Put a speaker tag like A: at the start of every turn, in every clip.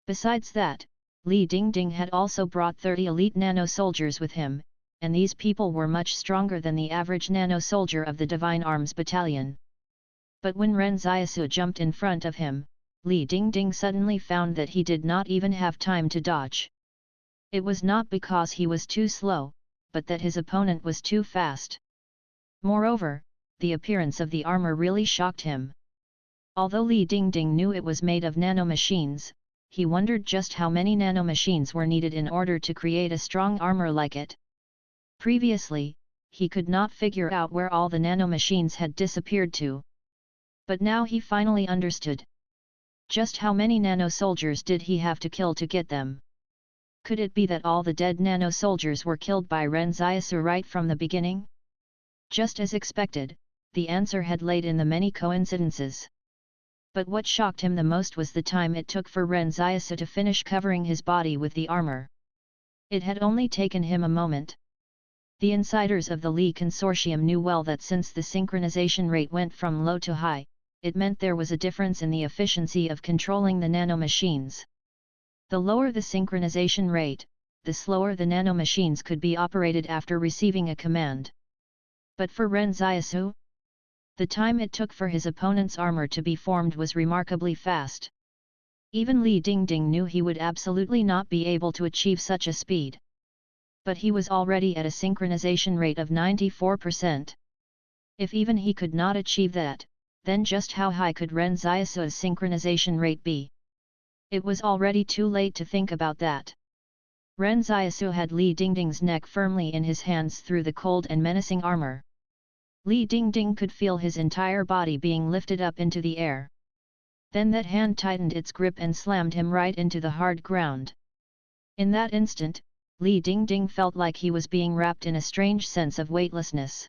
A: Besides that, Li Dingding had also brought 30 elite nano-soldiers with him, and these people were much stronger than the average nano-soldier of the Divine Arms Battalion. But when Ren Xiaosu jumped in front of him, Li Dingding suddenly found that he did not even have time to dodge. It was not because he was too slow, but that his opponent was too fast. Moreover, the appearance of the armor really shocked him. Although Li Dingding knew it was made of nanomachines, he wondered just how many nanomachines were needed in order to create a strong armor like it. Previously, he could not figure out where all the nanomachines had disappeared to. But now he finally understood. Just how many nano-soldiers did he have to kill to get them? Could it be that all the dead nano-soldiers were killed by Ren Xiaosu right from the beginning? Just as expected, the answer had laid in the many coincidences. But what shocked him the most was the time it took for Ren Xiaosu to finish covering his body with the armor. It had only taken him a moment. The insiders of the Li Consortium knew well that since the synchronization rate went from low to high, it meant there was a difference in the efficiency of controlling the nanomachines. The lower the synchronization rate, the slower the nanomachines could be operated after receiving a command. But for Ren Xiaosu, the time it took for his opponent's armor to be formed was remarkably fast. Even Li Dingding knew he would absolutely not be able to achieve such a speed. But he was already at a synchronization rate of 94%. If even he could not achieve that, then just how high could Ren Xiaosu's synchronization rate be? It was already too late to think about that. Ren Xiaosu had Li Dingding's neck firmly in his hands through the cold and menacing armor. Li Dingding could feel his entire body being lifted up into the air. Then that hand tightened its grip and slammed him right into the hard ground. In that instant, Li Dingding felt like he was being wrapped in a strange sense of weightlessness.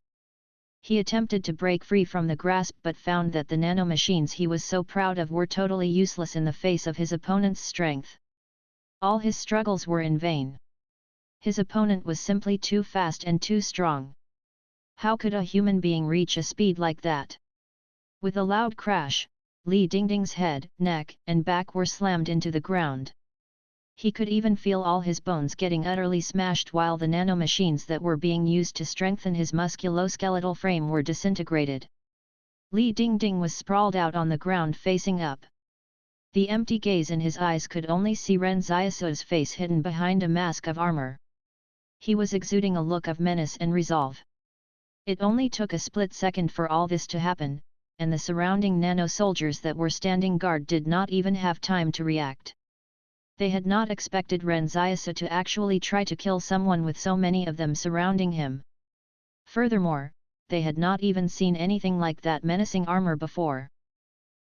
A: He attempted to break free from the grasp but found that the nanomachines he was so proud of were totally useless in the face of his opponent's strength. All his struggles were in vain. His opponent was simply too fast and too strong. How could a human being reach a speed like that? With a loud crash, Li Dingding's head, neck, and back were slammed into the ground. He could even feel all his bones getting utterly smashed while the nanomachines that were being used to strengthen his musculoskeletal frame were disintegrated. Li Dingding was sprawled out on the ground facing up. The empty gaze in his eyes could only see Ren Xiaosu's face hidden behind a mask of armor. He was exuding a look of menace and resolve. It only took a split second for all this to happen, and the surrounding nano-soldiers that were standing guard did not even have time to react. They had not expected Ren Xiaosu to actually try to kill someone with so many of them surrounding him. Furthermore, they had not even seen anything like that menacing armor before.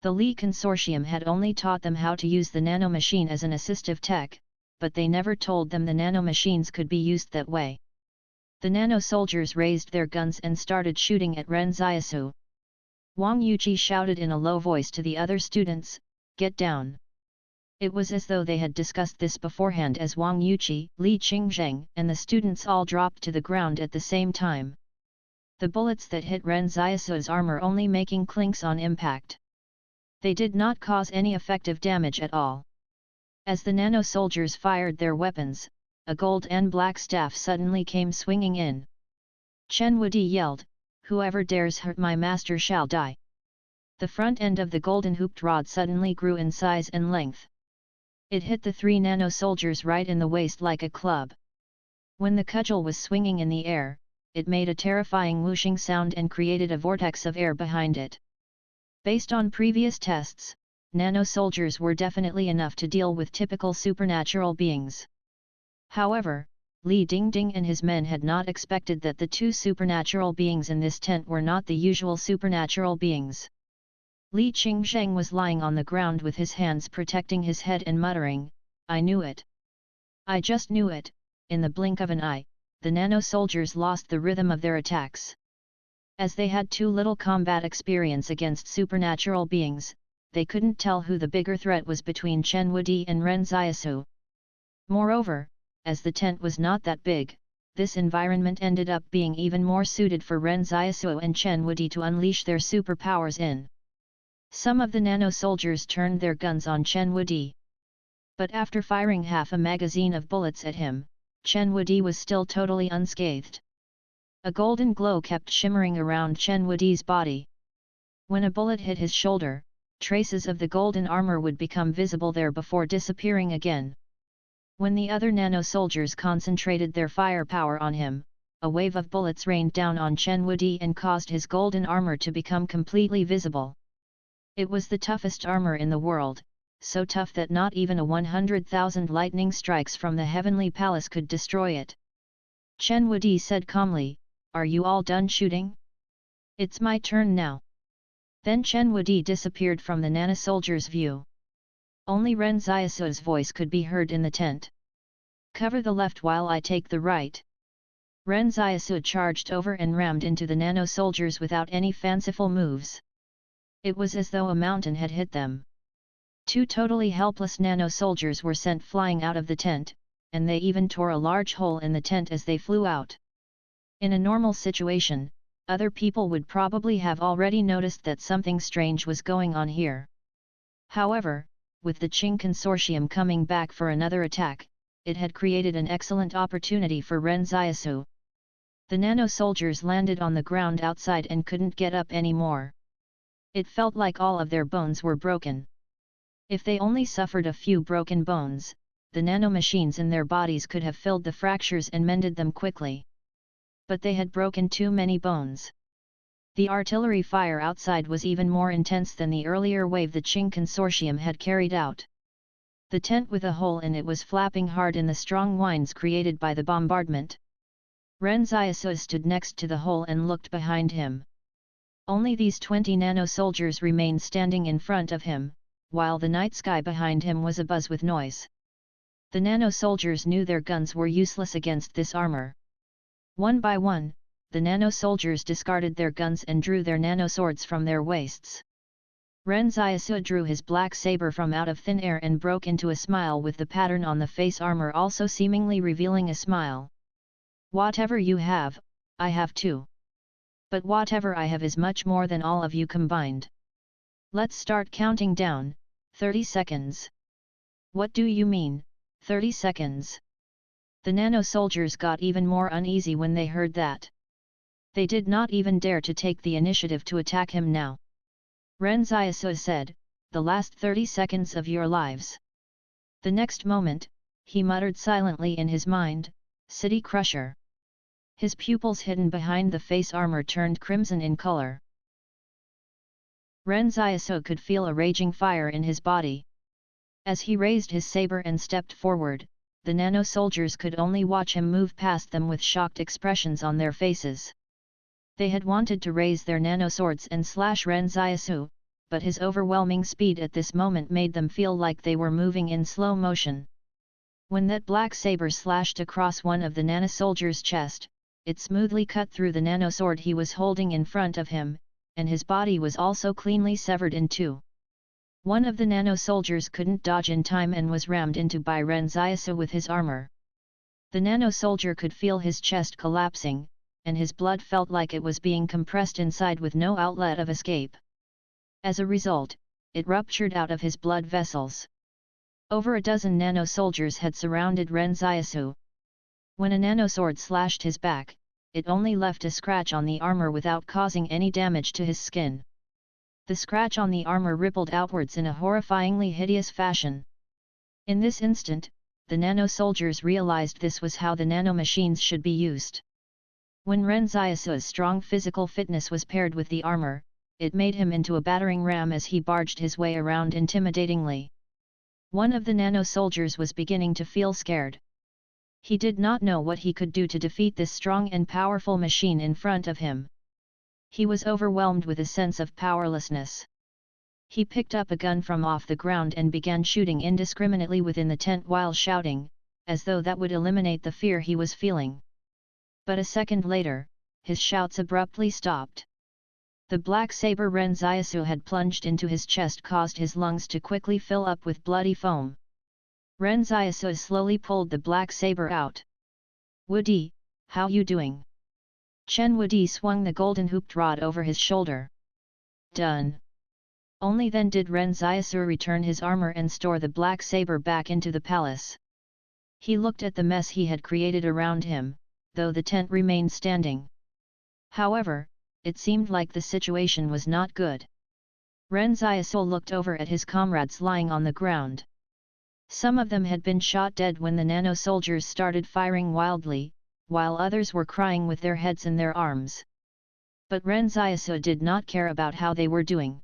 A: The Li Consortium had only taught them how to use the nanomachine as an assistive tech, but they never told them the nanomachines could be used that way. The nano-soldiers raised their guns and started shooting at Ren Xiaosu. Wang Yuqi shouted in a low voice to the other students, "Get down!" It was as though they had discussed this beforehand as Wang Yuqi, Li Qingzheng, and the students all dropped to the ground at the same time. The bullets that hit Ren Xiaosu's armor only making clinks on impact. They did not cause any effective damage at all. As the nano-soldiers fired their weapons, a gold and black staff suddenly came swinging in. Chen Wudi yelled, "Whoever dares hurt my master shall die." The front end of the golden hooped rod suddenly grew in size and length. It hit the 3 nano-soldiers right in the waist like a club. When the cudgel was swinging in the air, it made a terrifying whooshing sound and created a vortex of air behind it. Based on previous tests, nano-soldiers were definitely enough to deal with typical supernatural beings. However, Li Dingding and his men had not expected that the 2 supernatural beings in this tent were not the usual supernatural beings. Li Qingzheng was lying on the ground with his hands protecting his head and muttering, "I knew it. I just knew it." In the blink of an eye, the nano-soldiers lost the rhythm of their attacks. As they had too little combat experience against supernatural beings, they couldn't tell who the bigger threat was between Chen Wudi and Ren Xiaosu. Moreover, as the tent was not that big, this environment ended up being even more suited for Ren Xiaosu and Chen Wudi to unleash their superpowers in. Some of the nano-soldiers turned their guns on Chen Wudi. But after firing half a magazine of bullets at him, Chen Wudi was still totally unscathed. A golden glow kept shimmering around Chen Wudi's body. When a bullet hit his shoulder, traces of the golden armor would become visible there before disappearing again. When the other nano-soldiers concentrated their firepower on him, a wave of bullets rained down on Chen Wudi and caused his golden armor to become completely visible. It was the toughest armor in the world, so tough that not even a 100,000 lightning strikes from the heavenly palace could destroy it. Chen Wudi said calmly, "Are you all done shooting? It's my turn now." Then Chen Wudi disappeared from the nano-soldier's view. Only Ren Xiaosu's voice could be heard in the tent. "Cover the left while I take the right." Ren Xiaosu charged over and rammed into the nano-soldiers without any fanciful moves. It was as though a mountain had hit them. Two totally helpless nano-soldiers were sent flying out of the tent, and they even tore a large hole in the tent as they flew out. In a normal situation, other people would probably have already noticed that something strange was going on here. However, with the Qing Consortium coming back for another attack, it had created an excellent opportunity for Ren Xiaosu. The nano-soldiers landed on the ground outside and couldn't get up anymore. It felt like all of their bones were broken. If they only suffered a few broken bones, the nano-machines in their bodies could have filled the fractures and mended them quickly. But they had broken too many bones. The artillery fire outside was even more intense than the earlier wave the Qing Consortium had carried out. The tent with a hole in it was flapping hard in the strong winds created by the bombardment. Ren Xiaosu stood next to the hole and looked behind him. Only these 20 nano-soldiers remained standing in front of him, while the night sky behind him was abuzz with noise. The nano-soldiers knew their guns were useless against this armor. One by one, the nano-soldiers discarded their guns and drew their nano-swords from their waists. Ren Xiaosu drew his black saber from out of thin air and broke into a smile, with the pattern on the face armor also seemingly revealing a smile. "Whatever you have, I have too. But whatever I have is much more than all of you combined. Let's start counting down, 30 seconds. "What do you mean, 30 seconds? The nano-soldiers got even more uneasy when they heard that. They did not even dare to take the initiative to attack him now. Ren Xiaosu said, "The last 30 seconds of your lives." The next moment, he muttered silently in his mind, "City Crusher." His pupils hidden behind the face armor turned crimson in color. Ren Xiaosu could feel a raging fire in his body. As he raised his saber and stepped forward, the nano-soldiers could only watch him move past them with shocked expressions on their faces. They had wanted to raise their nano-swords and slash Ren Xiaosu, but his overwhelming speed at this moment made them feel like they were moving in slow motion. When that black saber slashed across one of the nano-soldiers' chest, it smoothly cut through the nano-sword he was holding in front of him, and his body was also cleanly severed in two. One of the nano-soldiers couldn't dodge in time and was rammed into by Ren Xiaosu with his armor. The nano-soldier could feel his chest collapsing, and his blood felt like it was being compressed inside with no outlet of escape. As a result, it ruptured out of his blood vessels. Over a dozen nano-soldiers had surrounded Ren Xiaosu. When a nano-sword slashed his back, it only left a scratch on the armor without causing any damage to his skin. The scratch on the armor rippled outwards in a horrifyingly hideous fashion. In this instant, the nano-soldiers realized this was how the nano-machines should be used. When Ren Xiaosu's strong physical fitness was paired with the armor, it made him into a battering ram as he barged his way around intimidatingly. One of the nano-soldiers was beginning to feel scared. He did not know what he could do to defeat this strong and powerful machine in front of him. He was overwhelmed with a sense of powerlessness. He picked up a gun from off the ground and began shooting indiscriminately within the tent while shouting, as though that would eliminate the fear he was feeling. But a second later, his shouts abruptly stopped. The black saber Ren Xiaosu had plunged into his chest caused his lungs to quickly fill up with bloody foam. Ren Xiaosu slowly pulled the black saber out. "Wudi, how you doing?" Chen Wudi swung the golden hooped rod over his shoulder. "Done." Only then did Ren Xiaosu return his armor and store the black saber back into the palace. He looked at the mess he had created around him, though the tent remained standing. However, it seemed like the situation was not good. Ren Xiaosu looked over at his comrades lying on the ground. Some of them had been shot dead when the nano-soldiers started firing wildly, while others were crying with their heads in their arms. But Ren Xiaosu did not care about how they were doing.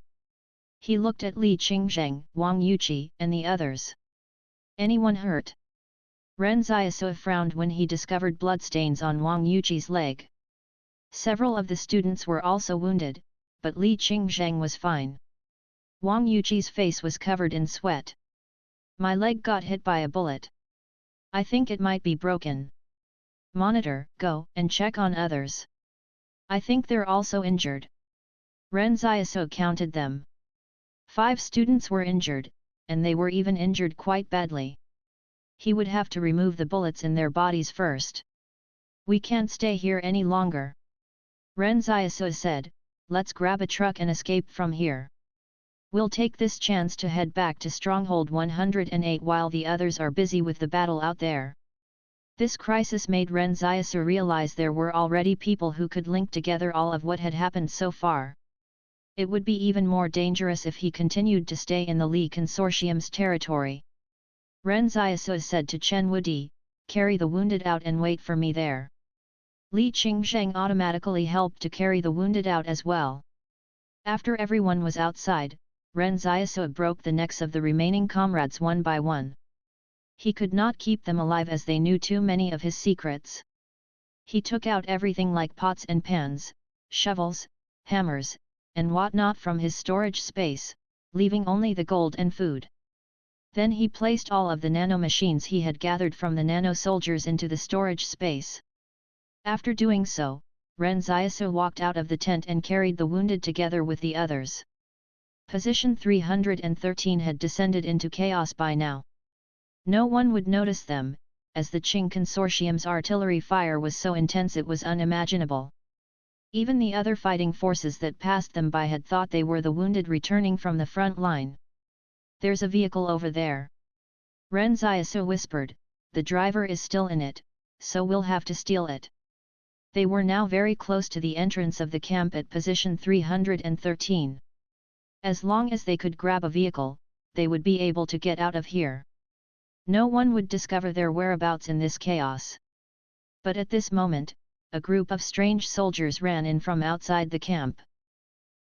A: He looked at Li Qingzheng, Wang Yuqi, and the others. Anyone hurt? Ren Xiaosu frowned when he discovered bloodstains on Wang Yuqi's leg. Several of the students were also wounded, but Li Qingzheng was fine. Wang Yuqi's face was covered in sweat. My leg got hit by a bullet. I think it might be broken. Monitor, go and check on others. I think they're also injured. Ren Xiaosu counted them. 5 students were injured, and they were even injured quite badly. He would have to remove the bullets in their bodies first. We can't stay here any longer. Ren Xiaosu said, let's grab a truck and escape from here. We'll take this chance to head back to Stronghold 108 while the others are busy with the battle out there. This crisis made Ren Xiaosu realize there were already people who could link together all of what had happened so far. It would be even more dangerous if he continued to stay in the Li Consortium's territory. Ren Xiaosu said to Chen Wudi, carry the wounded out and wait for me there. Li Qingzheng automatically helped to carry the wounded out as well. After everyone was outside, Ren Xiaosu broke the necks of the remaining comrades one by one. He could not keep them alive as they knew too many of his secrets. He took out everything like pots and pans, shovels, hammers, and whatnot from his storage space, leaving only the gold and food. Then he placed all of the nano-machines he had gathered from the nano-soldiers into the storage space. After doing so, Ren Xiaosu walked out of the tent and carried the wounded together with the others. Position 313 had descended into chaos by now. No one would notice them, as the Qing Consortium's artillery fire was so intense it was unimaginable. Even the other fighting forces that passed them by had thought they were the wounded returning from the front line. There's a vehicle over there. Ren Xiaosu whispered, the driver is still in it, so we'll have to steal it. They were now very close to the entrance of the camp at position 313. As long as they could grab a vehicle, they would be able to get out of here. No one would discover their whereabouts in this chaos. But at this moment, a group of strange soldiers ran in from outside the camp.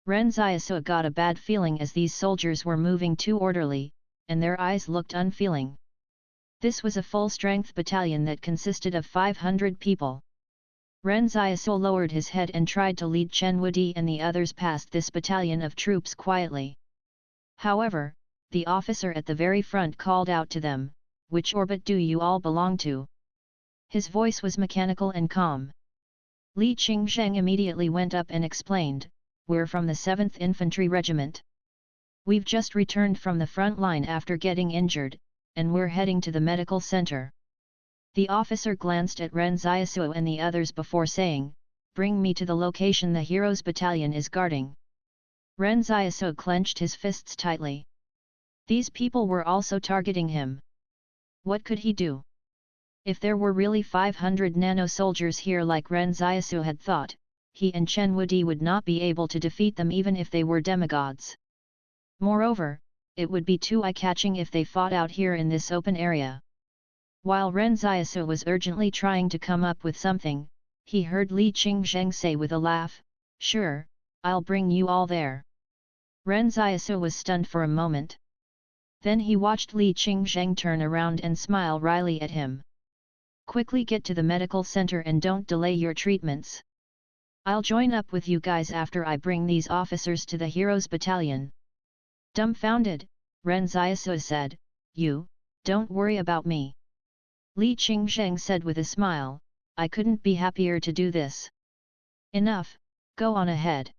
A: Ren Xiaosu got a bad feeling as these soldiers were moving too orderly, and their eyes looked unfeeling. This was a full-strength battalion that consisted of 500 people. Ren Xiaosu lowered his head and tried to lead Chen Wudi and the others past this battalion of troops quietly. However, the officer at the very front called out to them, which orbit do you all belong to? His voice was mechanical and calm. Li Qingzheng immediately went up and explained, we're from the 7th Infantry Regiment. We've just returned from the front line after getting injured, and we're heading to the medical center. The officer glanced at Ren Xiaosu and the others before saying, bring me to the location the Heroes Battalion is guarding. Ren Xiaosu clenched his fists tightly. These people were also targeting him. What could he do? If there were really 500 nano-soldiers here like Ren Xiaosu had thought, he and Chen Wudi would not be able to defeat them even if they were demigods. Moreover, it would be too eye-catching if they fought out here in this open area. While Ren Xiaosu was urgently trying to come up with something, he heard Li Qingzheng say with a laugh, sure, I'll bring you all there. Ren Xiaosu was stunned for a moment. Then he watched Li Qingzheng turn around and smile wryly at him. Quickly get to the medical center and don't delay your treatments. I'll join up with you guys after I bring these officers to the Heroes Battalion. Dumbfounded, Ren Xiaosu said, you, don't worry about me. Li Qingzheng said with a smile, I couldn't be happier to do this. Enough, go on ahead.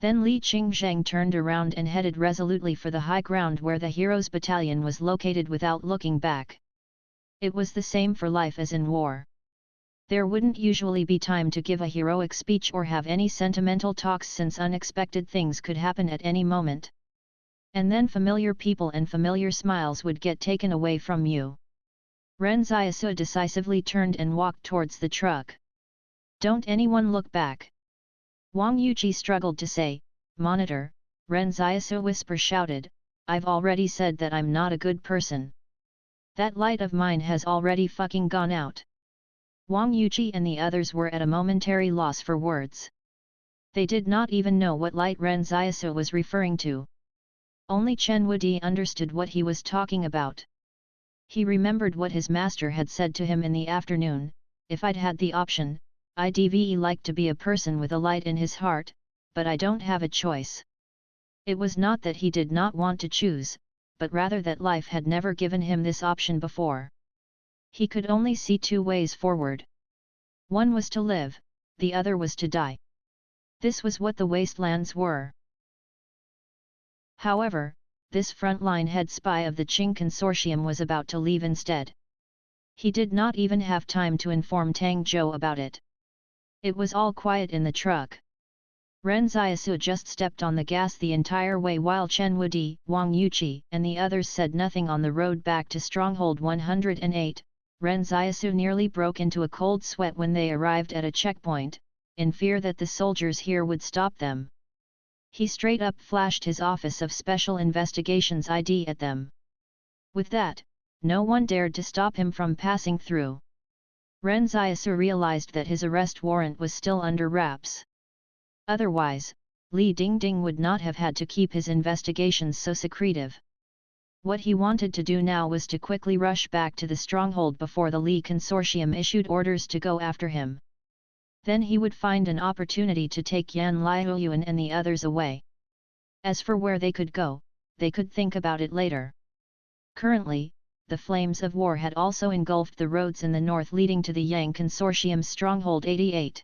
A: Then Li Qingzheng turned around and headed resolutely for the high ground where the Heroes Battalion was located without looking back. It was the same for life as in war. There wouldn't usually be time to give a heroic speech or have any sentimental talks since unexpected things could happen at any moment. And then familiar people and familiar smiles would get taken away from you. Ren Xiaosu decisively turned and walked towards the truck. Don't anyone look back. Wang Yuqi struggled to say, Monitor, Ren Xiaosu whisper shouted, I've already said that I'm not a good person. That light of mine has already fucking gone out. Wang Yuqi and the others were at a momentary loss for words. They did not even know what light Ren Xiaosu was referring to. Only Chen Wudi understood what he was talking about. He remembered what his master had said to him in the afternoon, if I'd had the option, I'd like to be a person with a light in his heart, but I don't have a choice. It was not that he did not want to choose, but rather that life had never given him this option before. He could only see two ways forward. One was to live, the other was to die. This was what the wastelands were. However, this frontline head spy of the Qing Consortium was about to leave instead. He did not even have time to inform Tang Zhou about it. It was all quiet in the truck. Ren Xiaosu just stepped on the gas the entire way while Chen Wudi, Wang Yuqi, and the others said nothing on the road back to Stronghold 108. Ren Xiaosu nearly broke into a cold sweat when they arrived at a checkpoint, in fear that the soldiers here would stop them. He straight up flashed his Office of Special Investigations ID at them. With that, no one dared to stop him from passing through. Ren Xiaosu realized that his arrest warrant was still under wraps. Otherwise, Li Dingding would not have had to keep his investigations so secretive. What he wanted to do now was to quickly rush back to the stronghold before the Li Consortium issued orders to go after him. Then he would find an opportunity to take Yan Liuyuan and the others away. As for where they could go, they could think about it later. Currently, the flames of war had also engulfed the roads in the north leading to the Yang Consortium's Stronghold 88.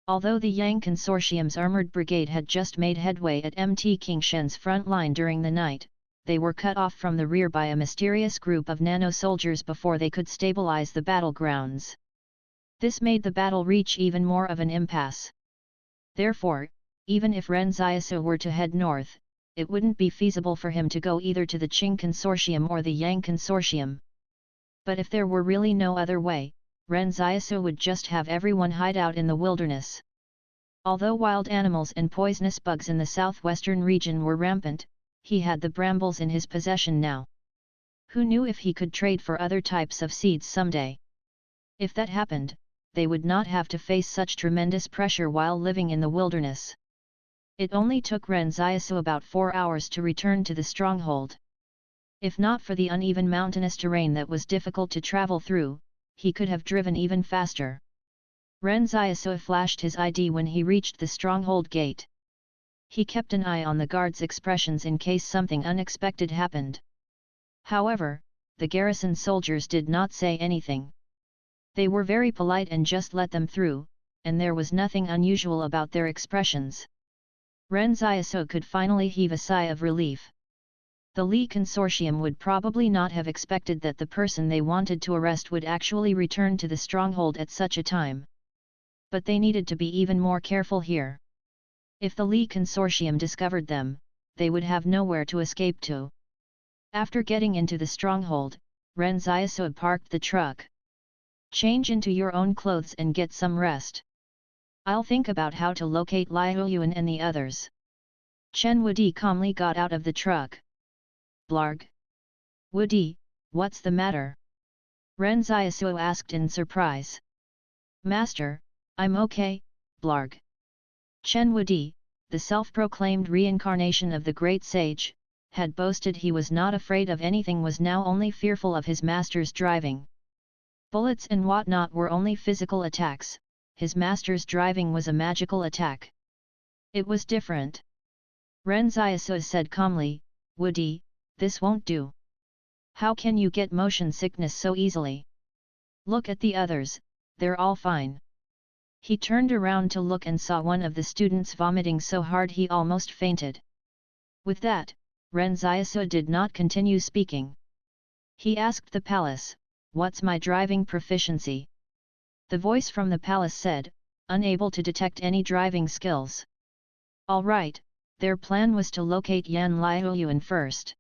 A: Although the Yang Consortium's armored brigade had just made headway at MT Kingshen's front line during the night, they were cut off from the rear by a mysterious group of nano-soldiers before they could stabilize the battlegrounds. This made the battle reach even more of an impasse. Therefore, even if Ren Xiaosu were to head north, it wouldn't be feasible for him to go either to the Qing Consortium or the Yang Consortium. But if there were really no other way, Ren Xiaosu would just have everyone hide out in the wilderness. Although wild animals and poisonous bugs in the southwestern region were rampant, he had the brambles in his possession now. Who knew if he could trade for other types of seeds someday? If that happened, they would not have to face such tremendous pressure while living in the wilderness. It only took Ren Xiaosu about 4 hours to return to the stronghold. If not for the uneven mountainous terrain that was difficult to travel through, he could have driven even faster. Ren Xiaosu flashed his ID when he reached the stronghold gate. He kept an eye on the guards' expressions in case something unexpected happened. However, the garrison soldiers did not say anything. They were very polite and just let them through, and there was nothing unusual about their expressions. Ren Xiaosu could finally heave a sigh of relief. The Li Consortium would probably not have expected that the person they wanted to arrest would actually return to the stronghold at such a time. But they needed to be even more careful here. If the Li Consortium discovered them, they would have nowhere to escape to. After getting into the stronghold, Ren Xiaosu parked the truck. Change into your own clothes and get some rest. I'll think about how to locate Liuyuan and the others. Chen Wudi calmly got out of the truck. Blarg. Wudi, what's the matter? Ren Xiaosu asked in surprise. Master, I'm okay, Blarg. Chen Wudi, the self-proclaimed reincarnation of the great sage, had boasted he was not afraid of anything, was now only fearful of his master's driving. Bullets and whatnot were only physical attacks, his master's driving was a magical attack. It was different. Ren Xiaosu said calmly, Wudi, this won't do. How can you get motion sickness so easily? Look at the others, they're all fine. He turned around to look and saw one of the students vomiting so hard he almost fainted. With that, Ren Xiaosu did not continue speaking. He asked the palace, what's my driving proficiency? The voice from the palace said, unable to detect any driving skills. All right, Their plan was to locate Yan Liuyuan first.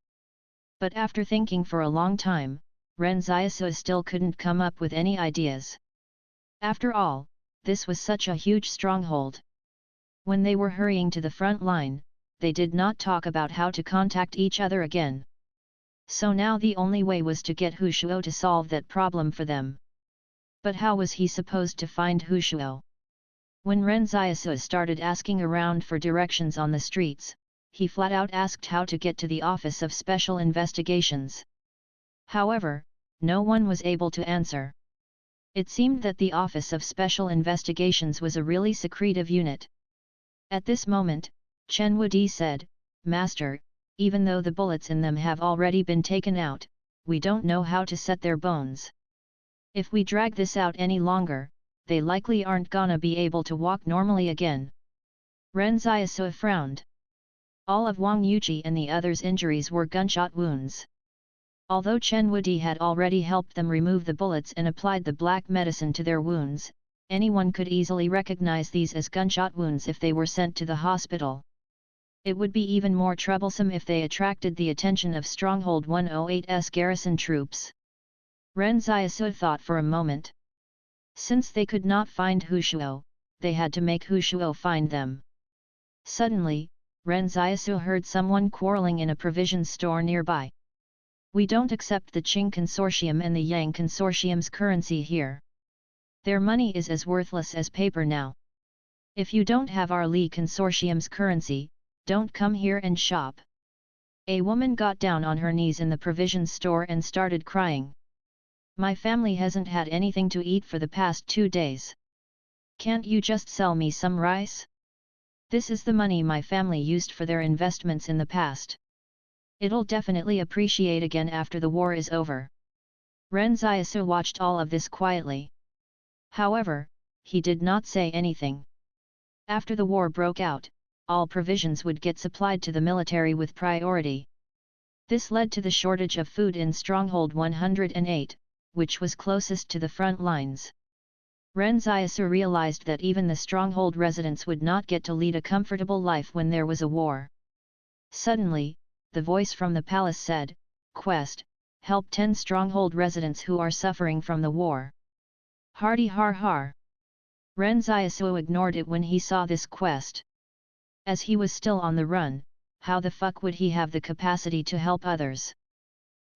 A: But after thinking for a long time, Ren Xiaosu still couldn't come up with any ideas. After all, this was such a huge stronghold. When they were hurrying to the front line, they did not talk about how to contact each other again. So now the only way was to get Hu Shuo to solve that problem for them. But how was he supposed to find Hu Shuo? When Ren Xiaosu started asking around for directions on the streets, he flat out asked how to get to the Office of Special Investigations. However, no one was able to answer. It seemed that the Office of Special Investigations was a really secretive unit. At this moment, Chen Wudi said, "Master, even though the bullets in them have already been taken out, we don't know how to set their bones. If we drag this out any longer, they likely aren't gonna be able to walk normally again." Ren Xiaosu frowned. All of Wang Yuqi and the others' injuries were gunshot wounds. Although Chen Wudi had already helped them remove the bullets and applied the black medicine to their wounds, anyone could easily recognize these as gunshot wounds if they were sent to the hospital. It would be even more troublesome if they attracted the attention of Stronghold 108's garrison troops. Ren Xiaosu thought for a moment. Since they could not find Hu Shuo, they had to make Hu Shuo find them. Suddenly, Ren Xiaosu heard someone quarreling in a provisions store nearby. "We don't accept the Qing Consortium and the Yang Consortium's currency here. Their money is as worthless as paper now. If you don't have our Li Consortium's currency, don't come here and shop." A woman got down on her knees in the provisions store and started crying. "My family hasn't had anything to eat for the past 2 days. Can't you just sell me some rice? This is the money my family used for their investments in the past. It'll definitely appreciate again after the war is over." Ren Xiaosu watched all of this quietly. However, he did not say anything. After the war broke out, all provisions would get supplied to the military with priority. This led to the shortage of food in Stronghold 108, which was closest to the front lines. Ren Xiaosu realized that even the stronghold residents would not get to lead a comfortable life when there was a war. Suddenly, the voice from the palace said, "Quest, help 10 stronghold residents who are suffering from the war." Hardy har har. Ren Xiaosu ignored it when he saw this quest. As he was still on the run, how the fuck would he have the capacity to help others?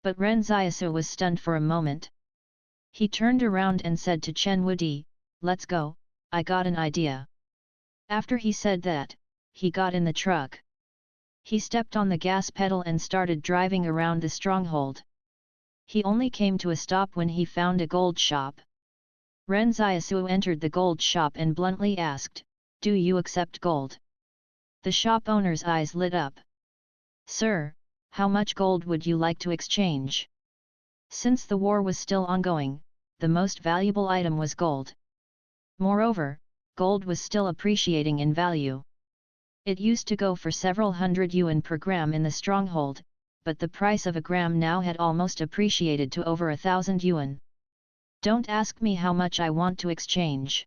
A: But Ren Xiaosu was stunned for a moment. He turned around and said to Chen Wudi, "Let's go, I got an idea." After he said that, he got in the truck. He stepped on the gas pedal and started driving around the stronghold. He only came to a stop when he found a gold shop. Ren Xiaosu entered the gold shop and bluntly asked, "Do you accept gold?" The shop owner's eyes lit up. "Sir, how much gold would you like to exchange?" Since the war was still ongoing, the most valuable item was gold. Moreover, gold was still appreciating in value. It used to go for several hundred yuan per gram in the stronghold, but the price of a gram now had almost appreciated to over 1,000 yuan. "Don't ask me how much I want to exchange,"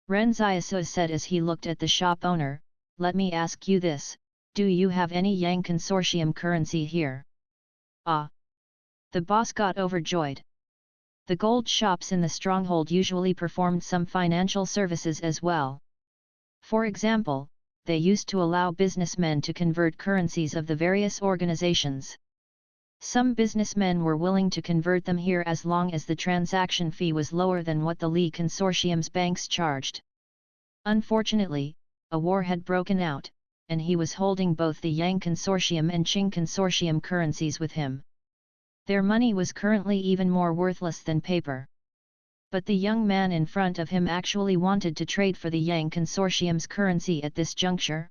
A: Ren Xiaosu said as he looked at the shop owner. "Let me ask you this, do you have any Yang Consortium currency here?" "Ah!" The boss got overjoyed. The gold shops in the stronghold usually performed some financial services as well. For example, they used to allow businessmen to convert currencies of the various organizations. Some businessmen were willing to convert them here as long as the transaction fee was lower than what the Li Consortium's banks charged. Unfortunately, a war had broken out, and he was holding both the Yang Consortium and Qing Consortium currencies with him. Their money was currently even more worthless than paper. But the young man in front of him actually wanted to trade for the Yang Consortium's currency at this juncture.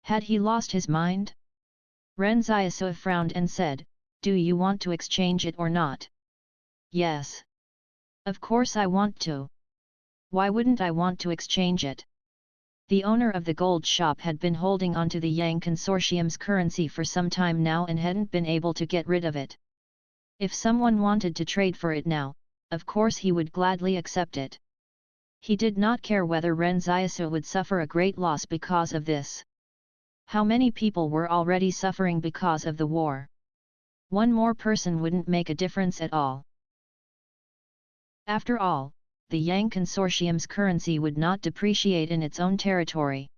A: Had he lost his mind? Ren Xiaosu frowned and said, "Do you want to exchange it or not?" "Yes. Of course I want to. Why wouldn't I want to exchange it?" The owner of the gold shop had been holding onto the Yang Consortium's currency for some time now and hadn't been able to get rid of it. If someone wanted to trade for it now, of course he would gladly accept it. He did not care whether Ren Xiaosu would suffer a great loss because of this. How many people were already suffering because of the war? One more person wouldn't make a difference at all. After all, the Yang Consortium's currency would not depreciate in its own territory.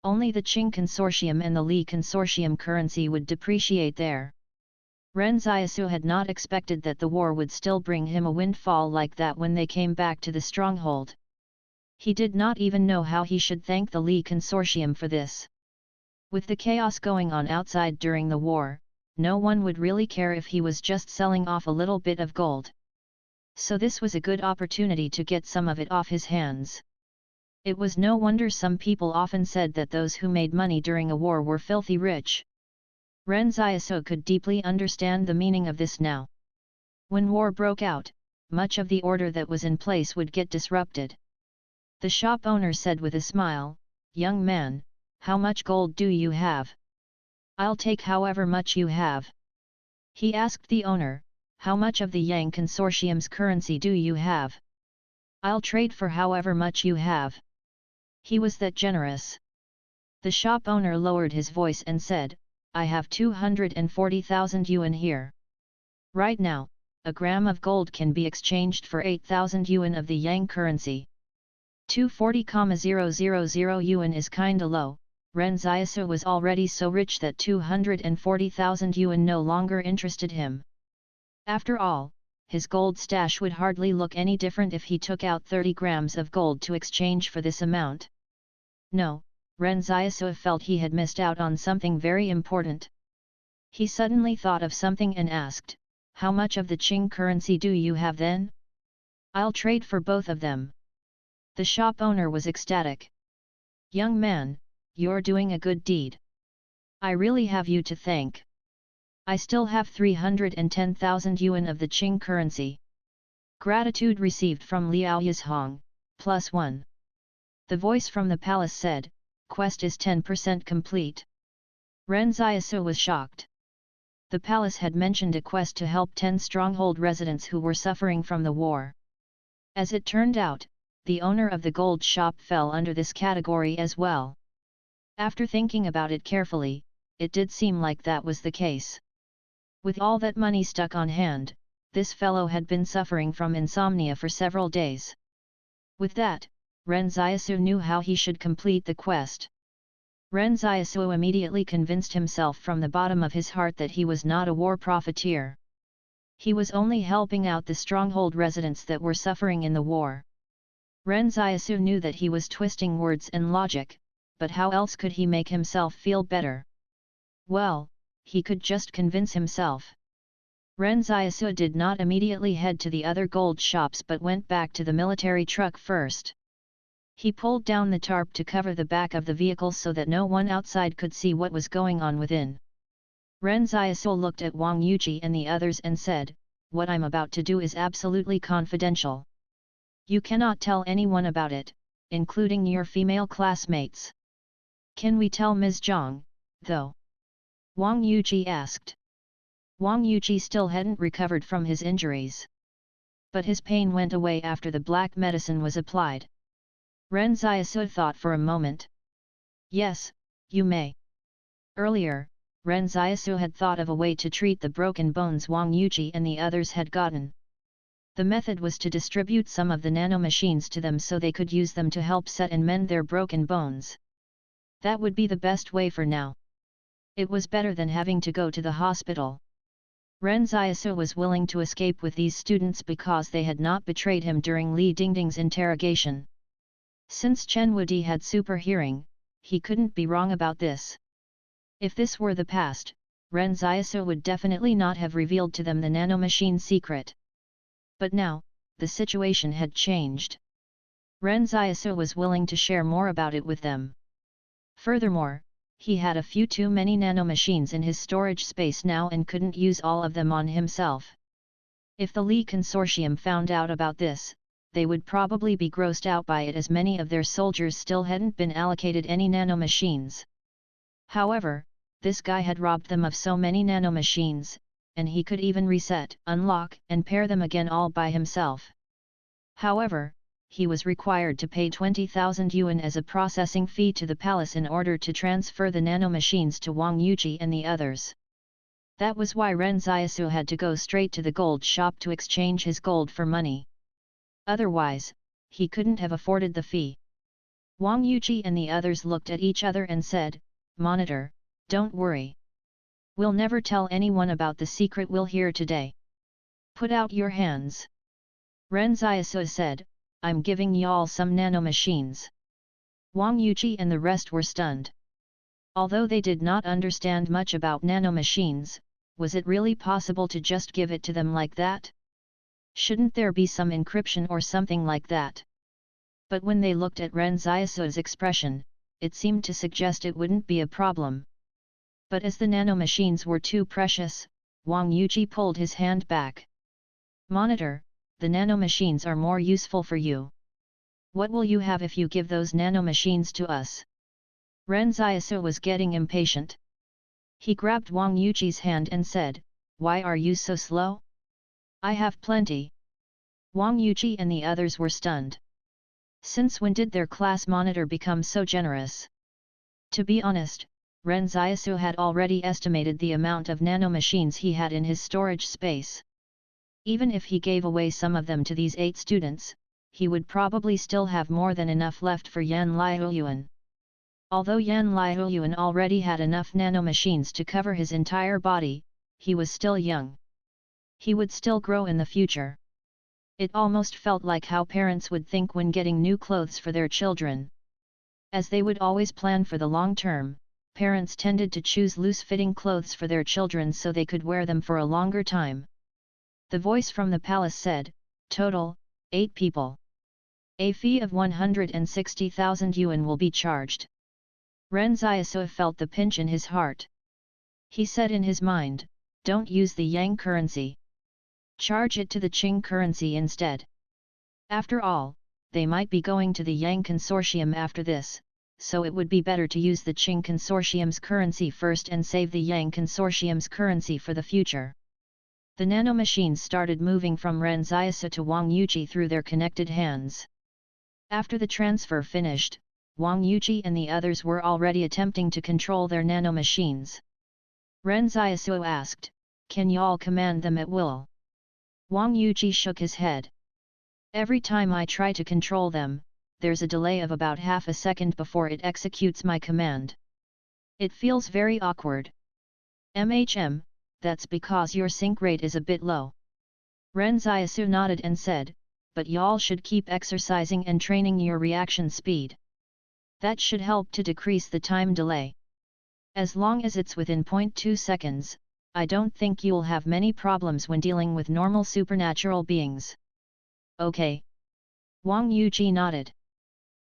A: Only the Qing Consortium and the Li Consortium currency would depreciate there. Ren Xiaosu had not expected that the war would still bring him a windfall like that when they came back to the stronghold. He did not even know how he should thank the Li Consortium for this. With the chaos going on outside during the war, no one would really care if he was just selling off a little bit of gold. So this was a good opportunity to get some of it off his hands. It was no wonder some people often said that those who made money during a war were filthy rich. Ren Xiaosu could deeply understand the meaning of this now. When war broke out, much of the order that was in place would get disrupted. The shop owner said with a smile, "Young man, how much gold do you have?" "I'll take however much you have." He asked the owner, "How much of the Yang Consortium's currency do you have?" "I'll trade for however much you have." He was that generous. The shop owner lowered his voice and said, "I have 240,000 yuan here. Right now, a gram of gold can be exchanged for 8,000 yuan of the Yang currency. 240,000 yuan is kinda low." Ren Xiaosu was already so rich that 240,000 yuan no longer interested him. After all, his gold stash would hardly look any different if he took out 30 grams of gold to exchange for this amount. No, Ren Xiaosu felt he had missed out on something very important. He suddenly thought of something and asked, "How much of the Qing currency do you have then?" "I'll trade for both of them." The shop owner was ecstatic. "Young man, you're doing a good deed. I really have you to thank. I still have 310,000 yuan of the Qing currency. Gratitude received from Liao Yizhong, +1. The voice from the palace said, "Quest is 10% complete." Ren Xiaosu was shocked. The palace had mentioned a quest to help 10 stronghold residents who were suffering from the war. As it turned out, the owner of the gold shop fell under this category as well. After thinking about it carefully, it did seem like that was the case. With all that money stuck on hand, this fellow had been suffering from insomnia for several days. With that, Ren Xiaosu knew how he should complete the quest. Ren Xiaosu immediately convinced himself from the bottom of his heart that he was not a war profiteer. He was only helping out the stronghold residents that were suffering in the war. Ren Xiaosu knew that he was twisting words and logic, but how else could he make himself feel better? Well, he could just convince himself. Ren Xiaosu did not immediately head to the other gold shops but went back to the military truck first. He pulled down the tarp to cover the back of the vehicle so that no one outside could see what was going on within. Ren Xiaosu looked at Wang Yuji and the others and said, "What I'm about to do is absolutely confidential. You cannot tell anyone about it, including your female classmates." "Can we tell Ms. Zhang, though?" Wang Yuji asked. Wang Yuji still hadn't recovered from his injuries. But his pain went away after the black medicine was applied. Ren Xiaosu thought for a moment. "Yes, you may." Earlier, Ren Xiaosu had thought of a way to treat the broken bones Wang Yuji and the others had gotten. The method was to distribute some of the nanomachines to them so they could use them to help set and mend their broken bones. That would be the best way for now. It was better than having to go to the hospital. Ren Xiaosu was willing to escape with these students because they had not betrayed him during Li Dingding's interrogation. Since Chen Wudi had super hearing, he couldn't be wrong about this. If this were the past, Ren Xiaosu would definitely not have revealed to them the nanomachine secret. But now, the situation had changed. Ren Xiaosu was willing to share more about it with them. Furthermore, he had a few too many nanomachines in his storage space now and couldn't use all of them on himself. If the Li Consortium found out about this, they would probably be grossed out by it as many of their soldiers still hadn't been allocated any nanomachines. However, this guy had robbed them of so many nanomachines, and he could even reset, unlock and pair them again all by himself. However, he was required to pay 20,000 yuan as a processing fee to the palace in order to transfer the nanomachines to Wang Yuji and the others. That was why Ren Xiaosu had to go straight to the gold shop to exchange his gold for money. Otherwise, he couldn't have afforded the fee. Wang Yuji and the others looked at each other and said, "Monitor, don't worry. We'll never tell anyone about the secret we'll hear today. Put out your hands." Ren Xiaosu said, "I'm giving y'all some nanomachines." Wang Yuji and the rest were stunned. Although they did not understand much about nanomachines, was it really possible to just give it to them like that? Shouldn't there be some encryption or something like that? But when they looked at Ren Xiaosu's expression, it seemed to suggest it wouldn't be a problem. But as the nanomachines were too precious, Wang Yuji pulled his hand back. "Monitor, the nanomachines are more useful for you. What will you have if you give those nanomachines to us?" Ren Xiaosu was getting impatient. He grabbed Wang Yuji's hand and said, "Why are you so slow? I have plenty." Wang Yuji and the others were stunned. Since when did their class monitor become so generous? To be honest, Ren Xiaosu had already estimated the amount of nanomachines he had in his storage space. Even if he gave away some of them to these 8 students, he would probably still have more than enough left for Yan Liuyuan. Although Yan Liuyuan already had enough nanomachines to cover his entire body, he was still young. He would still grow in the future. It almost felt like how parents would think when getting new clothes for their children. As they would always plan for the long term, parents tended to choose loose-fitting clothes for their children so they could wear them for a longer time. The voice from the palace said, "Total, 8 people. A fee of 160,000 yuan will be charged." Ren Xiaosu felt the pinch in his heart. He said in his mind, "Don't use the Yang currency. Charge it to the Qing currency instead. After all, they might be going to the Yang consortium after this, so it would be better to use the Qing consortium's currency first and save the Yang consortium's currency for the future." The nanomachines started moving from Ren Xiaosu to Wang Yuji through their connected hands. After the transfer finished, Wang Yuji and the others were already attempting to control their nanomachines. Ren Xiaosu asked, "Can y'all command them at will?" Wang Yuji shook his head. "Every time I try to control them, there's a delay of about half a second before it executes my command. It feels very awkward." That's because your sync rate is a bit low." Ren Xiaosu nodded and said, "But y'all should keep exercising and training your reaction speed. That should help to decrease the time delay. As long as it's within 0.2 seconds, I don't think you'll have many problems when dealing with normal supernatural beings." "Okay." Wang Yuji nodded.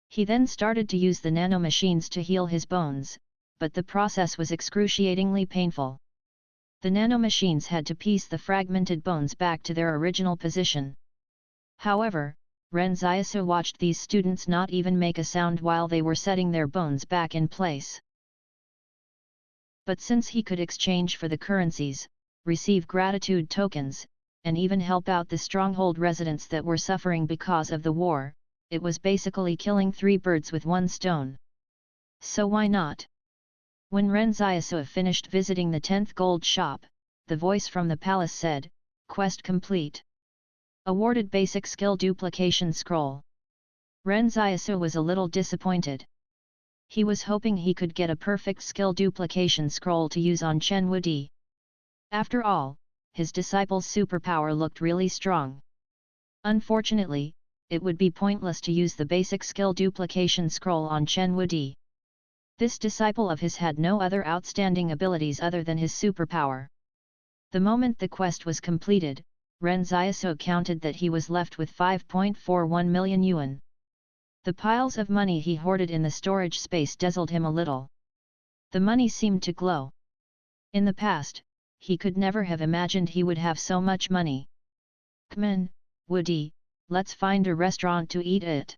A: He then started to use the nanomachines to heal his bones, but the process was excruciatingly painful. The nanomachines had to piece the fragmented bones back to their original position. However, Ren Xiaosu watched these students not even make a sound while they were setting their bones back in place. But since he could exchange for the currencies, receive gratitude tokens, and even help out the stronghold residents that were suffering because of the war, it was basically killing 3 birds with 1 stone. So why not? When Ren Xiaosu finished visiting the 10th gold shop, the voice from the palace said, "Quest complete. Awarded basic skill duplication scroll." Ren Xiaosu was a little disappointed. He was hoping he could get a perfect skill duplication scroll to use on Chen Wudi. After all, his disciple's superpower looked really strong. Unfortunately, it would be pointless to use the basic skill duplication scroll on Chen Wudi. This disciple of his had no other outstanding abilities other than his superpower. The moment the quest was completed, Ren Xiaosu counted that he was left with 5.41 million yuan. The piles of money he hoarded in the storage space dazzled him a little. The money seemed to glow. In the past, he could never have imagined he would have so much money. "Come on, Woody, let's find a restaurant to eat at,"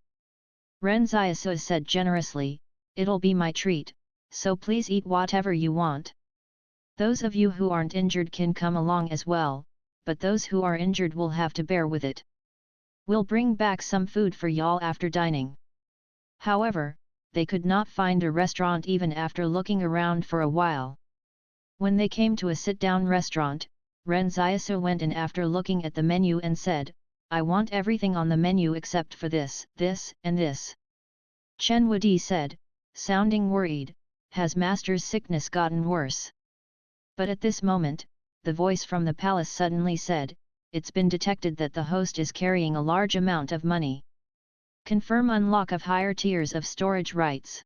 A: Ren Xiaosu said generously. "It'll be my treat, so please eat whatever you want. Those of you who aren't injured can come along as well, but those who are injured will have to bear with it." We'll bring back some food for y'all after dining. However, they could not find a restaurant even after looking around for a while. When they came to a sit-down restaurant, Ren Xiaosu went in after looking at the menu and said, "I want everything on the menu except for this, this, and this." Chen Wudi said, sounding worried, "Has master's sickness gotten worse?" But at this moment, the voice from the palace suddenly said, "It's been detected that the host is carrying a large amount of money. Confirm unlock of higher tiers of storage rights."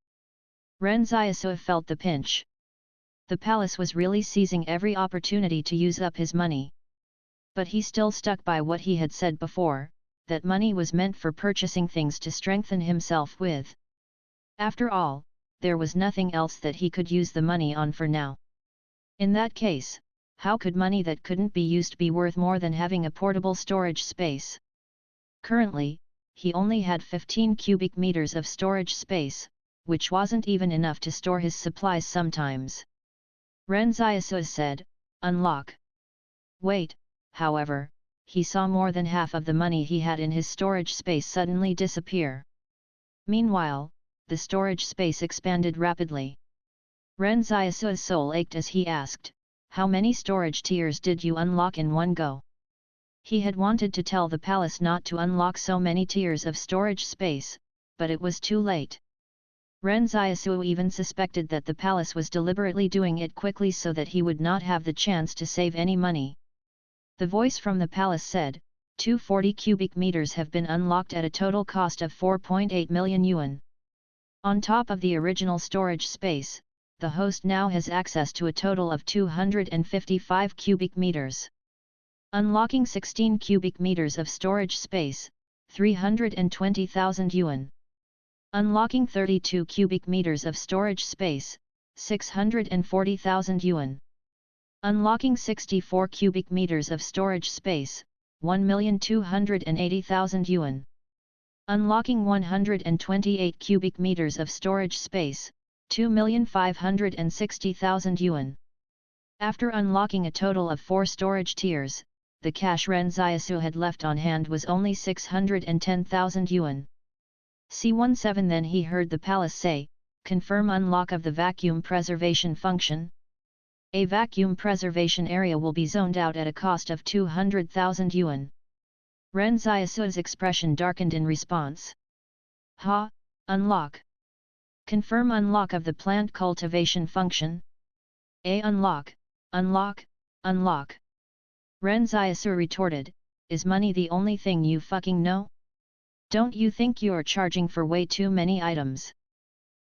A: Ren Xiaosu felt the pinch. The palace was really seizing every opportunity to use up his money. But he still stuck by what he had said before, that money was meant for purchasing things to strengthen himself with. After all, there was nothing else that he could use the money on for now. In that case, how could money that couldn't be used be worth more than having a portable storage space? Currently, he only had 15 cubic meters of storage space, which wasn't even enough to store his supplies sometimes. Ren Xiaosu said, "Unlock." Wait, however, he saw more than half of the money he had in his storage space suddenly disappear. Meanwhile, the storage space expanded rapidly. Ren Xiaosu's soul ached as he asked, "How many storage tiers did you unlock in one go?" He had wanted to tell the palace not to unlock so many tiers of storage space, but it was too late. Ren Xiaosu even suspected that the palace was deliberately doing it quickly so that he would not have the chance to save any money. The voice from the palace said, 240 cubic meters have been unlocked at a total cost of 4.8 million yuan. On top of the original storage space, the host now has access to a total of 255 cubic meters. Unlocking 16 cubic meters of storage space, 320,000 yuan. Unlocking 32 cubic meters of storage space, 640,000 yuan. Unlocking 64 cubic meters of storage space, 1,280,000 yuan. Unlocking 128 cubic meters of storage space, 2,560,000 yuan. After unlocking a total of 4 storage tiers, the cash Ren Xiaosu had left on hand was only 610,000 yuan. C17 Then he heard the palace say, "Confirm unlock of the vacuum preservation function." A vacuum preservation area will be zoned out at a cost of 200,000 yuan. Ren Xiaosu's expression darkened in response. "Ha, unlock. Confirm unlock of the plant cultivation function." Unlock, unlock, unlock. Ren Xiaosu retorted, "Is money the only thing you fucking know? Don't you think you're charging for way too many items?"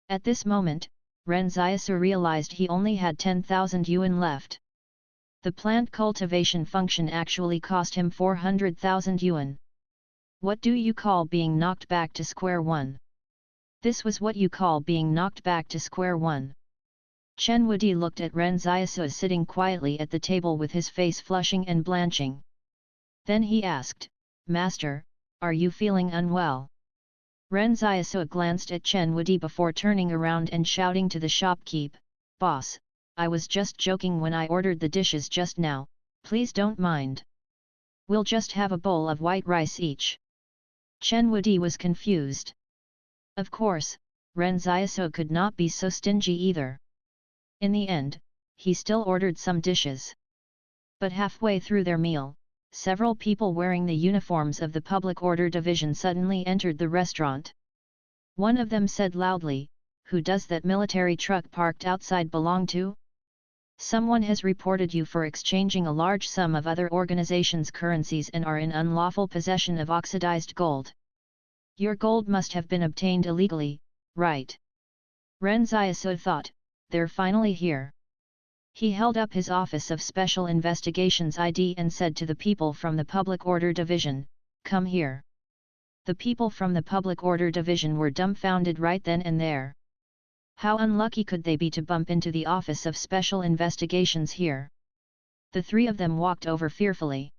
A: At this moment, Ren Xiaosu realized he only had 10,000 yuan left. The plant cultivation function actually cost him 400,000 yuan. What do you call being knocked back to square one? This was what you call being knocked back to square one. Chen Wudi looked at Ren Xiaosu sitting quietly at the table with his face flushing and blanching. Then he asked, "Master, are you feeling unwell?" Ren Xiaosu glanced at Chen Wudi before turning around and shouting to the shopkeep, "Boss, I was just joking when I ordered the dishes just now, please don't mind. We'll just have a bowl of white rice each." Chen Wudi was confused. Of course, Ren Xiaosu could not be so stingy either. In the end, he still ordered some dishes. But halfway through their meal, several people wearing the uniforms of the Public Order Division suddenly entered the restaurant. One of them said loudly, "Who does that military truck parked outside belong to? Someone has reported you for exchanging a large sum of other organizations' currencies and are in unlawful possession of oxidized gold. Your gold must have been obtained illegally, right?" Ren Xiaosu thought, "They're finally here." He held up his Office of Special Investigations ID and said to the people from the Public Order Division, "Come here." The people from the Public Order Division were dumbfounded right then and there. How unlucky could they be to bump into the Office of Special Investigations here? The three of them walked over fearfully.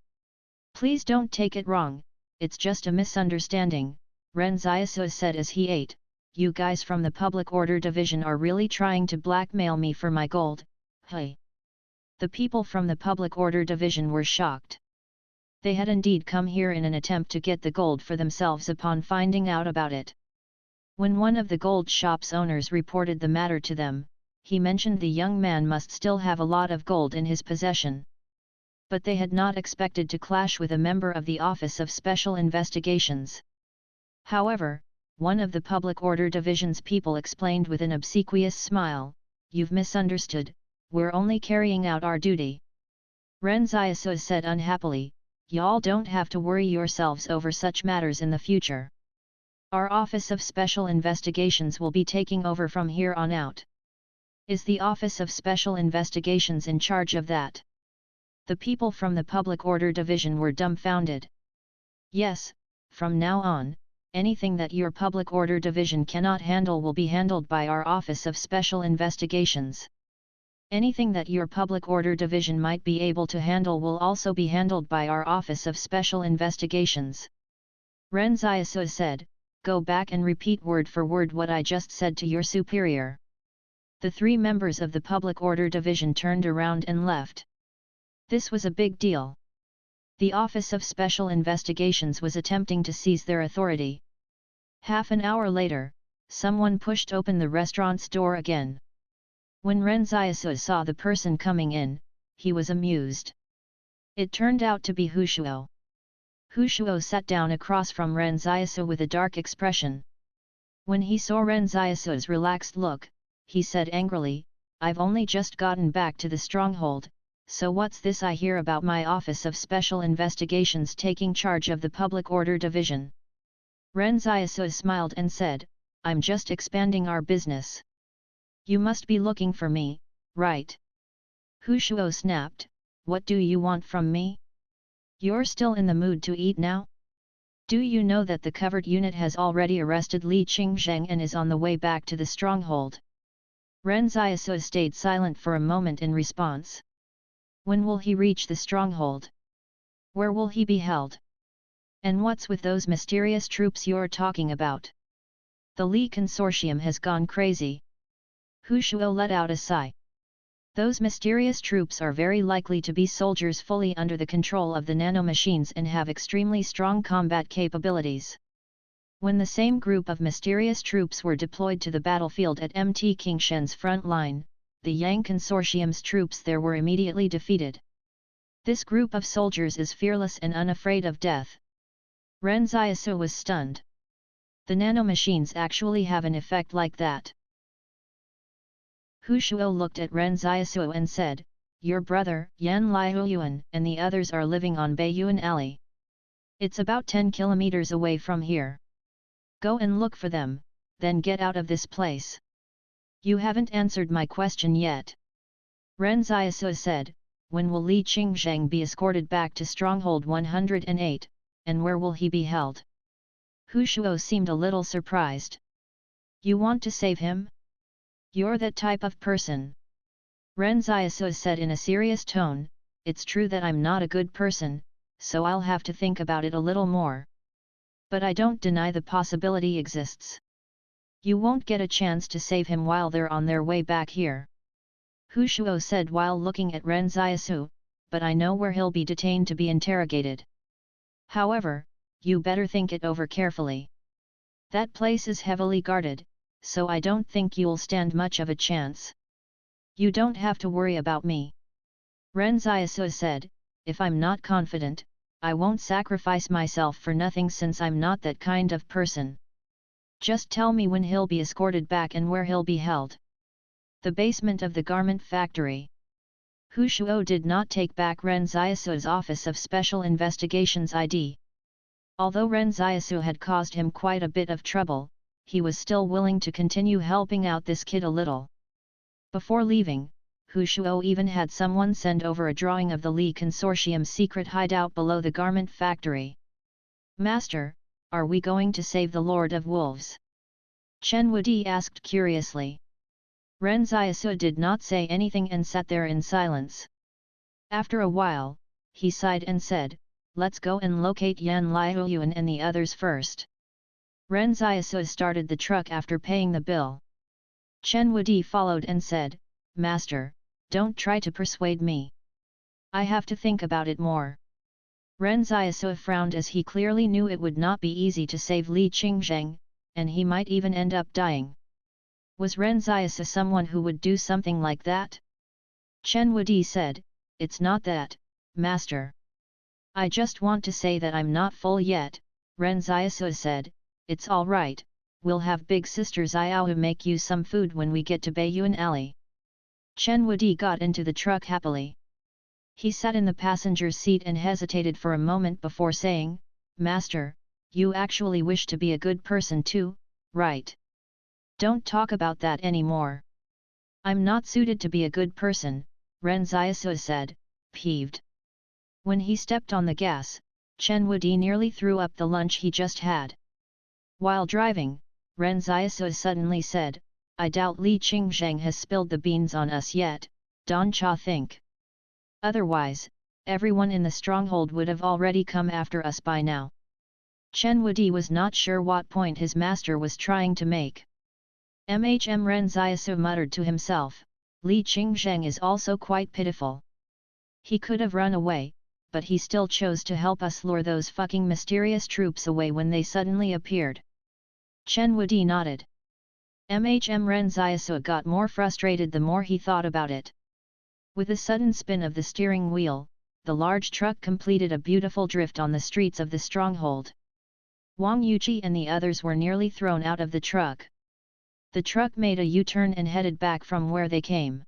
A: "Please don't take it wrong, it's just a misunderstanding," Ren Xiaosu said as he ate. "You guys from the Public Order Division are really trying to blackmail me for my gold, hey?" The people from the Public Order Division were shocked. They had indeed come here in an attempt to get the gold for themselves upon finding out about it. When one of the gold shop's owners reported the matter to them, he mentioned the young man must still have a lot of gold in his possession. But they had not expected to clash with a member of the Office of Special Investigations. However, one of the Public Order Division's people explained with an obsequious smile, "You've misunderstood, we're only carrying out our duty." Ren Xiaosu said unhappily, "Y'all don't have to worry yourselves over such matters in the future. Our Office of Special Investigations will be taking over from here on out." "Is the Office of Special Investigations in charge of that?" The people from the Public Order Division were dumbfounded. "Yes, from now on, anything that your Public Order Division cannot handle will be handled by our Office of Special Investigations. Anything that your Public Order Division might be able to handle will also be handled by our Office of Special Investigations." Ren Xiaosu said, "Go back and repeat word for word what I just said to your superior." The three members of the Public Order Division turned around and left. This was a big deal. The Office of Special Investigations was attempting to seize their authority. Half an hour later, someone pushed open the restaurant's door again. When Ren Xiaosu saw the person coming in, he was amused. It turned out to be Hu Shuo. Hu Shuo sat down across from Ren Xiaosu with a dark expression. When he saw Ren Xiaosu's relaxed look, he said angrily, "I've only just gotten back to the stronghold, so what's this I hear about my Office of Special Investigations taking charge of the Public Order Division?" Ren Xiaosu smiled and said, "I'm just expanding our business. You must be looking for me, right?" Hu Shuo snapped, "What do you want from me? You're still in the mood to eat now? Do you know that the covert unit has already arrested Li Qingzheng and is on the way back to the stronghold?" Ren Xiaosu stayed silent for a moment in response. "When will he reach the stronghold? Where will he be held? And what's with those mysterious troops you're talking about? The Li Consortium has gone crazy." Hu Shuo let out a sigh. "Those mysterious troops are very likely to be soldiers fully under the control of the nanomachines and have extremely strong combat capabilities. When the same group of mysterious troops were deployed to the battlefield at Mt. Kingshen's front line, the Yang Consortium's troops there were immediately defeated. This group of soldiers is fearless and unafraid of death." Ren Xiaosu was stunned. The nanomachines actually have an effect like that. Hu Shuo looked at Ren Xiaosu and said, "Your brother, Yan Liuyuan, and the others are living on Beiyuan Alley. It's about 10 kilometers away from here. Go and look for them, then get out of this place." "You haven't answered my question yet." Ren Xiaosu said, "When will Li Qingzheng be escorted back to Stronghold 108, and where will he be held?" Hu Shuo seemed a little surprised. "You want to save him? You're that type of person?" Ren Xiaosu said in a serious tone, "It's true that I'm not a good person, so I'll have to think about it a little more. But I don't deny the possibility exists. You won't get a chance to save him while they're on their way back here." Hu Shuo said while looking at Ren Xiaosu, "But I know where he'll be detained to be interrogated. However, you better think it over carefully. That place is heavily guarded, so I don't think you'll stand much of a chance. You don't have to worry about me." Ren Xiaosu said, "If I'm not confident, I won't sacrifice myself for nothing since I'm not that kind of person. Just tell me when he'll be escorted back and where he'll be held." "The basement of the garment factory." Hu Shuo did not take back Ren Xiaosu's Office of Special Investigations ID. Although Ren Xiaosu had caused him quite a bit of trouble, he was still willing to continue helping out this kid a little. Before leaving, Hu Shuo even had someone send over a drawing of the Li Consortium's secret hideout below the garment factory. "Master, are we going to save the Lord of Wolves?" Chen Wudi asked curiously. Ren Xiaosu did not say anything and sat there in silence. After a while, he sighed and said, "Let's go and locate Yan Liuyuan and the others first." Ren Xiaosu started the truck after paying the bill. Chen Wudi followed and said, "Master, don't try to persuade me. I have to think about it more." Ren Xiaosu frowned as he clearly knew it would not be easy to save Li Qingzheng, and he might even end up dying. Was Ren Xiaosu someone who would do something like that? Chen Wudi said, "It's not that, master. I just want to say that I'm not full yet." Ren Xiaosu said, "It's all right, we'll have big sister Xiaohu make you some food when we get to Baiyuan Alley." Chen Wudi got into the truck happily. He sat in the passenger's seat and hesitated for a moment before saying, "Master, you actually wish to be a good person too, right? Don't talk about that anymore." "I'm not suited to be a good person," Ren Xiaosu said, peeved. When he stepped on the gas, Chen Wudi nearly threw up the lunch he just had. While driving, Ren Xiaosu suddenly said, "I doubt Li Qingzheng has spilled the beans on us yet, Don Cha think. Otherwise, everyone in the stronghold would have already come after us by now." Chen Wudi was not sure what point his master was trying to make. Ren Xiaosu muttered to himself, "Li Qingzheng is also quite pitiful. He could have run away, but he still chose to help us lure those fucking mysterious troops away when they suddenly appeared." Chen Wudi nodded. Ren Xiaosu got more frustrated the more he thought about it. With a sudden spin of the steering wheel, the large truck completed a beautiful drift on the streets of the stronghold. Wang Yuqi and the others were nearly thrown out of the truck. The truck made a U-turn and headed back from where they came.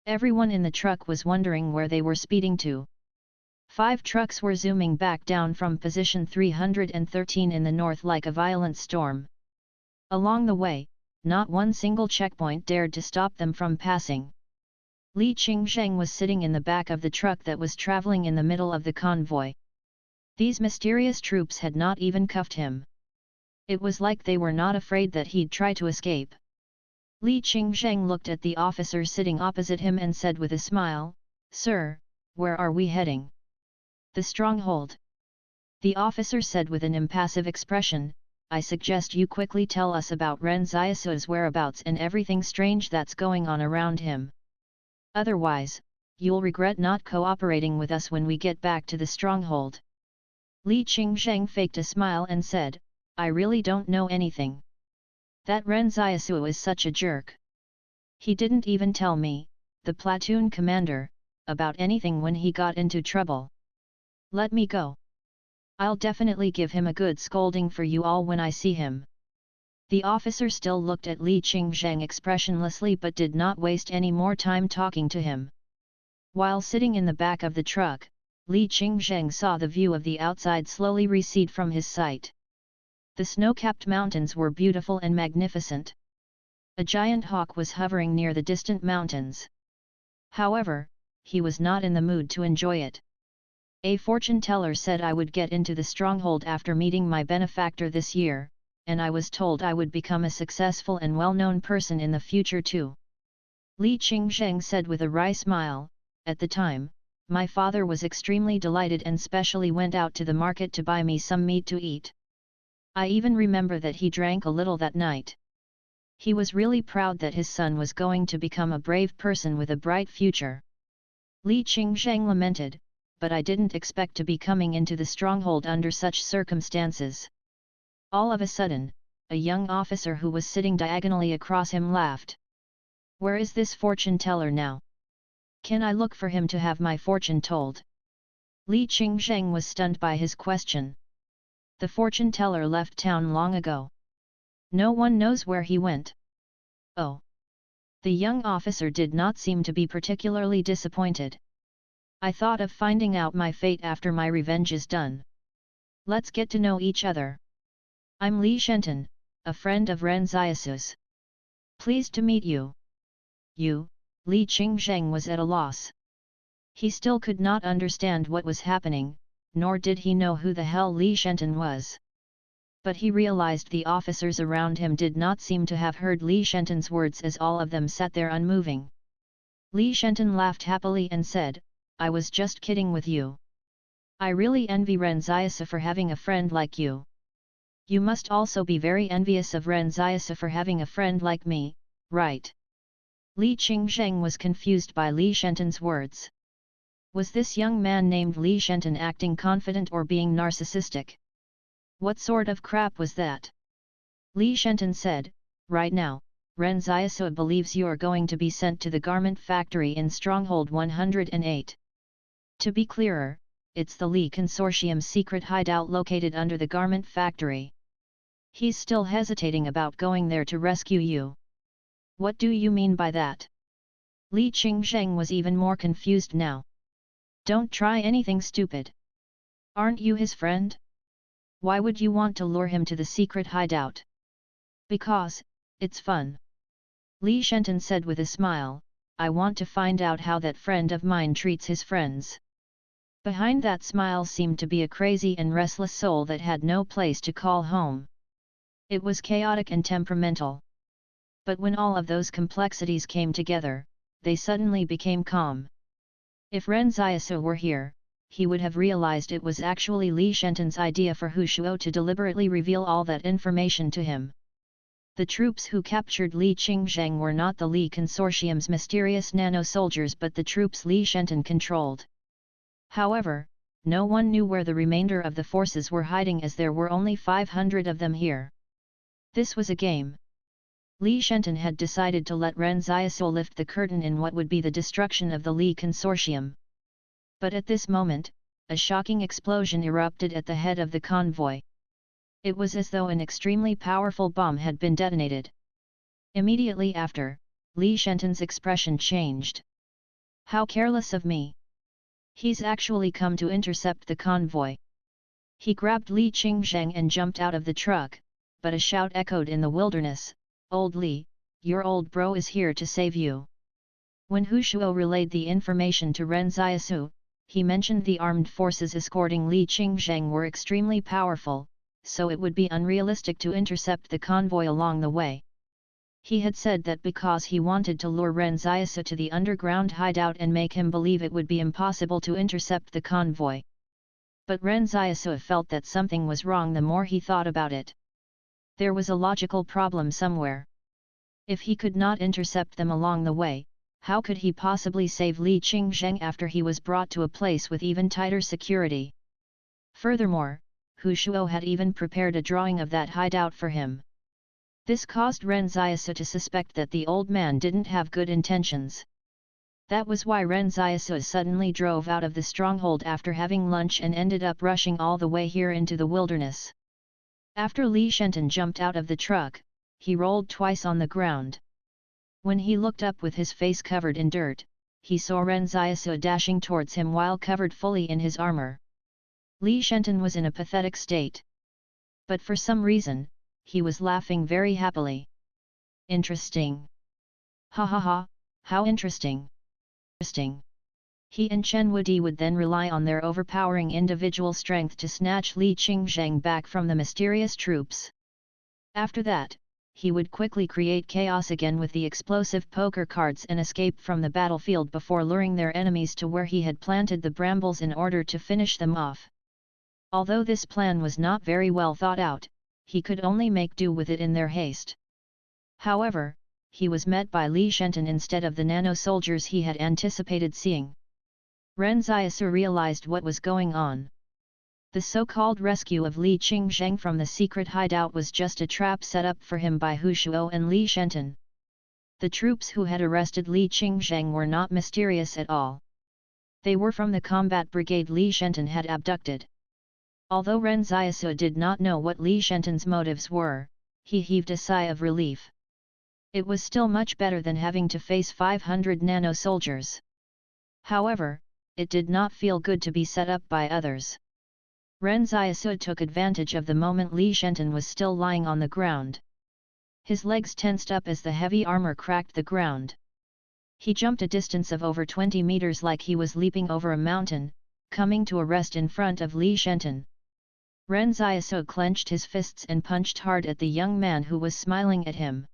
A: Everyone in the truck was wondering where they were speeding to. 5 trucks were zooming back down from position 313 in the north like a violent storm. Along the way, not one single checkpoint dared to stop them from passing. Li Qingzheng was sitting in the back of the truck that was traveling in the middle of the convoy. These mysterious troops had not even cuffed him. It was like they were not afraid that he'd try to escape. Li Qingzheng looked at the officer sitting opposite him and said with a smile, "Sir, where are we heading?" "The stronghold." The officer said with an impassive expression, "I suggest you quickly tell us about Ren Xiaosu's whereabouts and everything strange that's going on around him. Otherwise, you'll regret not cooperating with us when we get back to the stronghold." Li Qingzheng faked a smile and said, "I really don't know anything. That Ren Xiaosu is such a jerk. He didn't even tell me, the platoon commander, about anything when he got into trouble. Let me go. I'll definitely give him a good scolding for you all when I see him." The officer still looked at Li Qingzheng expressionlessly but did not waste any more time talking to him. While sitting in the back of the truck, Li Qingzheng saw the view of the outside slowly recede from his sight. The snow-capped mountains were beautiful and magnificent. A giant hawk was hovering near the distant mountains. However, he was not in the mood to enjoy it. "A fortune teller said I would get into the stronghold after meeting my benefactor this year, and I was told I would become a successful and well-known person in the future too." Li Qingzheng said with a wry smile, "At the time, my father was extremely delighted and specially went out to the market to buy me some meat to eat. I even remember that he drank a little that night. He was really proud that his son was going to become a brave person with a bright future." Li Qingzheng lamented, "But I didn't expect to be coming into the stronghold under such circumstances." All of a sudden, a young officer who was sitting diagonally across him laughed. "Where is this fortune teller now? Can I look for him to have my fortune told?" Li Qingzheng was stunned by his question. "The fortune teller left town long ago. No one knows where he went." "Oh." The young officer did not seem to be particularly disappointed. "I thought of finding out my fate after my revenge is done. Let's get to know each other. I'm Li Shenton, a friend of Ren Xiaosu's. Pleased to meet you." "You?" Li Qingzheng was at a loss. He still could not understand what was happening, nor did he know who the hell Li Shenton was. But he realized the officers around him did not seem to have heard Li Shenton's words as all of them sat there unmoving. Li Shenton laughed happily and said, "I was just kidding with you. I really envy Ren Xiaosu for having a friend like you. You must also be very envious of Ren Xiaosu for having a friend like me, right?" Li Qingzheng was confused by Li Shenton's words. Was this young man named Li Shenton acting confident or being narcissistic? What sort of crap was that? Li Shenton said, right now, Ren Xiaosu believes you are going to be sent to the garment factory in Stronghold 108. To be clearer, it's the Li Consortium's secret hideout located under the garment factory. He's still hesitating about going there to rescue you. What do you mean by that? Li Qingzheng was even more confused now. Don't try anything stupid. Aren't you his friend? Why would you want to lure him to the secret hideout? Because, it's fun. Li Shenton said with a smile, I want to find out how that friend of mine treats his friends. Behind that smile seemed to be a crazy and restless soul that had no place to call home. It was chaotic and temperamental. But when all of those complexities came together, they suddenly became calm. If Ren Xiaosu were here, he would have realized it was actually Li Shenton's idea for Hu Shuo to deliberately reveal all that information to him. The troops who captured Li Qingzheng were not the Li Consortium's mysterious nano-soldiers but the troops Li Shenton controlled. However, no one knew where the remainder of the forces were hiding as there were only 500 of them here. This was a game. Li Shenton had decided to let Ren Xiaosu lift the curtain in what would be the destruction of the Li Consortium. But at this moment, a shocking explosion erupted at the head of the convoy. It was as though an extremely powerful bomb had been detonated. Immediately after, Li Shenton's expression changed. How careless of me! He's actually come to intercept the convoy. He grabbed Li Qingzheng and jumped out of the truck, but a shout echoed in the wilderness, Old Li, your old bro is here to save you. When Hu Shuo relayed the information to Ren Xiaosu, he mentioned the armed forces escorting Li Qingzheng were extremely powerful, so it would be unrealistic to intercept the convoy along the way. He had said that because he wanted to lure Ren Xiaosu to the underground hideout and make him believe it would be impossible to intercept the convoy. But Ren Xiaosu felt that something was wrong the more he thought about it. There was a logical problem somewhere. If he could not intercept them along the way, how could he possibly save Li Qingzheng after he was brought to a place with even tighter security? Furthermore, Hu Shuo had even prepared a drawing of that hideout for him. This caused Ren Xiaosu to suspect that the old man didn't have good intentions. That was why Ren Xiaosu suddenly drove out of the stronghold after having lunch and ended up rushing all the way here into the wilderness. After Li Shenton jumped out of the truck, he rolled twice on the ground. When he looked up with his face covered in dirt, he saw Ren Xiaosu dashing towards him while covered fully in his armor. Li Shenton was in a pathetic state. But for some reason, he was laughing very happily. Interesting. Ha ha ha, how interesting. Interesting. He and Chen Wudi would then rely on their overpowering individual strength to snatch Li Qingzheng back from the mysterious troops. After that, he would quickly create chaos again with the explosive poker cards and escape from the battlefield before luring their enemies to where he had planted the brambles in order to finish them off. Although this plan was not very well thought out, he could only make do with it in their haste. However, he was met by Li Shenton instead of the nano-soldiers he had anticipated seeing. Ren Xiaosu realized what was going on. The so-called rescue of Li Qingzheng from the secret hideout was just a trap set up for him by Hu Shuo and Li Shenton. The troops who had arrested Li Qingzheng were not mysterious at all. They were from the combat brigade Li Shenton had abducted. Although Ren Xiaosu did not know what Li Shenton's motives were, he heaved a sigh of relief. It was still much better than having to face 500 nano-soldiers. However, it did not feel good to be set up by others. Ren Xiaosu took advantage of the moment Li Shenton was still lying on the ground. His legs tensed up as the heavy armor cracked the ground. He jumped a distance of over 20 meters like he was leaping over a mountain, coming to a rest in front of Li Shenton. Ren Xiaosu clenched his fists and punched hard at the young man who was smiling at him.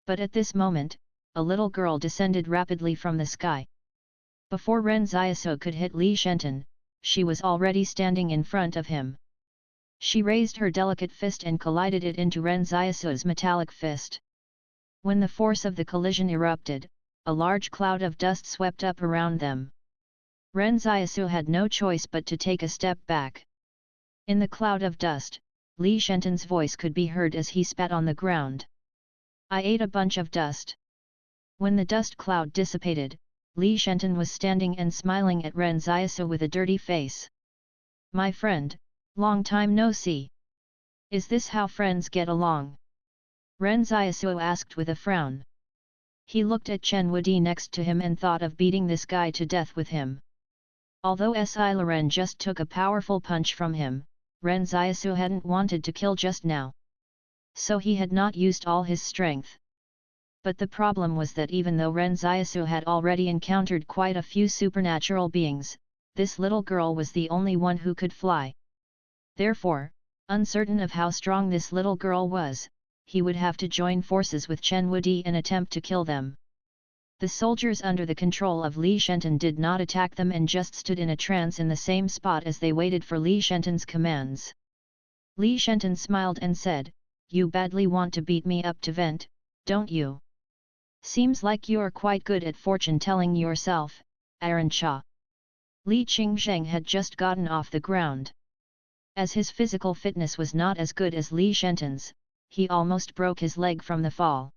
A: But at this moment, a little girl descended rapidly from the sky. Before Ren Xiaosu could hit Li Shenton, she was already standing in front of him. She raised her delicate fist and collided it into Ren Xiaosu's metallic fist. When the force of the collision erupted, a large cloud of dust swept up around them. Ren Xiaosu had no choice but to take a step back. In the cloud of dust, Li Shenton's voice could be heard as he spat on the ground. I ate a bunch of dust. When the dust cloud dissipated, Li Shenton was standing and smiling at Ren Xiaosu with a dirty face. My friend, long time no see. Is this how friends get along? Ren Xiaosu asked with a frown. He looked at Chen Wudi next to him and thought of beating this guy to death with him. Although Si Loren just took a powerful punch from him, Ren Xiaosu hadn't wanted to kill just now. So he had not used all his strength. But the problem was that even though Ren Xiaosu had already encountered quite a few supernatural beings, this little girl was the only one who could fly. Therefore, uncertain of how strong this little girl was, he would have to join forces with Chen Wudi and attempt to kill them. The soldiers under the control of Li Shenton did not attack them and just stood in a trance in the same spot as they waited for Li Shenton's commands. Li Shenton smiled and said, "You badly want to beat me up to vent, don't you? Seems like you're quite good at fortune-telling yourself, Aaron Cha." Li Qingzheng had just gotten off the ground. As his physical fitness was not as good as Li Shenton's, he almost broke his leg from the fall.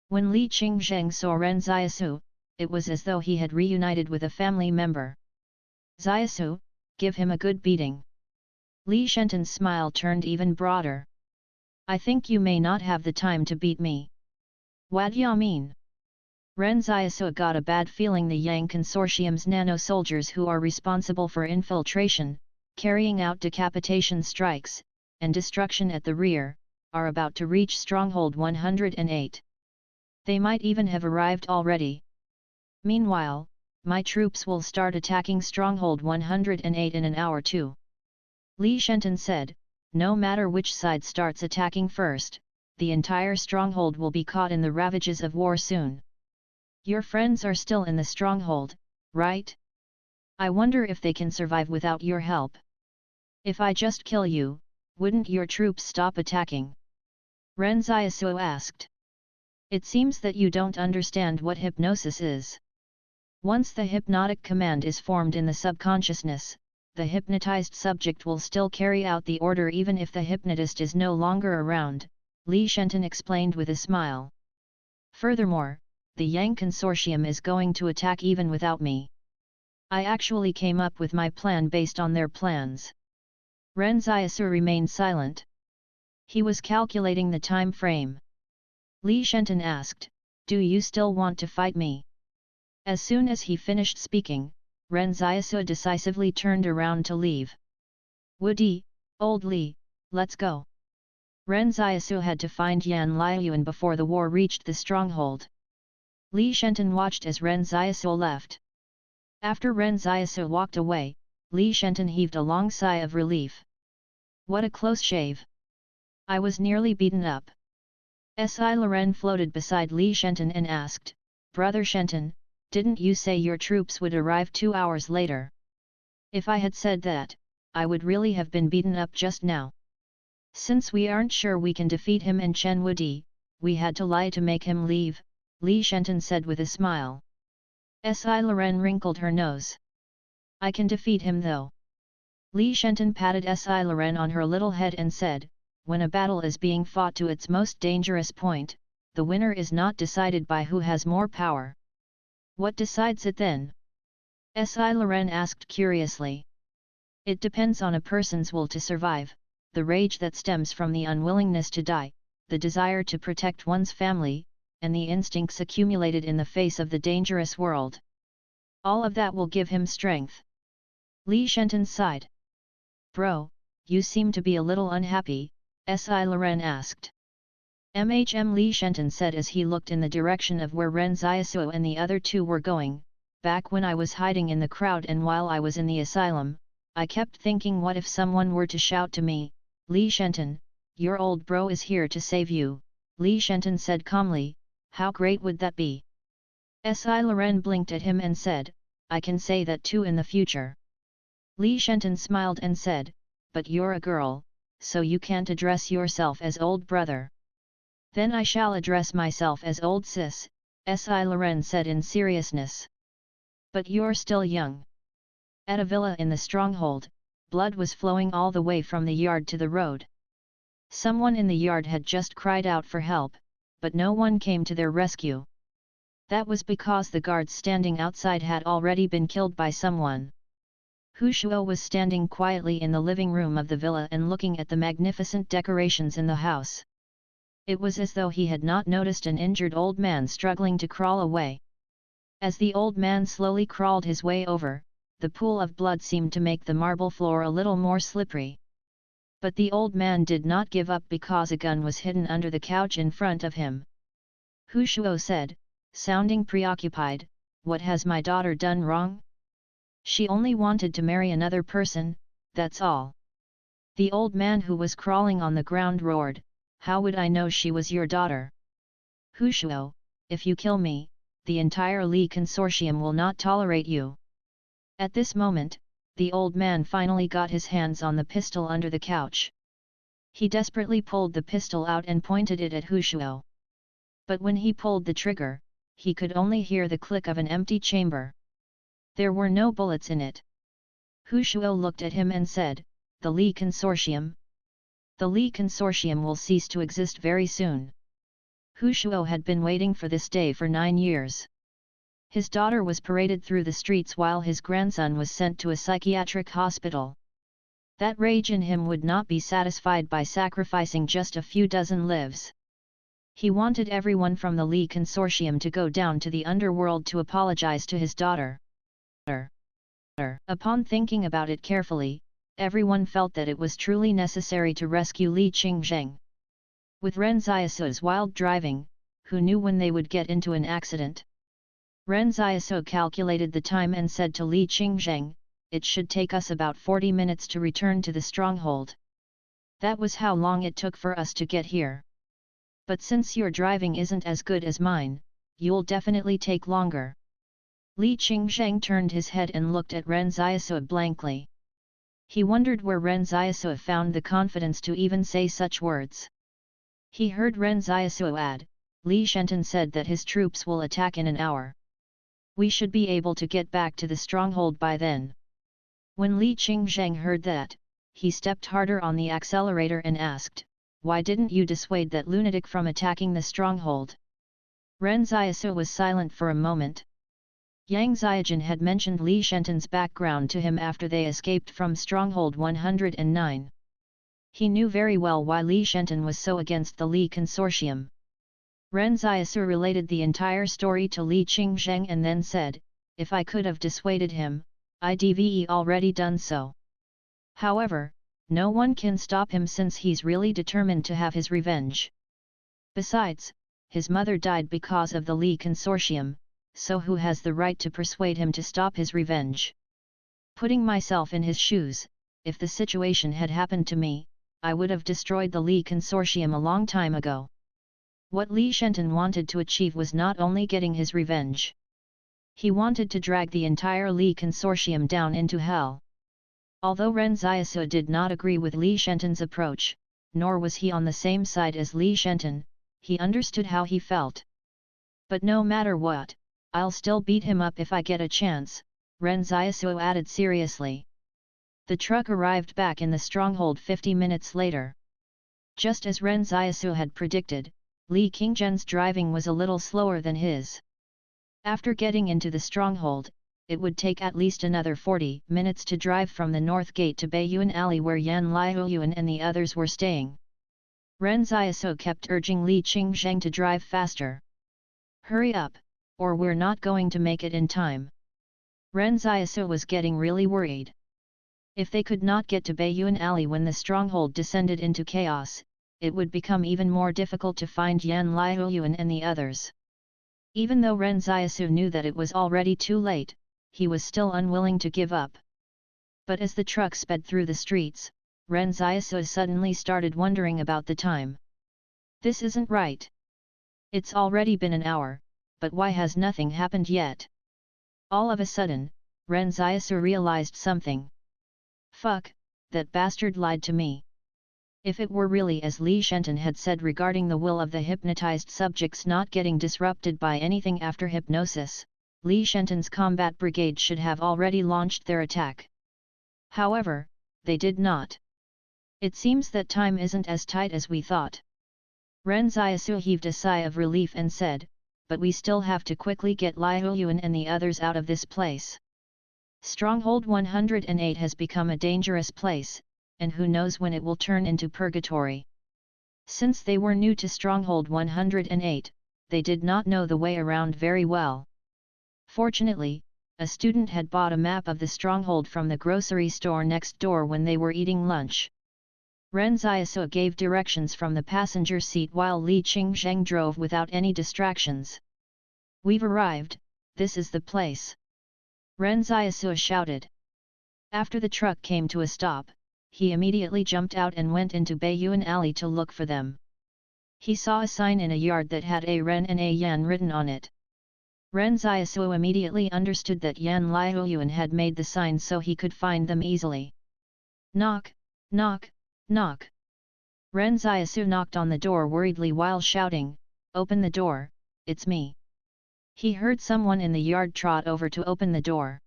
A: When Li Qingzheng saw Ren Xiaosu, it was as though he had reunited with a family member. "Xiaosu, give him a good beating." Li Shenton's smile turned even broader. "I think you may not have the time to beat me." "What ya mean?" Ren Xiaosu got a bad feeling the Yang Consortium's nano-soldiers who are responsible for infiltration, carrying out decapitation strikes, and destruction at the rear, are about to reach Stronghold 108. They might even have arrived already. Meanwhile, my troops will start attacking Stronghold 108 in an hour too. Li Shenton said, "No matter which side starts attacking first, the entire stronghold will be caught in the ravages of war soon. Your friends are still in the stronghold, right? I wonder if they can survive without your help. If I just kill you, wouldn't your troops stop attacking?" Ren Xiaosu asked. "It seems that you don't understand what hypnosis is. Once the hypnotic command is formed in the subconsciousness, the hypnotized subject will still carry out the order even if the hypnotist is no longer around," Li Shenton explained with a smile. "Furthermore, the Yang Consortium is going to attack even without me. I actually came up with my plan based on their plans." Ren Xiaosu remained silent. He was calculating the time frame. Li Shenton asked, "Do you still want to fight me?" As soon as he finished speaking, Ren Xiaosu decisively turned around to leave. "Wudi, old Li, let's go." Ren Xiaosu had to find Yan Liuyuan before the war reached the stronghold. Li Shenton watched as Ren Xiaosu left. After Ren Xiaosu walked away, Li Shenton heaved a long sigh of relief. What a close shave! I was nearly beaten up. Si Loren floated beside Li Shenton and asked, "Brother Shenton, didn't you say your troops would arrive 2 hours later? If I had said that, I would really have been beaten up just now. Since we aren't sure we can defeat him and Chen Wudi, we had to lie to make him leave," Li Shenton said with a smile. Si Loren wrinkled her nose. "I can defeat him though." Li Shenton patted Si Loren on her little head and said, "When a battle is being fought to its most dangerous point, the winner is not decided by who has more power." "What decides it then?" Si Loren asked curiously. "It depends on a person's will to survive, the rage that stems from the unwillingness to die, the desire to protect one's family, and the instincts accumulated in the face of the dangerous world. All of that will give him strength." Li Shenton sighed. "Bro, you seem to be a little unhappy," Si Loren asked. Li Shenton said as he looked in the direction of where Ren Xiaosu and the other two were going. "Back when I was hiding in the crowd and while I was in the asylum, I kept thinking, what if someone were to shout to me, 'Li Shenton, your old bro is here to save you,'" Li Shenton said calmly. "How great would that be?" Si Loren blinked at him and said, "I can say that too in the future." Li Shenton smiled and said, "But you're a girl, so you can't address yourself as old brother." "Then I shall address myself as old sis," Si Loren said in seriousness. "But you're still young. At a villa in the stronghold, blood was flowing all the way from the yard to the road. Someone in the yard had just cried out for help, but no one came to their rescue. That was because the guards standing outside had already been killed by someone. Hu Shuo was standing quietly in the living room of the villa and looking at the magnificent decorations in the house. It was as though he had not noticed an injured old man struggling to crawl away. As the old man slowly crawled his way over, the pool of blood seemed to make the marble floor a little more slippery. But the old man did not give up because a gun was hidden under the couch in front of him. Hu Shuo said, sounding preoccupied, "What has my daughter done wrong? She only wanted to marry another person, that's all." The old man who was crawling on the ground roared, "How would I know she was your daughter? Hu Shuo, if you kill me, the entire Li consortium will not tolerate you." At this moment, the old man finally got his hands on the pistol under the couch. He desperately pulled the pistol out and pointed it at Hu Shuo. But when he pulled the trigger, he could only hear the click of an empty chamber. There were no bullets in it. Hu Shuo looked at him and said, "The Li consortium? The Li consortium will cease to exist very soon." Hu Shuo had been waiting for this day for 9 years. His daughter was paraded through the streets while his grandson was sent to a psychiatric hospital. That rage in him would not be satisfied by sacrificing just a few dozen lives. He wanted everyone from the Li consortium to go down to the underworld to apologize to his daughter. Upon thinking about it carefully, everyone felt that it was truly necessary to rescue Li Qingzheng. With Ren Xiaosu's wild driving, who knew when they would get into an accident? Ren Xiaosu calculated the time and said to Li Qingzheng, "It should take us about 40 minutes to return to the stronghold. That was how long it took for us to get here. But since your driving isn't as good as mine, you'll definitely take longer." Li Qingzheng turned his head and looked at Ren Xiaosu blankly. He wondered where Ren Xiaosu found the confidence to even say such words. He heard Ren Xiaosu add, "Li Shenton said that his troops will attack in an hour. We should be able to get back to the stronghold by then." When Li Qingzheng heard that, he stepped harder on the accelerator and asked, "Why didn't you dissuade that lunatic from attacking the stronghold?" Ren Xiaosu was silent for a moment. Yang Xiaojun had mentioned Li Shenton's background to him after they escaped from Stronghold 109. He knew very well why Li Shenton was so against the Li consortium. Ren Xiaosu related the entire story to Li Qingzheng and then said, "If I could have dissuaded him, I'dve already done so. However, no one can stop him since he's really determined to have his revenge. Besides, his mother died because of the Li consortium, so who has the right to persuade him to stop his revenge? Putting myself in his shoes, if the situation had happened to me, I would have destroyed the Li consortium a long time ago." What Li Shenton wanted to achieve was not only getting his revenge. He wanted to drag the entire Li consortium down into hell. Although Ren Xiaosu did not agree with Li Shenton's approach, nor was he on the same side as Li Shenton, he understood how he felt. "But no matter what, I'll still beat him up if I get a chance," Ren Xiaosu added seriously. The truck arrived back in the stronghold 50 minutes later. Just as Ren Xiaosu had predicted, Li Qingzhen's driving was a little slower than his. After getting into the stronghold, it would take at least another 40 minutes to drive from the north gate to Beiyuan Alley where Yan Liuyuan and the others were staying. Ren Xiaosu kept urging Li Qingzheng to drive faster. "Hurry up, or we're not going to make it in time." Ren Xiaosu was getting really worried. If they could not get to Beiyuan Alley when the stronghold descended into chaos, it would become even more difficult to find Yan Liuyuan and the others. Even though Ren Xiaosu knew that it was already too late, he was still unwilling to give up. But as the truck sped through the streets, Ren Xiaosu suddenly started wondering about the time. This isn't right. It's already been an hour, but why has nothing happened yet? All of a sudden, Ren Xiaosu realized something. Fuck, that bastard lied to me. If it were really as Li Shenton had said regarding the will of the hypnotized subjects not getting disrupted by anything after hypnosis, Li Shenton's combat brigade should have already launched their attack. However, they did not. It seems that time isn't as tight as we thought. Ren Xiaosu heaved a sigh of relief and said, but we still have to quickly get Liu Yuan and the others out of this place. Stronghold 108 has become a dangerous place, and who knows when it will turn into purgatory. Since they were new to Stronghold 108, they did not know the way around very well. Fortunately, a student had bought a map of the stronghold from the grocery store next door when they were eating lunch. Ren Xiaosu gave directions from the passenger seat while Li Qingzheng drove without any distractions. We've arrived, this is the place. Ren Xiaosu shouted. After the truck came to a stop, he immediately jumped out and went into Baiyuan Alley to look for them. He saw a sign in a yard that had a Ren and a Yan written on it. Ren Xiaosu immediately understood that Yan Liuyuan had made the sign so he could find them easily. Knock, knock, knock. Ren Xiaosu knocked on the door worriedly while shouting, "Open the door, it's me." He heard someone in the yard trot over to open the door.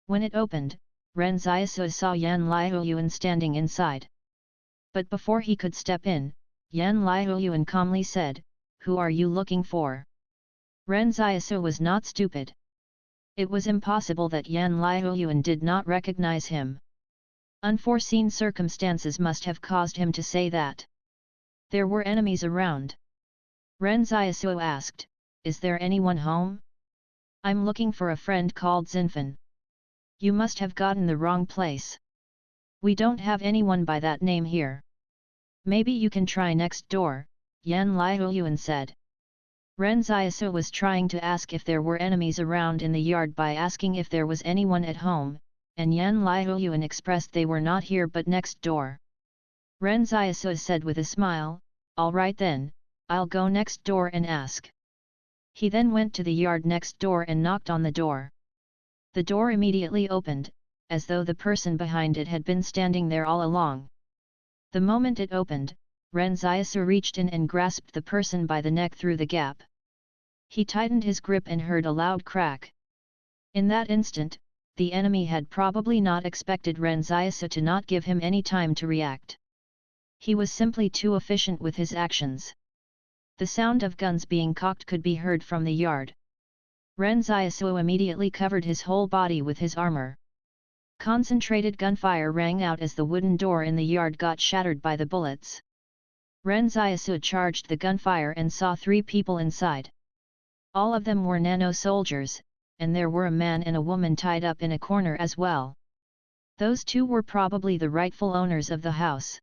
A: When it opened, Ren Xiaosu saw Yan Liuyuan standing inside. But before he could step in, Yan Liuyuan calmly said, "Who are you looking for?" Ren Xiaosu was not stupid. It was impossible that Yan Liuyuan did not recognize him. Unforeseen circumstances must have caused him to say that. There were enemies around. Ren Xiaosu asked, "Is there anyone home?" "I'm looking for a friend called Zinfan." "You must have gotten the wrong place. We don't have anyone by that name here." "Maybe you can try next door," Yan Liuyuan said. Ren Xiaosu was trying to ask if there were enemies around in the yard by asking if there was anyone at home, and Yan Liuyuan expressed they were not here but next door. Ren Xiaosu said with a smile, "All right then, I'll go next door and ask." He then went to the yard next door and knocked on the door. The door immediately opened, as though the person behind it had been standing there all along. The moment it opened, Ren Xiaosu reached in and grasped the person by the neck through the gap. He tightened his grip and heard a loud crack. In that instant, the enemy had probably not expected Ren Xiaosu to not give him any time to react. He was simply too efficient with his actions. The sound of guns being cocked could be heard from the yard. Ren Xiaosu immediately covered his whole body with his armor. Concentrated gunfire rang out as the wooden door in the yard got shattered by the bullets. Ren Xiaosu charged the gunfire and saw 3 people inside. All of them were nano-soldiers, and there were a man and a woman tied up in a corner as well. Those 2 were probably the rightful owners of the house.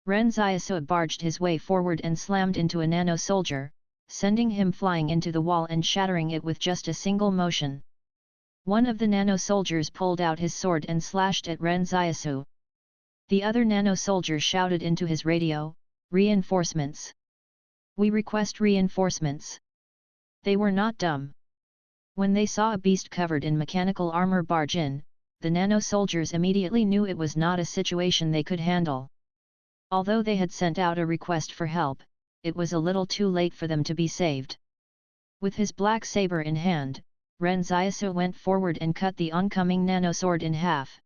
A: Ren Xiaosu barged his way forward and slammed into a nano-soldier, sending him flying into the wall and shattering it with just a single motion. One of the nano-soldiers pulled out his sword and slashed at Ren Xiaosu. The other nano-soldier shouted into his radio, "Reinforcements! We request reinforcements!" They were not dumb. When they saw a beast covered in mechanical armor barge in, the nano-soldiers immediately knew it was not a situation they could handle. Although they had sent out a request for help, it was a little too late for them to be saved. With his black saber in hand, Ren Xiaosu went forward and cut the oncoming nano-sword in half.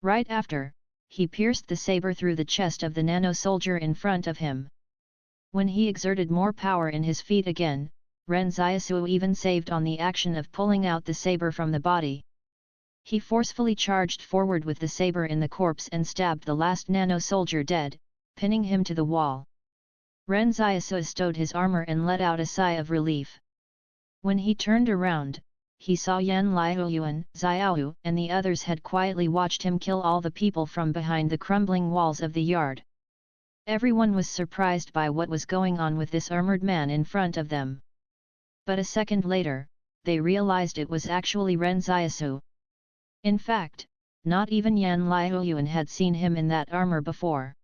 A: Right after, he pierced the saber through the chest of the nano-soldier in front of him. When he exerted more power in his feet again, Ren Xiaosu even saved on the action of pulling out the saber from the body. He forcefully charged forward with the saber in the corpse and stabbed the last nano-soldier dead, pinning him to the wall. Ren Xiaosu stowed his armor and let out a sigh of relief. When he turned around, he saw Yan Liuyuan, Xiaoyu and the others had quietly watched him kill all the people from behind the crumbling walls of the yard. Everyone was surprised by what was going on with this armored man in front of them. But a second later, they realized it was actually Ren Xiaosu. In fact, not even Yan Liuyuan had seen him in that armor before.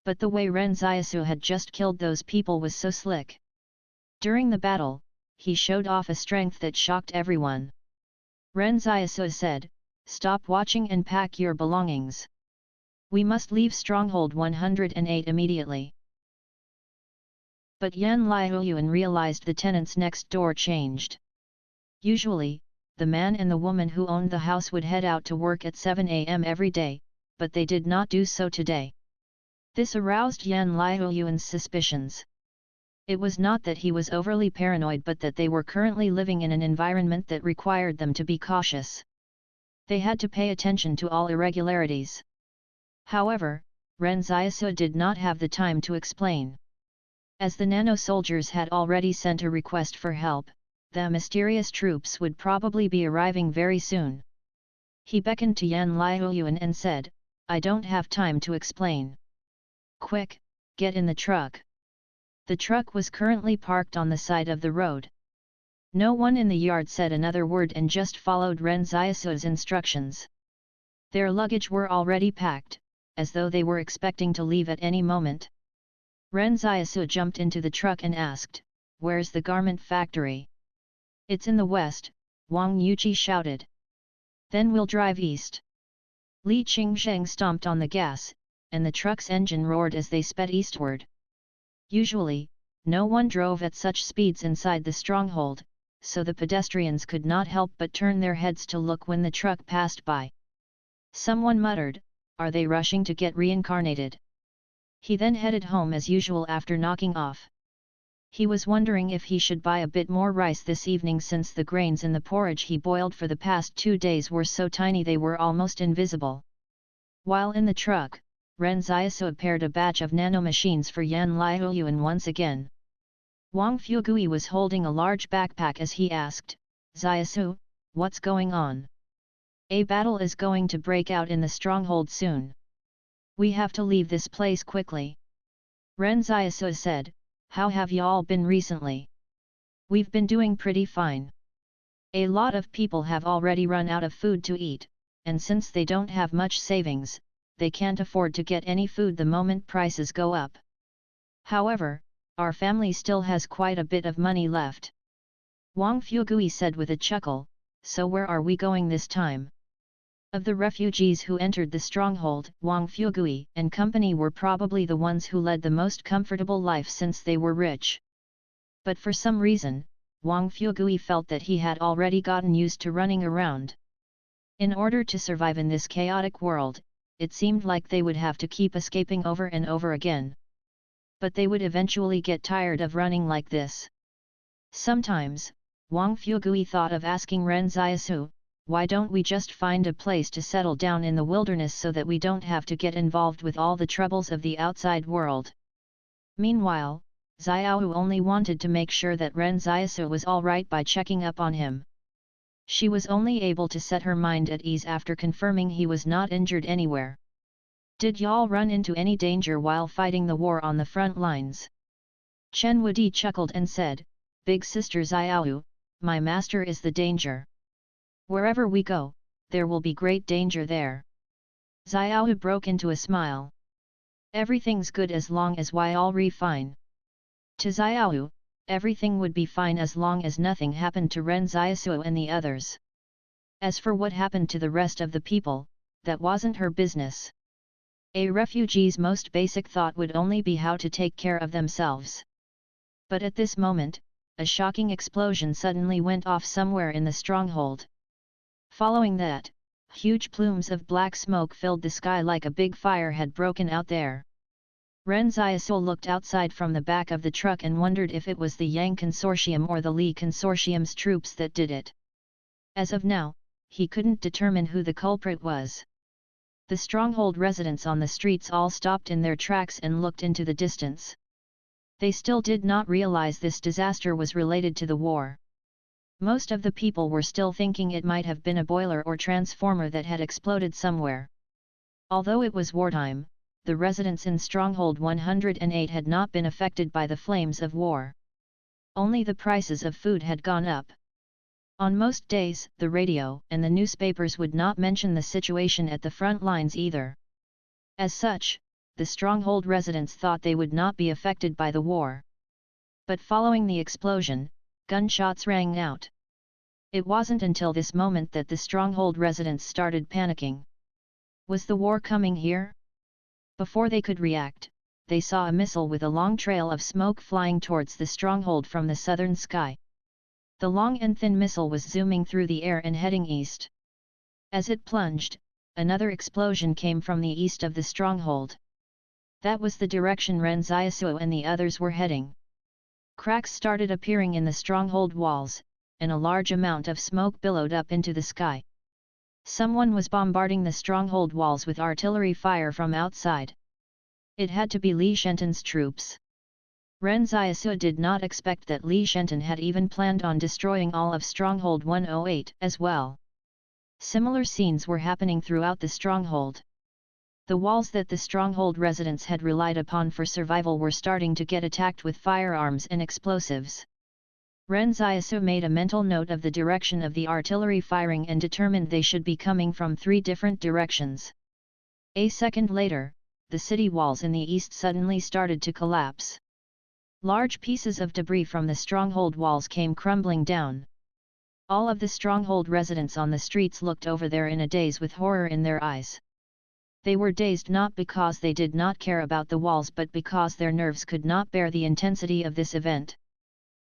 A: But the way Ren Xiaosu had just killed those people was so slick. During the battle, he showed off a strength that shocked everyone. Ren Xiaosu said, "Stop watching and pack your belongings. We must leave Stronghold 108 immediately." But Yan Liuyuan realized the tenants next door changed. Usually, the man and the woman who owned the house would head out to work at 7 a.m. every day, but they did not do so today. This aroused Yan Liuyuan's suspicions. It was not that he was overly paranoid but that they were currently living in an environment that required them to be cautious. They had to pay attention to all irregularities. However, Ren Xiaosu did not have the time to explain. As the nano-soldiers had already sent a request for help, the mysterious troops would probably be arriving very soon. He beckoned to Yan Liuyuan and said, "I don't have time to explain. Quick, get in the truck." The truck was currently parked on the side of the road. No one in the yard said another word and just followed Ren Xiaosu's instructions. Their luggage were already packed, as though they were expecting to leave at any moment. Ren Xiaosu jumped into the truck and asked, "Where's the garment factory?" "It's in the west," Wang Yuqi shouted. "Then we'll drive east." Li Qingzheng stomped on the gas, and the truck's engine roared as they sped eastward. Usually, no one drove at such speeds inside the stronghold, so the pedestrians could not help but turn their heads to look when the truck passed by. Someone muttered, "Are they rushing to get reincarnated?" He then headed home as usual after knocking off. He was wondering if he should buy a bit more rice this evening since the grains in the porridge he boiled for the past 2 days were so tiny they were almost invisible. While in the truck, Ren Xiaosu paired a batch of nanomachines for Yan Liuyuan once again. Wang Fugui was holding a large backpack as he asked, "Xiaosu, what's going on?" "A battle is going to break out in the stronghold soon. We have to leave this place quickly." Ren Xiaosu said, "How have y'all been recently?" "We've been doing pretty fine. A lot of people have already run out of food to eat, and since they don't have much savings, they can't afford to get any food the moment prices go up. However, our family still has quite a bit of money left." Wang Fugui said with a chuckle, "So where are we going this time?" Of the refugees who entered the stronghold, Wang Fugui and company were probably the ones who led the most comfortable life since they were rich. But for some reason, Wang Fugui felt that he had already gotten used to running around. In order to survive in this chaotic world, it seemed like they would have to keep escaping over and over again. But they would eventually get tired of running like this. Sometimes, Wang Fugui thought of asking Ren Xiaosu, "Why don't we just find a place to settle down in the wilderness so that we don't have to get involved with all the troubles of the outside world?" Meanwhile, Xiaoyu only wanted to make sure that Ren Xiaosu was alright by checking up on him. She was only able to set her mind at ease after confirming he was not injured anywhere. "Did y'all run into any danger while fighting the war on the front lines?" Chen Wudi chuckled and said, "Big sister Xiaoyu, my master is the danger. Wherever we go, there will be great danger there." Xiaoyu broke into a smile. "Everything's good as long as y'all fine." To Xiaoyu, everything would be fine as long as nothing happened to Ren Xiaosu and the others. As for what happened to the rest of the people, that wasn't her business. A refugee's most basic thought would only be how to take care of themselves. But at this moment, a shocking explosion suddenly went off somewhere in the stronghold. Following that, huge plumes of black smoke filled the sky like a big fire had broken out there. Ren Xiaosu looked outside from the back of the truck and wondered if it was the Yang Consortium or the Li Consortium's troops that did it. As of now, he couldn't determine who the culprit was. The stronghold residents on the streets all stopped in their tracks and looked into the distance. They still did not realize this disaster was related to the war. Most of the people were still thinking it might have been a boiler or transformer that had exploded somewhere. Although it was wartime, the residents in Stronghold 108 had not been affected by the flames of war. Only the prices of food had gone up. On most days, the radio and the newspapers would not mention the situation at the front lines either. As such, the Stronghold residents thought they would not be affected by the war. But following the explosion, gunshots rang out. It wasn't until this moment that the Stronghold residents started panicking. Was the war coming here? Before they could react, they saw a missile with a long trail of smoke flying towards the stronghold from the southern sky. The long and thin missile was zooming through the air and heading east. As it plunged, another explosion came from the east of the stronghold. That was the direction Ren Xiaosu and the others were heading. Cracks started appearing in the stronghold walls, and a large amount of smoke billowed up into the sky. Someone was bombarding the stronghold walls with artillery fire from outside. It had to be Li Shenton's troops. Ren Xiaosu did not expect that Li Shenton had even planned on destroying all of Stronghold 108 as well. Similar scenes were happening throughout the stronghold. The walls that the stronghold residents had relied upon for survival were starting to get attacked with firearms and explosives. Ren Xiaosu made a mental note of the direction of the artillery firing and determined they should be coming from 3 different directions. A second later, the city walls in the east suddenly started to collapse. Large pieces of debris from the stronghold walls came crumbling down. All of the stronghold residents on the streets looked over there in a daze with horror in their eyes. They were dazed not because they did not care about the walls but because their nerves could not bear the intensity of this event.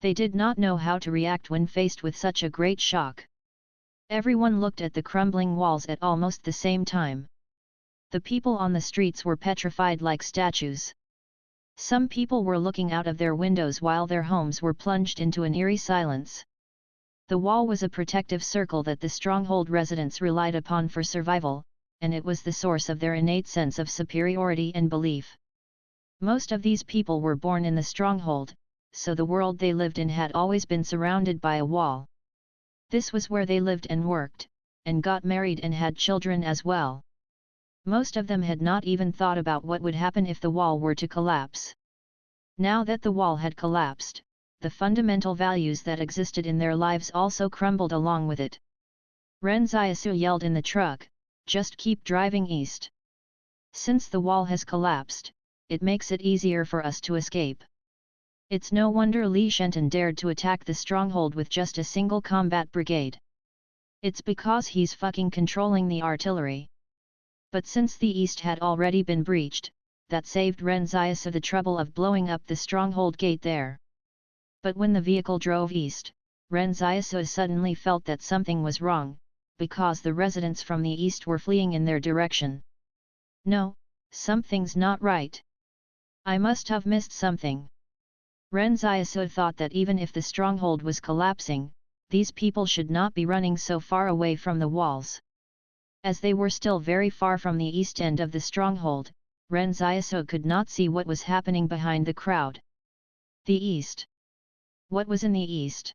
A: They did not know how to react when faced with such a great shock. Everyone looked at the crumbling walls at almost the same time. The people on the streets were petrified like statues. Some people were looking out of their windows while their homes were plunged into an eerie silence. The wall was a protective circle that the stronghold residents relied upon for survival, and it was the source of their innate sense of superiority and belief. Most of these people were born in the stronghold, so the world they lived in had always been surrounded by a wall. This was where they lived and worked, and got married and had children as well. Most of them had not even thought about what would happen if the wall were to collapse. Now that the wall had collapsed, the fundamental values that existed in their lives also crumbled along with it. Ren Xiaosu yelled in the truck, "Just keep driving east. Since the wall has collapsed, it makes it easier for us to escape." It's no wonder Li Shenton dared to attack the stronghold with just a single combat brigade. It's because he's fucking controlling the artillery. But since the east had already been breached, that saved Ren Xiaosu the trouble of blowing up the stronghold gate there. But when the vehicle drove east, Ren Xiaosu suddenly felt that something was wrong, because the residents from the east were fleeing in their direction. No, something's not right. I must have missed something. Ren Xiaosu thought that even if the stronghold was collapsing, these people should not be running so far away from the walls. As they were still very far from the east end of the stronghold, Ren Xiaosu could not see what was happening behind the crowd. The east. What was in the east?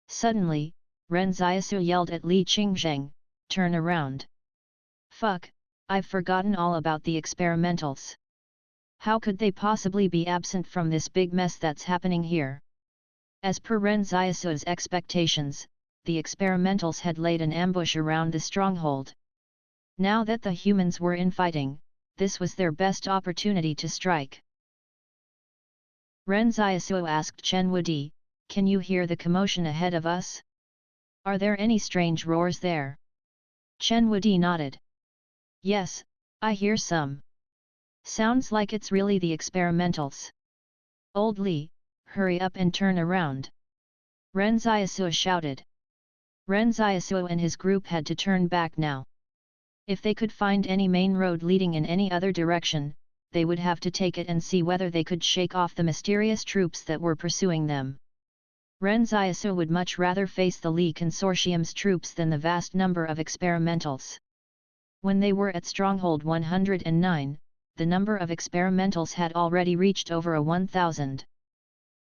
A: Suddenly, Ren Xiaosu yelled at Li Qingzheng, "Turn around. Fuck, I've forgotten all about the experimentals. How could they possibly be absent from this big mess that's happening here?" As per Ren Xiaosu's expectations, the experimentals had laid an ambush around the stronghold. Now that the humans were infighting, this was their best opportunity to strike. Ren Xiaosu asked Chen Wudi, "Can you hear the commotion ahead of us? Are there any strange roars there?" Chen Wudi nodded. "Yes, I hear some. Sounds like it's really the experimentals. Old Li, hurry up and turn around!" Ren Xiaosu shouted. Ren Xiaosu and his group had to turn back now. If they could find any main road leading in any other direction, they would have to take it and see whether they could shake off the mysterious troops that were pursuing them. Ren Xiaosu would much rather face the Li Consortium's troops than the vast number of experimentals. When they were at Stronghold 109, the number of experimentals had already reached over 1,000.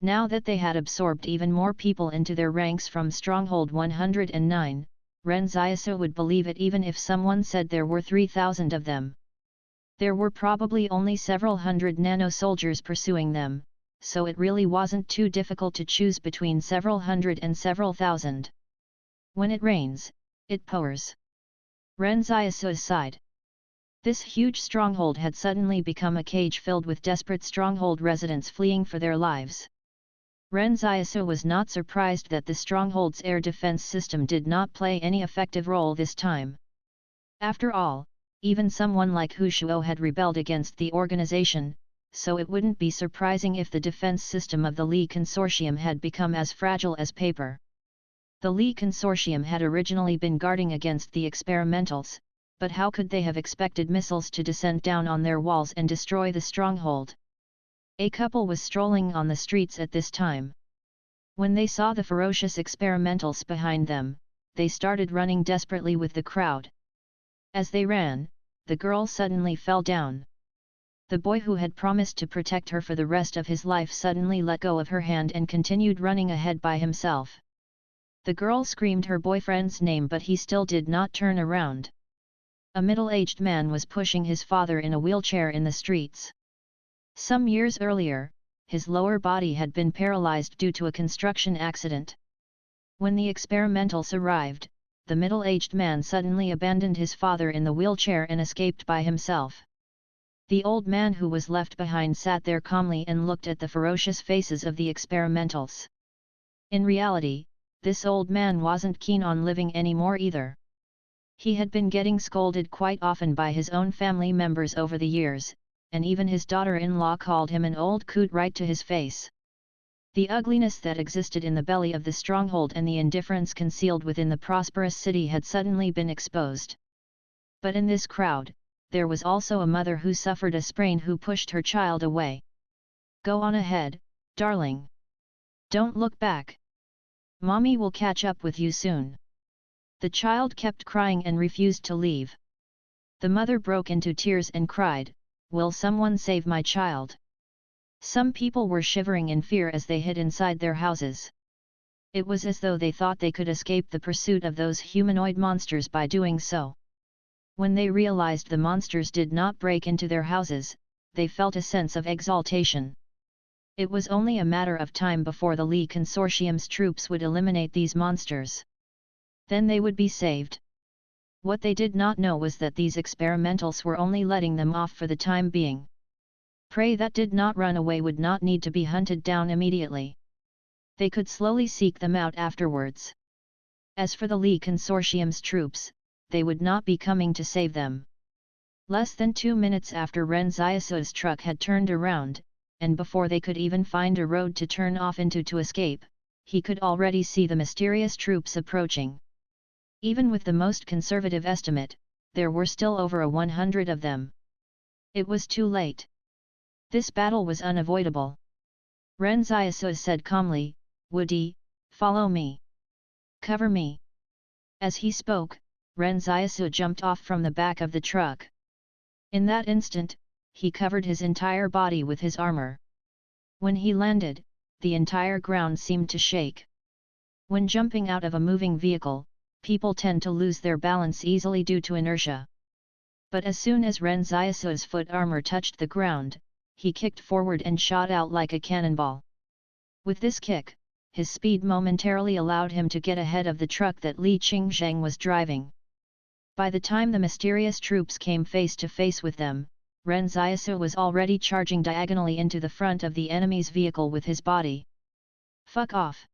A: Now that they had absorbed even more people into their ranks from Stronghold 109, Ren Xiaosu would believe it even if someone said there were 3,000 of them. There were probably only several hundred nano-soldiers pursuing them, so it really wasn't too difficult to choose between several hundred and several thousand. When it rains, it pours. Ren Xiaosu sighed. This huge stronghold had suddenly become a cage filled with desperate stronghold residents fleeing for their lives. Ren Xiaosu was not surprised that the stronghold's air defense system did not play any effective role this time. After all, even someone like Hu Shuo had rebelled against the organization, so it wouldn't be surprising if the defense system of the Li Consortium had become as fragile as paper. The Li Consortium had originally been guarding against the experimentals, but how could they have expected missiles to descend down on their walls and destroy the stronghold? A couple was strolling on the streets at this time. When they saw the ferocious experimentals behind them, they started running desperately with the crowd. As they ran, the girl suddenly fell down. The boy who had promised to protect her for the rest of his life suddenly let go of her hand and continued running ahead by himself. The girl screamed her boyfriend's name, but he still did not turn around. A middle-aged man was pushing his father in a wheelchair in the streets. Some years earlier, his lower body had been paralyzed due to a construction accident. When the experimentals arrived, the middle-aged man suddenly abandoned his father in the wheelchair and escaped by himself. The old man who was left behind sat there calmly and looked at the ferocious faces of the experimentals. In reality, this old man wasn't keen on living anymore either. He had been getting scolded quite often by his own family members over the years, and even his daughter-in-law called him an old coot right to his face. The ugliness that existed in the belly of the stronghold and the indifference concealed within the prosperous city had suddenly been exposed. But in this crowd, there was also a mother who suffered a sprain who pushed her child away. "Go on ahead, darling. Don't look back. Mommy will catch up with you soon." The child kept crying and refused to leave. The mother broke into tears and cried, "Will someone save my child?" Some people were shivering in fear as they hid inside their houses. It was as though they thought they could escape the pursuit of those humanoid monsters by doing so. When they realized the monsters did not break into their houses, they felt a sense of exaltation. It was only a matter of time before the Li Consortium's troops would eliminate these monsters. Then they would be saved. What they did not know was that these experimentals were only letting them off for the time being. Prey that did not run away would not need to be hunted down immediately. They could slowly seek them out afterwards. As for the Li Consortium's troops, they would not be coming to save them. Less than 2 minutes after Ren Xiaosu's truck had turned around, and before they could even find a road to turn off into to escape, he could already see the mysterious troops approaching. Even with the most conservative estimate, there were still over 100 of them. It was too late. This battle was unavoidable. Ren Xiaosu said calmly, "Woody, follow me. Cover me." As he spoke, Ren Xiaosu jumped off from the back of the truck. In that instant, he covered his entire body with his armor. When he landed, the entire ground seemed to shake. When jumping out of a moving vehicle, people tend to lose their balance easily due to inertia. But as soon as Ren Xiaosu's foot armor touched the ground, he kicked forward and shot out like a cannonball. With this kick, his speed momentarily allowed him to get ahead of the truck that Li Qingzheng was driving. By the time the mysterious troops came face to face with them, Ren Xiaosu was already charging diagonally into the front of the enemy's vehicle with his body. "Fuck off!"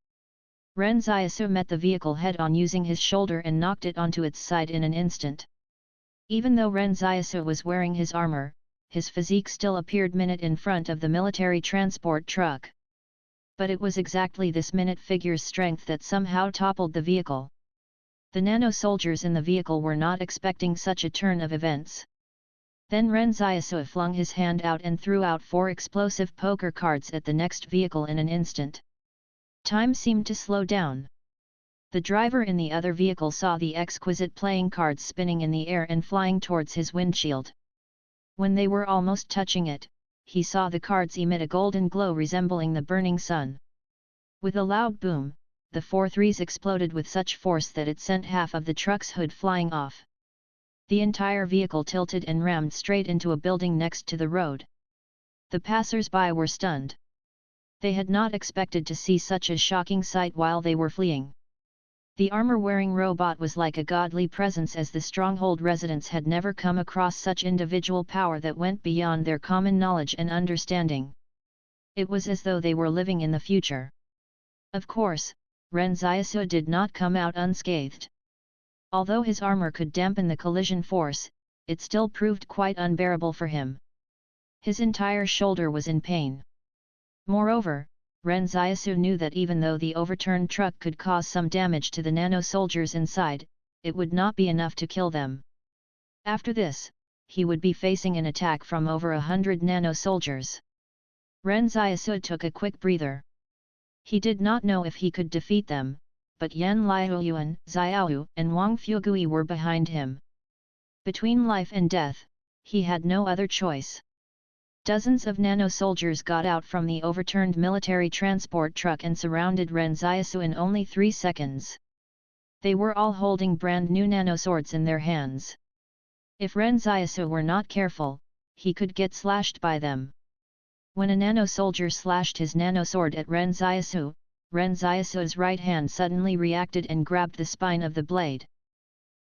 A: Ren Xiaosu met the vehicle head-on using his shoulder and knocked it onto its side in an instant. Even though Ren Xiaosu was wearing his armor, his physique still appeared minute in front of the military transport truck. But it was exactly this minute figure's strength that somehow toppled the vehicle. The nano-soldiers in the vehicle were not expecting such a turn of events. Then Ren Xiaosu flung his hand out and threw out 4 explosive poker cards at the next vehicle in an instant. Time seemed to slow down. The driver in the other vehicle saw the exquisite playing cards spinning in the air and flying towards his windshield. When they were almost touching it, he saw the cards emit a golden glow resembling the burning sun. With a loud boom, the 4 threes exploded with such force that it sent half of the truck's hood flying off. The entire vehicle tilted and rammed straight into a building next to the road. The passers-by were stunned. They had not expected to see such a shocking sight while they were fleeing. The armor-wearing robot was like a godly presence, as the stronghold residents had never come across such individual power that went beyond their common knowledge and understanding. It was as though they were living in the future. Of course, Ren Xiaosu did not come out unscathed. Although his armor could dampen the collision force, it still proved quite unbearable for him. His entire shoulder was in pain. Moreover, Ren Xiaosu knew that even though the overturned truck could cause some damage to the nano-soldiers inside, it would not be enough to kill them. After this, he would be facing an attack from over 100 nano-soldiers. Ren Xiaosu took a quick breather. He did not know if he could defeat them, but Yan Liuyuan, Xiaoyu, and Wang Fugui were behind him. Between life and death, he had no other choice. Dozens of nano-soldiers got out from the overturned military transport truck and surrounded Ren Xiaosu in only 3 seconds. They were all holding brand new nano-swords in their hands. If Ren Xiaosu were not careful, he could get slashed by them. When a nano-soldier slashed his nano-sword at Ren Xiaosu's right hand suddenly reacted and grabbed the spine of the blade.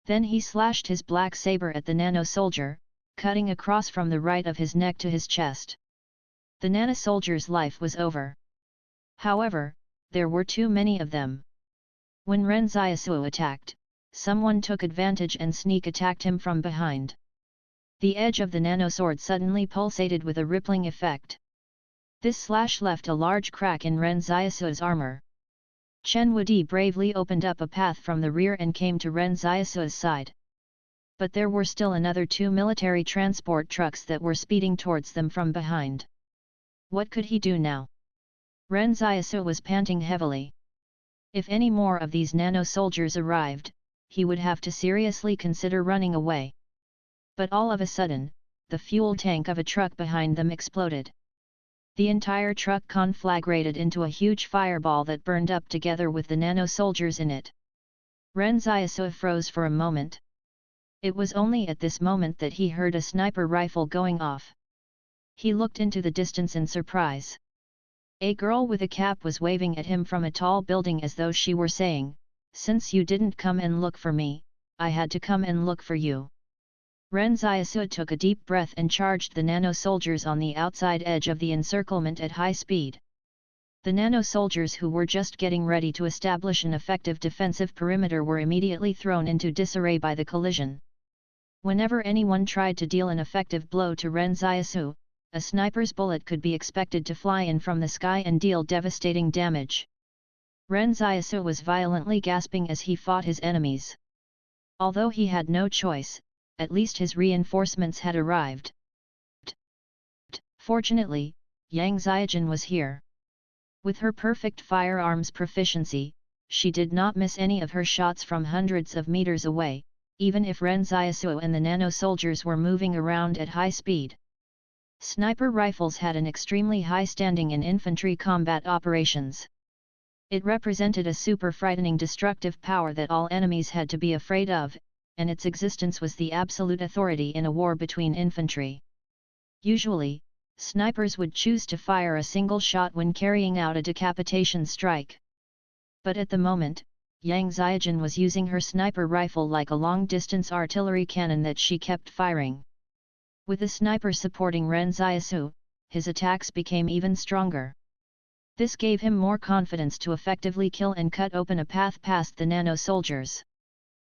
A: Then he slashed his black saber at the nano-soldier, cutting across from the right of his neck to his chest. The nano-soldier's life was over. However, there were too many of them. When Ren Xiaosu attacked, someone took advantage and sneak attacked him from behind. The edge of the nano-sword suddenly pulsated with a rippling effect. This slash left a large crack in Ren Xiaosu's armor. Chen Wudi bravely opened up a path from the rear and came to Ren Xiaosu's side. But there were still another 2 military transport trucks that were speeding towards them from behind. What could he do now? Ren Xiaosu was panting heavily. If any more of these nano-soldiers arrived, he would have to seriously consider running away. But all of a sudden, the fuel tank of a truck behind them exploded. The entire truck conflagrated into a huge fireball that burned up together with the nano-soldiers in it. Ren Xiaosu froze for a moment. It was only at this moment that he heard a sniper rifle going off. He looked into the distance in surprise. A girl with a cap was waving at him from a tall building as though she were saying, "Since you didn't come and look for me, I had to come and look for you." Ren Xiaosu took a deep breath and charged the nano-soldiers on the outside edge of the encirclement at high speed. The nano-soldiers who were just getting ready to establish an effective defensive perimeter were immediately thrown into disarray by the collision. Whenever anyone tried to deal an effective blow to Ren Xiaosu, a sniper's bullet could be expected to fly in from the sky and deal devastating damage. Ren Xiaosu was violently gasping as he fought his enemies. Although he had no choice, at least his reinforcements had arrived. Fortunately, Yang Xiaojin was here. With her perfect firearms proficiency, she did not miss any of her shots from hundreds of meters away, even if Ren Xiaosu and the nano-soldiers were moving around at high speed. Sniper rifles had an extremely high standing in infantry combat operations. It represented a super frightening destructive power that all enemies had to be afraid of, and its existence was the absolute authority in a war between infantry. Usually, snipers would choose to fire a single shot when carrying out a decapitation strike. But at the moment, Yang Xiaojin was using her sniper rifle like a long-distance artillery cannon that she kept firing. With the sniper supporting Ren Xiaosu, his attacks became even stronger. This gave him more confidence to effectively kill and cut open a path past the nano-soldiers.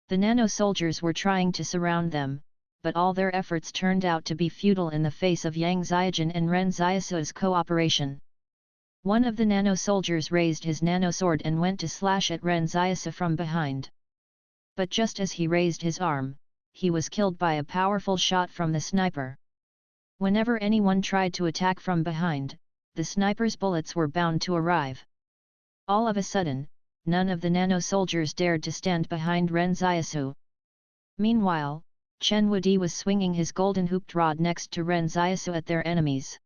A: The nano-soldiers were trying to surround them, but all their efforts turned out to be futile in the face of Yang Xiaojin and Ren Xiaosu's cooperation. One of the nano-soldiers raised his nano-sword and went to slash at Ren Xiaosu from behind. But just as he raised his arm, he was killed by a powerful shot from the sniper. Whenever anyone tried to attack from behind, the sniper's bullets were bound to arrive. All of a sudden, none of the nano-soldiers dared to stand behind Ren Xiaosu. Meanwhile, Chen Wudi was swinging his golden hooped rod next to Ren Xiaosu at their enemies.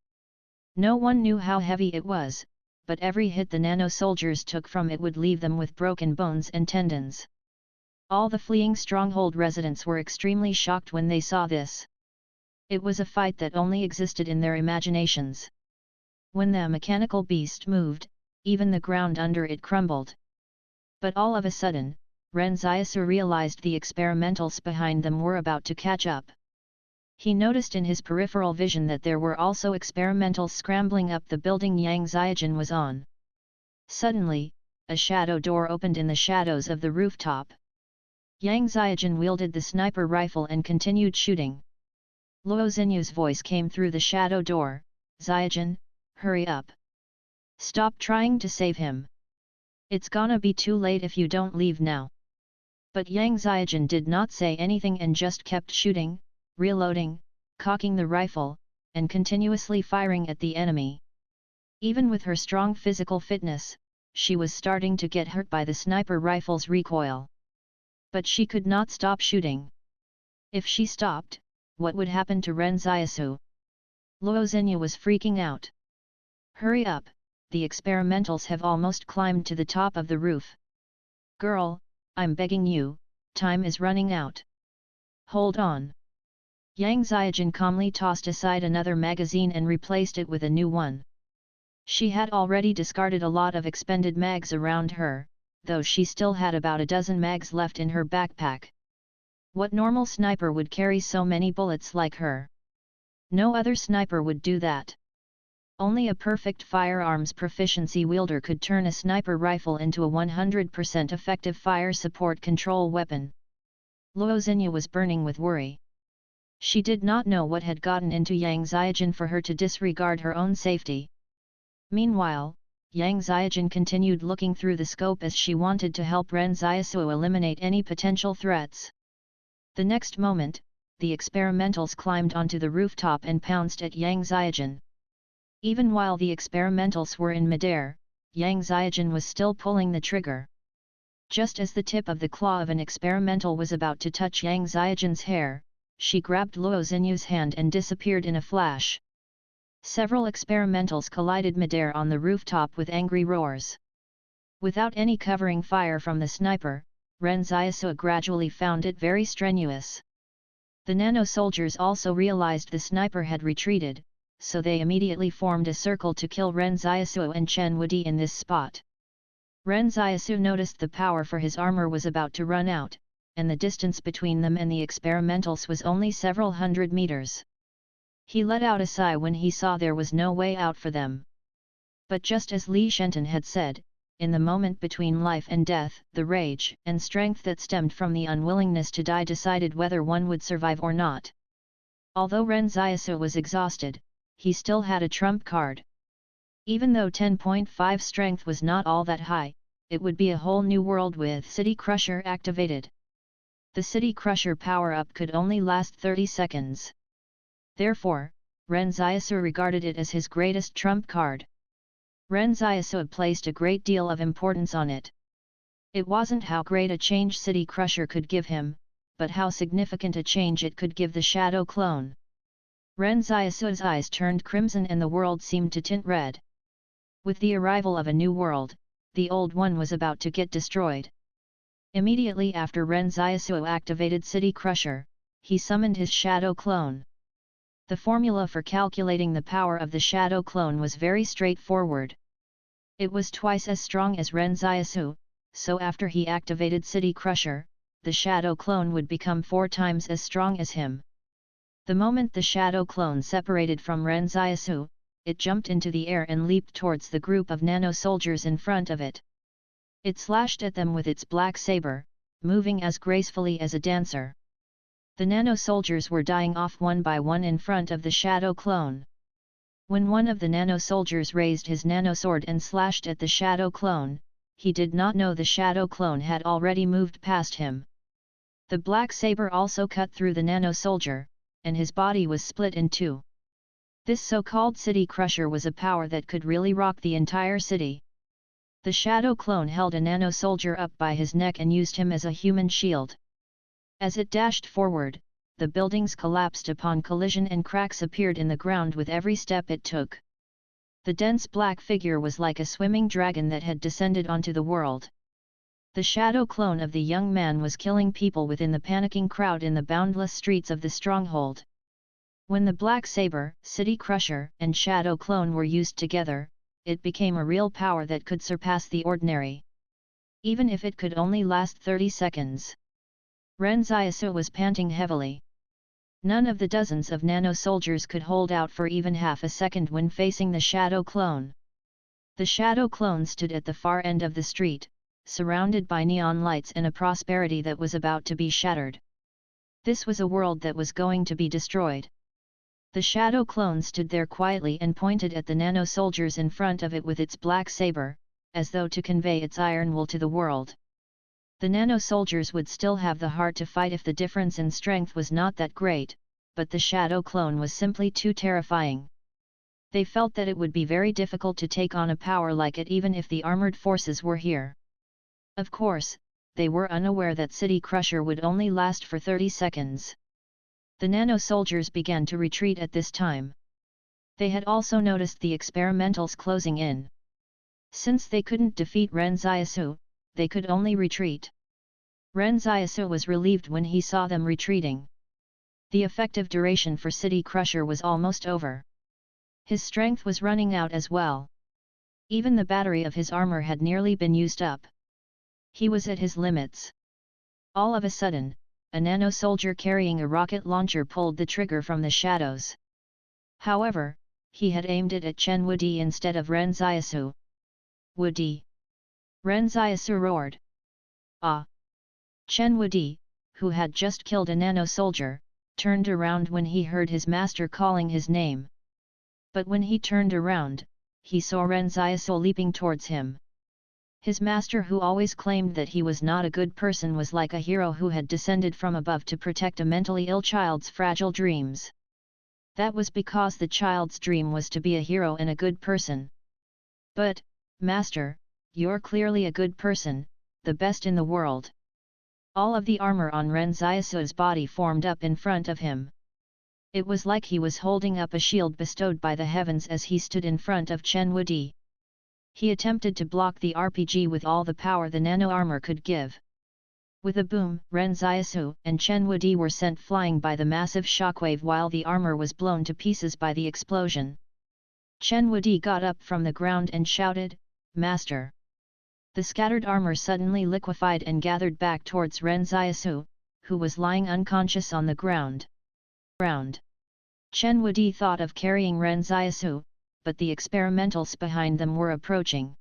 A: No one knew how heavy it was, but every hit the nano-soldiers took from it would leave them with broken bones and tendons. All the fleeing stronghold residents were extremely shocked when they saw this. It was a fight that only existed in their imaginations. When the mechanical beast moved, even the ground under it crumbled. But all of a sudden, Ren Xiaosu realized the experimentals behind them were about to catch up. He noticed in his peripheral vision that there were also experimentals scrambling up the building Yang Xiaojin was on. Suddenly, a shadow door opened in the shadows of the rooftop. Yang Xiaojin wielded the sniper rifle and continued shooting. Luo Xinyu's voice came through the shadow door, "Xiaojin, hurry up. Stop trying to save him. It's gonna be too late if you don't leave now. But Yang Xiaojun did not say anything and just kept shooting, reloading, cocking the rifle, and continuously firing at the enemy. Even with her strong physical fitness, she was starting to get hurt by the sniper rifle's recoil. But she could not stop shooting. If she stopped, what would happen to Ren Xiaosu? Luo Xinyu was freaking out. Hurry up, the experimentals have almost climbed to the top of the roof. Girl, I'm begging you, time is running out. Hold on. Yang Xiaojun calmly tossed aside another magazine and replaced it with a new one. She had already discarded a lot of expended mags around her, though she still had about a dozen mags left in her backpack. What normal sniper would carry so many bullets like her? No other sniper would do that. Only a perfect firearms proficiency wielder could turn a sniper rifle into a 100% effective fire support control weapon. Luo Xinyu was burning with worry. She did not know what had gotten into Yang Xiaojun for her to disregard her own safety. Meanwhile, Yang Xiaojun continued looking through the scope as she wanted to help Ren Xiaosu eliminate any potential threats. The next moment, the experimentals climbed onto the rooftop and pounced at Yang Xiaojun. Even while the experimentals were in midair, Yang Xiaojun was still pulling the trigger. Just as the tip of the claw of an experimental was about to touch Yang Xiaojun's hair, she grabbed Luo Xinyu's hand and disappeared in a flash. Several experimentals collided midair on the rooftop with angry roars. Without any covering fire from the sniper, Ren Xiaosu gradually found it very strenuous. The nano-soldiers also realized the sniper had retreated, so they immediately formed a circle to kill Ren Xiaosu and Chen Wudi in this spot. Ren Xiaosu noticed the power for his armor was about to run out, and the distance between them and the experimentals was only several hundred meters. He let out a sigh when he saw there was no way out for them. But just as Li Shenton had said, in the moment between life and death, the rage and strength that stemmed from the unwillingness to die decided whether one would survive or not. Although Ren Xiaosu was exhausted, he still had a trump card. Even though 10.5 strength was not all that high, it would be a whole new world with City Crusher activated. The City Crusher power-up could only last 30 seconds. Therefore, Ren Xiaosu regarded it as his greatest trump card. Ren Xiaosu placed a great deal of importance on it. It wasn't how great a change City Crusher could give him, but how significant a change it could give the Shadow Clone. Ren Xiaosu's eyes turned crimson and the world seemed to tint red. With the arrival of a new world, the old one was about to get destroyed. Immediately after Ren Xiaosu activated City Crusher, he summoned his Shadow Clone. The formula for calculating the power of the Shadow Clone was very straightforward. It was twice as strong as Ren Xiaosu, so after he activated City Crusher, the Shadow Clone would become 4 times as strong as him. The moment the Shadow Clone separated from Ren Xiaosu, it jumped into the air and leaped towards the group of nano-soldiers in front of it. It slashed at them with its black saber, moving as gracefully as a dancer. The nano-soldiers were dying off one by one in front of the Shadow Clone. When one of the nano-soldiers raised his nano-sword and slashed at the Shadow Clone, he did not know the Shadow Clone had already moved past him. The black saber also cut through the nano-soldier, and his body was split in two. This so-called City Crusher was a power that could really rock the entire city. The Shadow Clone held a nano-soldier up by his neck and used him as a human shield. As it dashed forward, the buildings collapsed upon collision and cracks appeared in the ground with every step it took. The dense black figure was like a swimming dragon that had descended onto the world. The Shadow Clone of the young man was killing people within the panicking crowd in the boundless streets of the stronghold. When the Black Saber, City Crusher, and Shadow Clone were used together, it became a real power that could surpass the ordinary. Even if it could only last 30 seconds. Ren Xiaosu was panting heavily. None of the dozens of nano-soldiers could hold out for even half a second when facing the Shadow Clone. The Shadow Clone stood at the far end of the street, surrounded by neon lights and a prosperity that was about to be shattered. This was a world that was going to be destroyed. The shadow clone stood there quietly and pointed at the nano-soldiers in front of it with its black saber, as though to convey its iron will to the world. The nano-soldiers would still have the heart to fight if the difference in strength was not that great, but the shadow clone was simply too terrifying. They felt that it would be very difficult to take on a power like it even if the armored forces were here. Of course, they were unaware that City Crusher would only last for 30 seconds. The nano-soldiers began to retreat at this time. They had also noticed the experimentals closing in. Since they couldn't defeat Ren Xiaosu, they could only retreat. Ren Xiaosu was relieved when he saw them retreating. The effective duration for City Crusher was almost over. His strength was running out as well. Even the battery of his armor had nearly been used up. He was at his limits. All of a sudden, a nano-soldier carrying a rocket launcher pulled the trigger from the shadows. However, he had aimed it at Chen Wudi instead of Ren Xiaosu. Wudi! Ren Xiaosu roared. Ah! Chen Wudi, who had just killed a nano-soldier, turned around when he heard his master calling his name. But when he turned around, he saw Ren Xiaosu leaping towards him. His master, who always claimed that he was not a good person, was like a hero who had descended from above to protect a mentally ill child's fragile dreams. That was because the child's dream was to be a hero and a good person. But, master, you're clearly a good person, the best in the world. All of the armor on Ren Xiaosu's body formed up in front of him. It was like he was holding up a shield bestowed by the heavens as he stood in front of Chen Wudi. He attempted to block the RPG with all the power the nano-armor could give. With a boom, Ren Xiaosu and Chen Wudi were sent flying by the massive shockwave while the armor was blown to pieces by the explosion. Chen Wudi got up from the ground and shouted, "Master!" The scattered armor suddenly liquefied and gathered back towards Ren Xiaosu, who was lying unconscious on the ground. Chen Wudi thought of carrying Ren Xiaosu, but the experimentals behind them were approaching.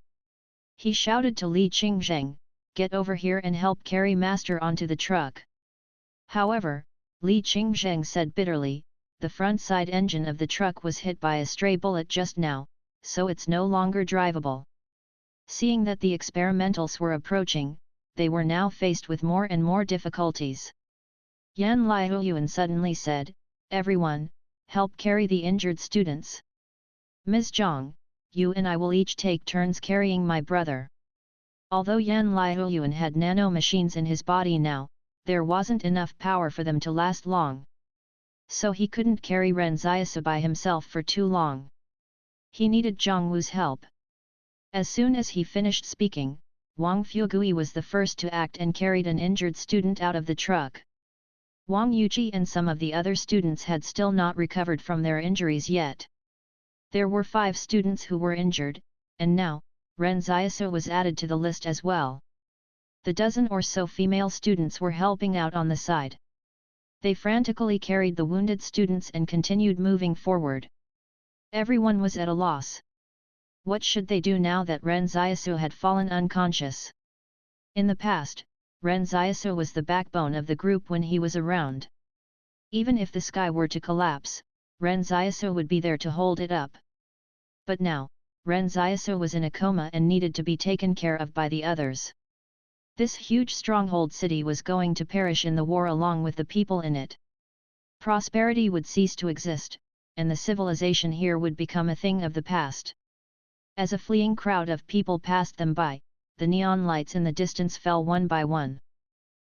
A: He shouted to Li Qingzheng, "Get over here and help carry Master onto the truck." However, Li Qingzheng said bitterly, "The front side engine of the truck was hit by a stray bullet just now, so it's no longer drivable." Seeing that the experimentals were approaching, they were now faced with more and more difficulties. Yan Liuyuan suddenly said, "Everyone, help carry the injured students. Ms. Zhang, you and I will each take turns carrying my brother." Although Yan Liuyuan had nano-machines in his body now, there wasn't enough power for them to last long. So he couldn't carry Ren Xiaosu by himself for too long. He needed Zhang Wu's help. As soon as he finished speaking, Wang Fugui was the first to act and carried an injured student out of the truck. Wang Yuji and some of the other students had still not recovered from their injuries yet. There were 5 students who were injured, and now, Ren Xiaosu was added to the list as well. The dozen or so female students were helping out on the side. They frantically carried the wounded students and continued moving forward. Everyone was at a loss. What should they do now that Ren Xiaosu had fallen unconscious? In the past, Ren Xiaosu was the backbone of the group when he was around. Even if the sky were to collapse, Ren Xiaosu would be there to hold it up. But now, Ren Xiaosu was in a coma and needed to be taken care of by the others. This huge stronghold city was going to perish in the war along with the people in it. Prosperity would cease to exist, and the civilization here would become a thing of the past. As a fleeing crowd of people passed them by, the neon lights in the distance fell one by one.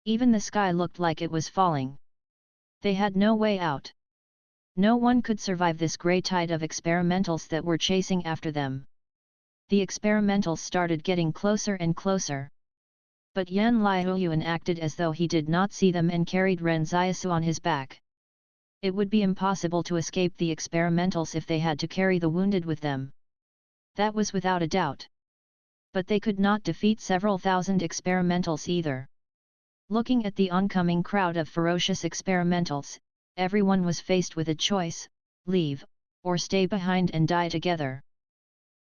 A: Even the sky looked like it was falling. They had no way out. No one could survive this grey tide of experimentals that were chasing after them. The experimentals started getting closer and closer. But Yan Liuyuan acted as though he did not see them and carried Ren Xiaosu on his back. It would be impossible to escape the experimentals if they had to carry the wounded with them. That was without a doubt. But they could not defeat several thousand experimentals either. Looking at the oncoming crowd of ferocious experimentals, everyone was faced with a choice: leave, or stay behind and die together.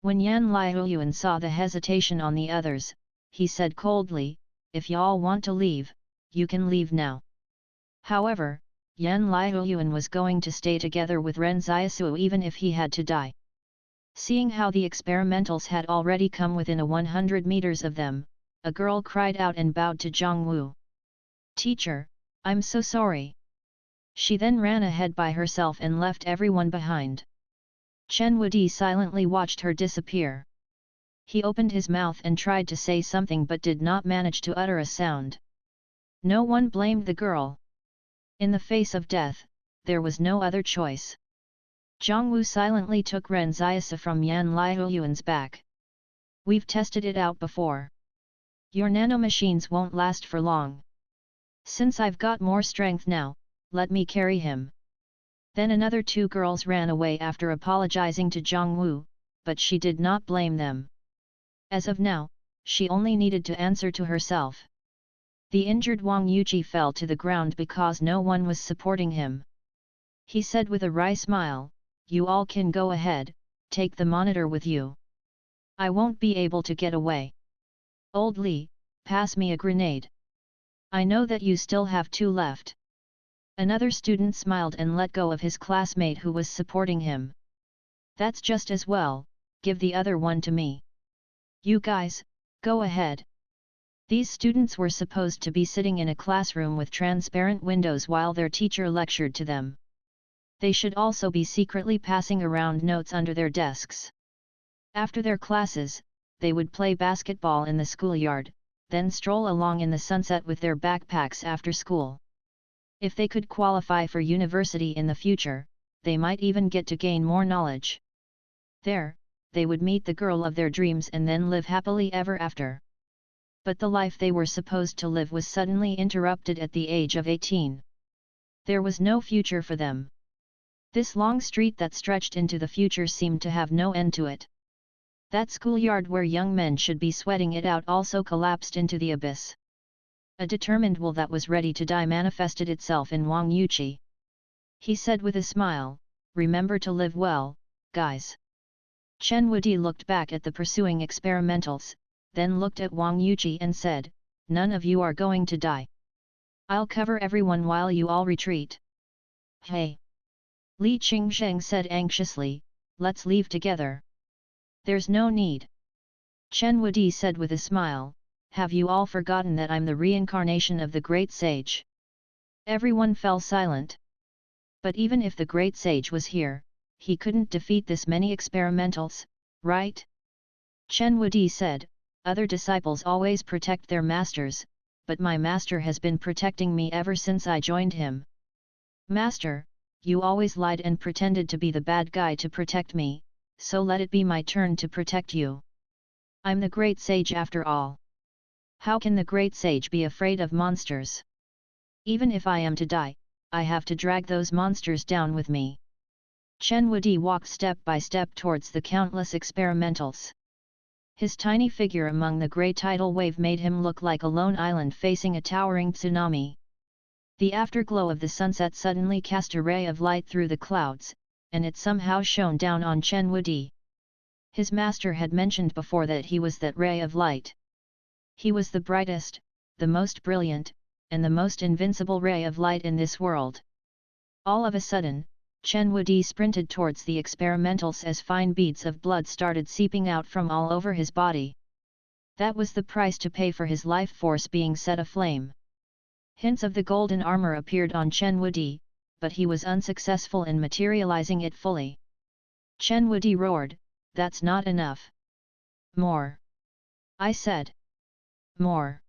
A: When Yan Liuyuan saw the hesitation on the others, he said coldly, "If y'all want to leave, you can leave now. However, Yan Liuyuan was going to stay together with Ren Xiaosu even if he had to die. Seeing how the experimentals had already come within 100 meters of them, a girl cried out and bowed to Zhang Wu. "Teacher, I'm so sorry." She then ran ahead by herself and left everyone behind. Chen Wudi silently watched her disappear. He opened his mouth and tried to say something but did not manage to utter a sound. No one blamed the girl. In the face of death, there was no other choice. Zhang Wu silently took Ren Xiaosu from Yan Liuyuan's back. "We've tested it out before. Your nanomachines won't last for long. Since I've got more strength now, let me carry him." Then another two girls ran away after apologizing to Zhang Wu, but she did not blame them. As of now, she only needed to answer to herself. The injured Wang Yuji fell to the ground because no one was supporting him. He said with a wry smile, "You all can go ahead, take the monitor with you. I won't be able to get away. Old Li, pass me a grenade. I know that you still have two left." Another student smiled and let go of his classmate who was supporting him. "That's just as well, give the other one to me. You guys, go ahead." These students were supposed to be sitting in a classroom with transparent windows while their teacher lectured to them. They should also be secretly passing around notes under their desks. After their classes, they would play basketball in the schoolyard, then stroll along in the sunset with their backpacks after school. If they could qualify for university in the future, they might even get to gain more knowledge. There, they would meet the girl of their dreams and then live happily ever after. But the life they were supposed to live was suddenly interrupted at the age of 18. There was no future for them. This long street that stretched into the future seemed to have no end to it. That schoolyard where young men should be sweating it out also collapsed into the abyss. A determined will that was ready to die manifested itself in Wang Yuji. He said with a smile, "Remember to live well, guys." Chen Wudi looked back at the pursuing experimentals, then looked at Wang Yuji and said, "None of you are going to die. I'll cover everyone while you all retreat." "Hey!" Li Qingzheng said anxiously, "Let's leave together." "There's no need." Chen Wudi said with a smile, "Have you all forgotten that I'm the reincarnation of the great sage?" Everyone fell silent. But even if the great sage was here, he couldn't defeat this many experimentals, right? Chen Wudi said, "Other disciples always protect their masters, but my master has been protecting me ever since I joined him." "Master, you always lied and pretended to be the bad guy to protect me, so let it be my turn to protect you. I'm the great sage after all. How can the great sage be afraid of monsters? Even if I am to die, I have to drag those monsters down with me." Chen Wudi walked step by step towards the countless experimentals. His tiny figure among the grey tidal wave made him look like a lone island facing a towering tsunami. The afterglow of the sunset suddenly cast a ray of light through the clouds, and it somehow shone down on Chen Wudi. His master had mentioned before that he was that ray of light. He was the brightest, the most brilliant, and the most invincible ray of light in this world. All of a sudden, Chen Wudi sprinted towards the experimentals as fine beads of blood started seeping out from all over his body. That was the price to pay for his life force being set aflame. Hints of the golden armor appeared on Chen Wudi, but he was unsuccessful in materializing it fully. Chen Wudi roared, "That's not enough. More! I said. More!"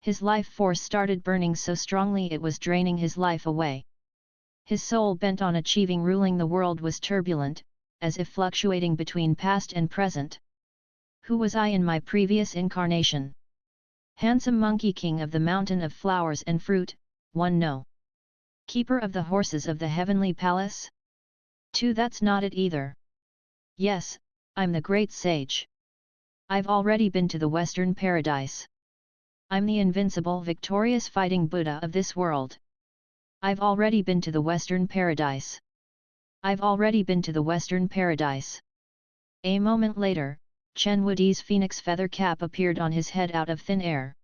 A: His life force started burning so strongly it was draining his life away. His soul bent on achieving ruling the world was turbulent, as if fluctuating between past and present. Who was I in my previous incarnation? Handsome monkey king of the mountain of flowers and fruit, 1 No. Keeper of the horses of the heavenly palace? 2 That's not it either. Yes, I'm the great sage. I've already been to the Western Paradise. I'm the invincible victorious fighting Buddha of this world. I've already been to the Western Paradise. I've already been to the Western Paradise. A moment later, Chen Wudi's phoenix feather cap appeared on his head out of thin air.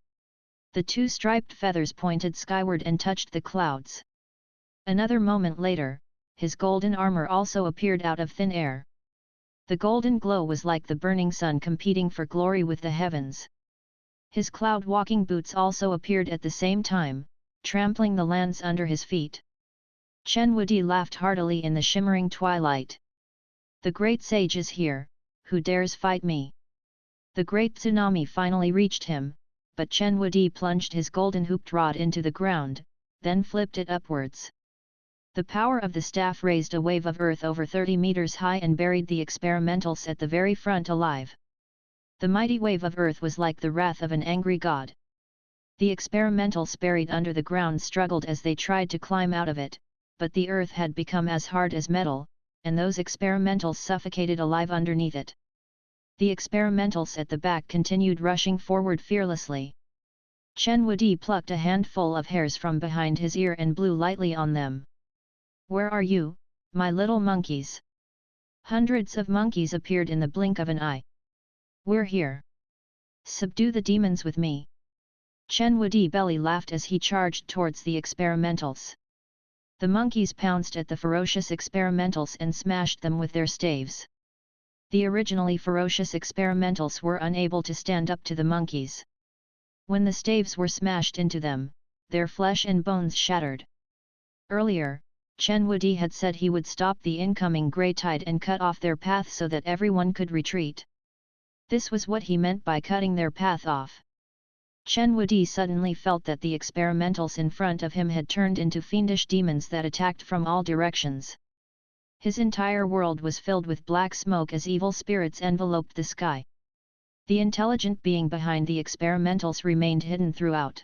A: The two striped feathers pointed skyward and touched the clouds. Another moment later, his golden armor also appeared out of thin air. The golden glow was like the burning sun competing for glory with the heavens. His cloud-walking boots also appeared at the same time, trampling the lands under his feet. Chen Wudi laughed heartily in the shimmering twilight. The great sage is here, who dares fight me? The great tsunami finally reached him, but Chen Wudi plunged his golden hooped rod into the ground, then flipped it upwards. The power of the staff raised a wave of earth over 30 meters high and buried the experimentals at the very front alive. The mighty wave of earth was like the wrath of an angry god. The experimentals buried under the ground struggled as they tried to climb out of it, but the earth had become as hard as metal, and those experimentals suffocated alive underneath it. The experimentals at the back continued rushing forward fearlessly. Chen Wudi plucked a handful of hairs from behind his ear and blew lightly on them. "Where are you, my little monkeys?" Hundreds of monkeys appeared in the blink of an eye. "We're here. Subdue the demons with me." Chen Wudi belly laughed as he charged towards the experimentals. The monkeys pounced at the ferocious experimentals and smashed them with their staves. The originally ferocious experimentals were unable to stand up to the monkeys. When the staves were smashed into them, their flesh and bones shattered. Earlier, Chen Wudi had said he would stop the incoming grey tide and cut off their path so that everyone could retreat. This was what he meant by cutting their path off. Chen Wudi suddenly felt that the experimentals in front of him had turned into fiendish demons that attacked from all directions. His entire world was filled with black smoke as evil spirits enveloped the sky. The intelligent being behind the experimentals remained hidden throughout.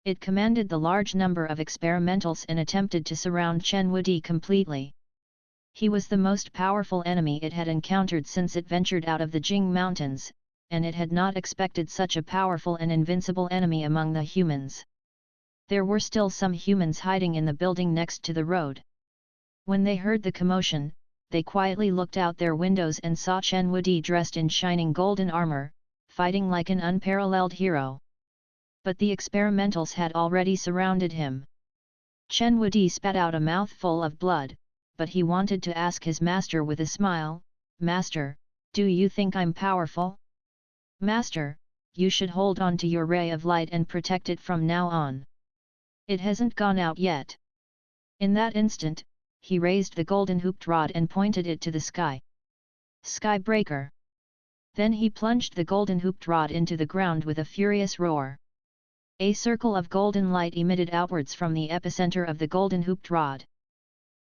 A: It commanded the large number of experimentals and attempted to surround Chen Wudi completely. He was the most powerful enemy it had encountered since it ventured out of the Jing Mountains, and it had not expected such a powerful and invincible enemy among the humans. There were still some humans hiding in the building next to the road. When they heard the commotion, they quietly looked out their windows and saw Chen Wudi dressed in shining golden armor, fighting like an unparalleled hero. But the experimentals had already surrounded him. Chen Wudi spat out a mouthful of blood, but he wanted to ask his master with a smile, "Master, do you think I'm powerful?" "Master, you should hold on to your ray of light and protect it from now on. It hasn't gone out yet." In that instant, he raised the golden hooped rod and pointed it to the sky. "Sky breaker!" Then he plunged the golden hooped rod into the ground with a furious roar. A circle of golden light emitted outwards from the epicenter of the golden hooped rod.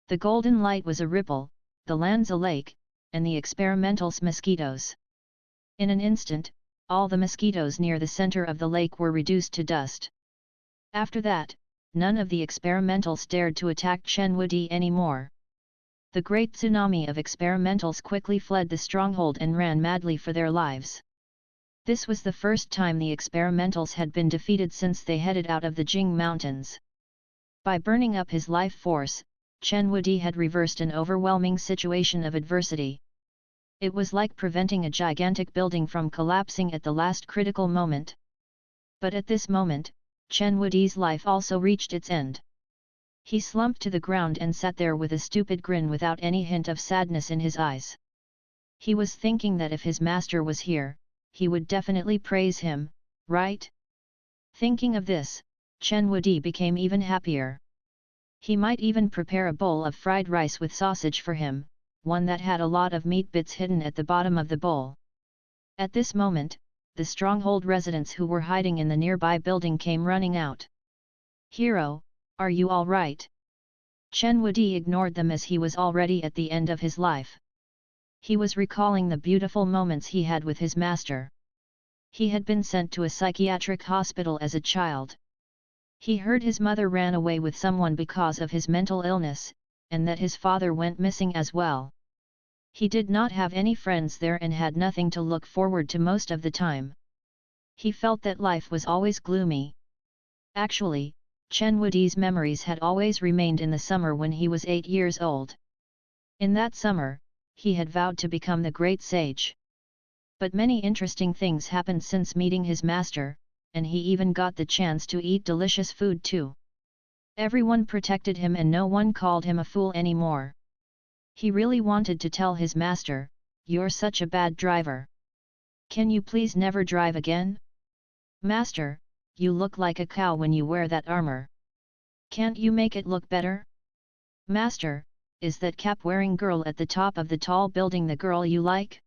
A: The golden light was a ripple, the lands a lake, and the experimentals mosquitoes. In an instant, all the mosquitoes near the center of the lake were reduced to dust. After that, none of the experimentals dared to attack Chen Wudi anymore. The great tsunami of experimentals quickly fled the stronghold and ran madly for their lives. This was the first time the experimentals had been defeated since they headed out of the Jing Mountains. By burning up his life force, Chen Wudi had reversed an overwhelming situation of adversity. It was like preventing a gigantic building from collapsing at the last critical moment. But at this moment, Chen Wudi's life also reached its end. He slumped to the ground and sat there with a stupid grin without any hint of sadness in his eyes. He was thinking that if his master was here, he would definitely praise him, right? Thinking of this, Chen Wudi became even happier. He might even prepare a bowl of fried rice with sausage for him, one that had a lot of meat bits hidden at the bottom of the bowl. At this moment, the stronghold residents who were hiding in the nearby building came running out. "Hero, are you all right?" Chen Wudi ignored them as he was already at the end of his life. He was recalling the beautiful moments he had with his master. He had been sent to a psychiatric hospital as a child. He heard his mother ran away with someone because of his mental illness, and that his father went missing as well. He did not have any friends there and had nothing to look forward to most of the time. He felt that life was always gloomy. Actually, Chen Wudi's memories had always remained in the summer when he was 8 years old. In that summer, he had vowed to become the great sage. But many interesting things happened since meeting his master, and he even got the chance to eat delicious food too. Everyone protected him and no one called him a fool anymore. He really wanted to tell his master, "You're such a bad driver. Can you please never drive again? Master, you look like a cow when you wear that armor. Can't you make it look better? Master, is that cap-wearing girl at the top of the tall building the girl you like?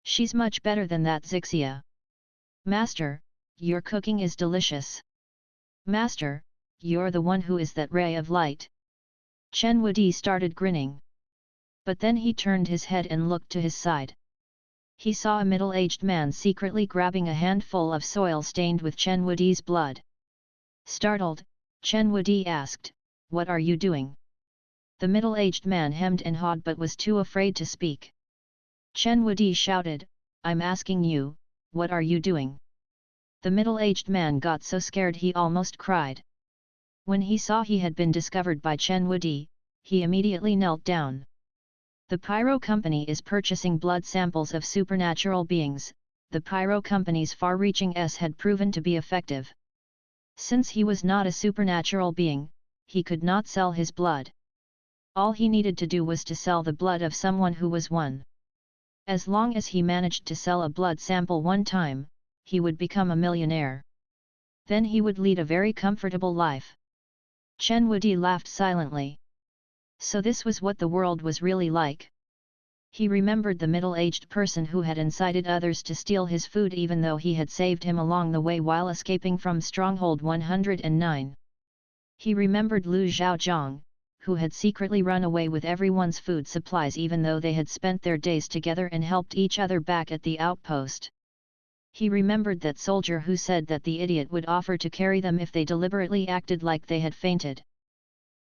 A: She's much better than that Zixia. Master, your cooking is delicious. Master, you're the one who is that ray of light." Chen Wudi started grinning. But then he turned his head and looked to his side. He saw a middle-aged man secretly grabbing a handful of soil stained with Chen Wudi's blood. Startled, Chen Wudi asked, "What are you doing?" The middle-aged man hemmed and hawed but was too afraid to speak. Chen Wudi shouted, "I'm asking you, what are you doing?" The middle-aged man got so scared he almost cried. When he saw he had been discovered by Chen Wudi, he immediately knelt down. The Pyro Company is purchasing blood samples of supernatural beings. The Pyro Company's far-reaching had proven to be effective. Since he was not a supernatural being, he could not sell his blood. All he needed to do was to sell the blood of someone who was one. As long as he managed to sell a blood sample one time, he would become a millionaire. Then he would lead a very comfortable life. Chen Wudi laughed silently. So this was what the world was really like. He remembered the middle-aged person who had incited others to steal his food even though he had saved him along the way while escaping from Stronghold 109. He remembered Lu Zhaozhang, who had secretly run away with everyone's food supplies even though they had spent their days together and helped each other back at the outpost. He remembered that soldier who said that the idiot would offer to carry them if they deliberately acted like they had fainted.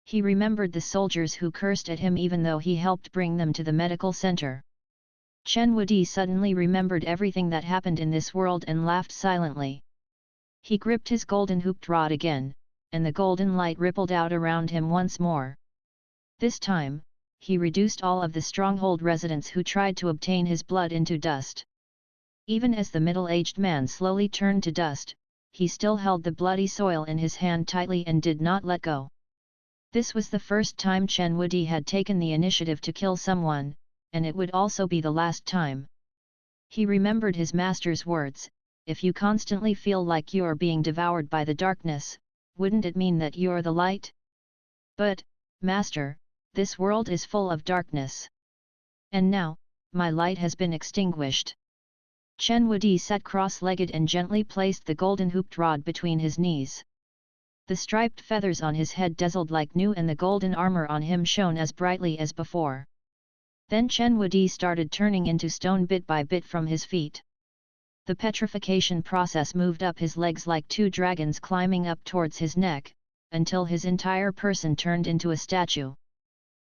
A: He remembered the soldiers who cursed at him even though he helped bring them to the medical center. Chen Wudi suddenly remembered everything that happened in this world and laughed silently. He gripped his golden hooped rod again, and the golden light rippled out around him once more. This time, he reduced all of the stronghold residents who tried to obtain his blood into dust. Even as the middle-aged man slowly turned to dust, he still held the bloody soil in his hand tightly and did not let go. This was the first time Chen Wudi had taken the initiative to kill someone, and it would also be the last time. He remembered his master's words, "If you constantly feel like you're being devoured by the darkness, wouldn't it mean that you're the light?" "But, Master, this world is full of darkness. And now, my light has been extinguished." Chen Wudi sat cross-legged and gently placed the golden hooped rod between his knees. The striped feathers on his head dazzled like new and the golden armor on him shone as brightly as before. Then Chen Wudi started turning into stone bit by bit from his feet. The petrification process moved up his legs like two dragons climbing up towards his neck, until his entire person turned into a statue.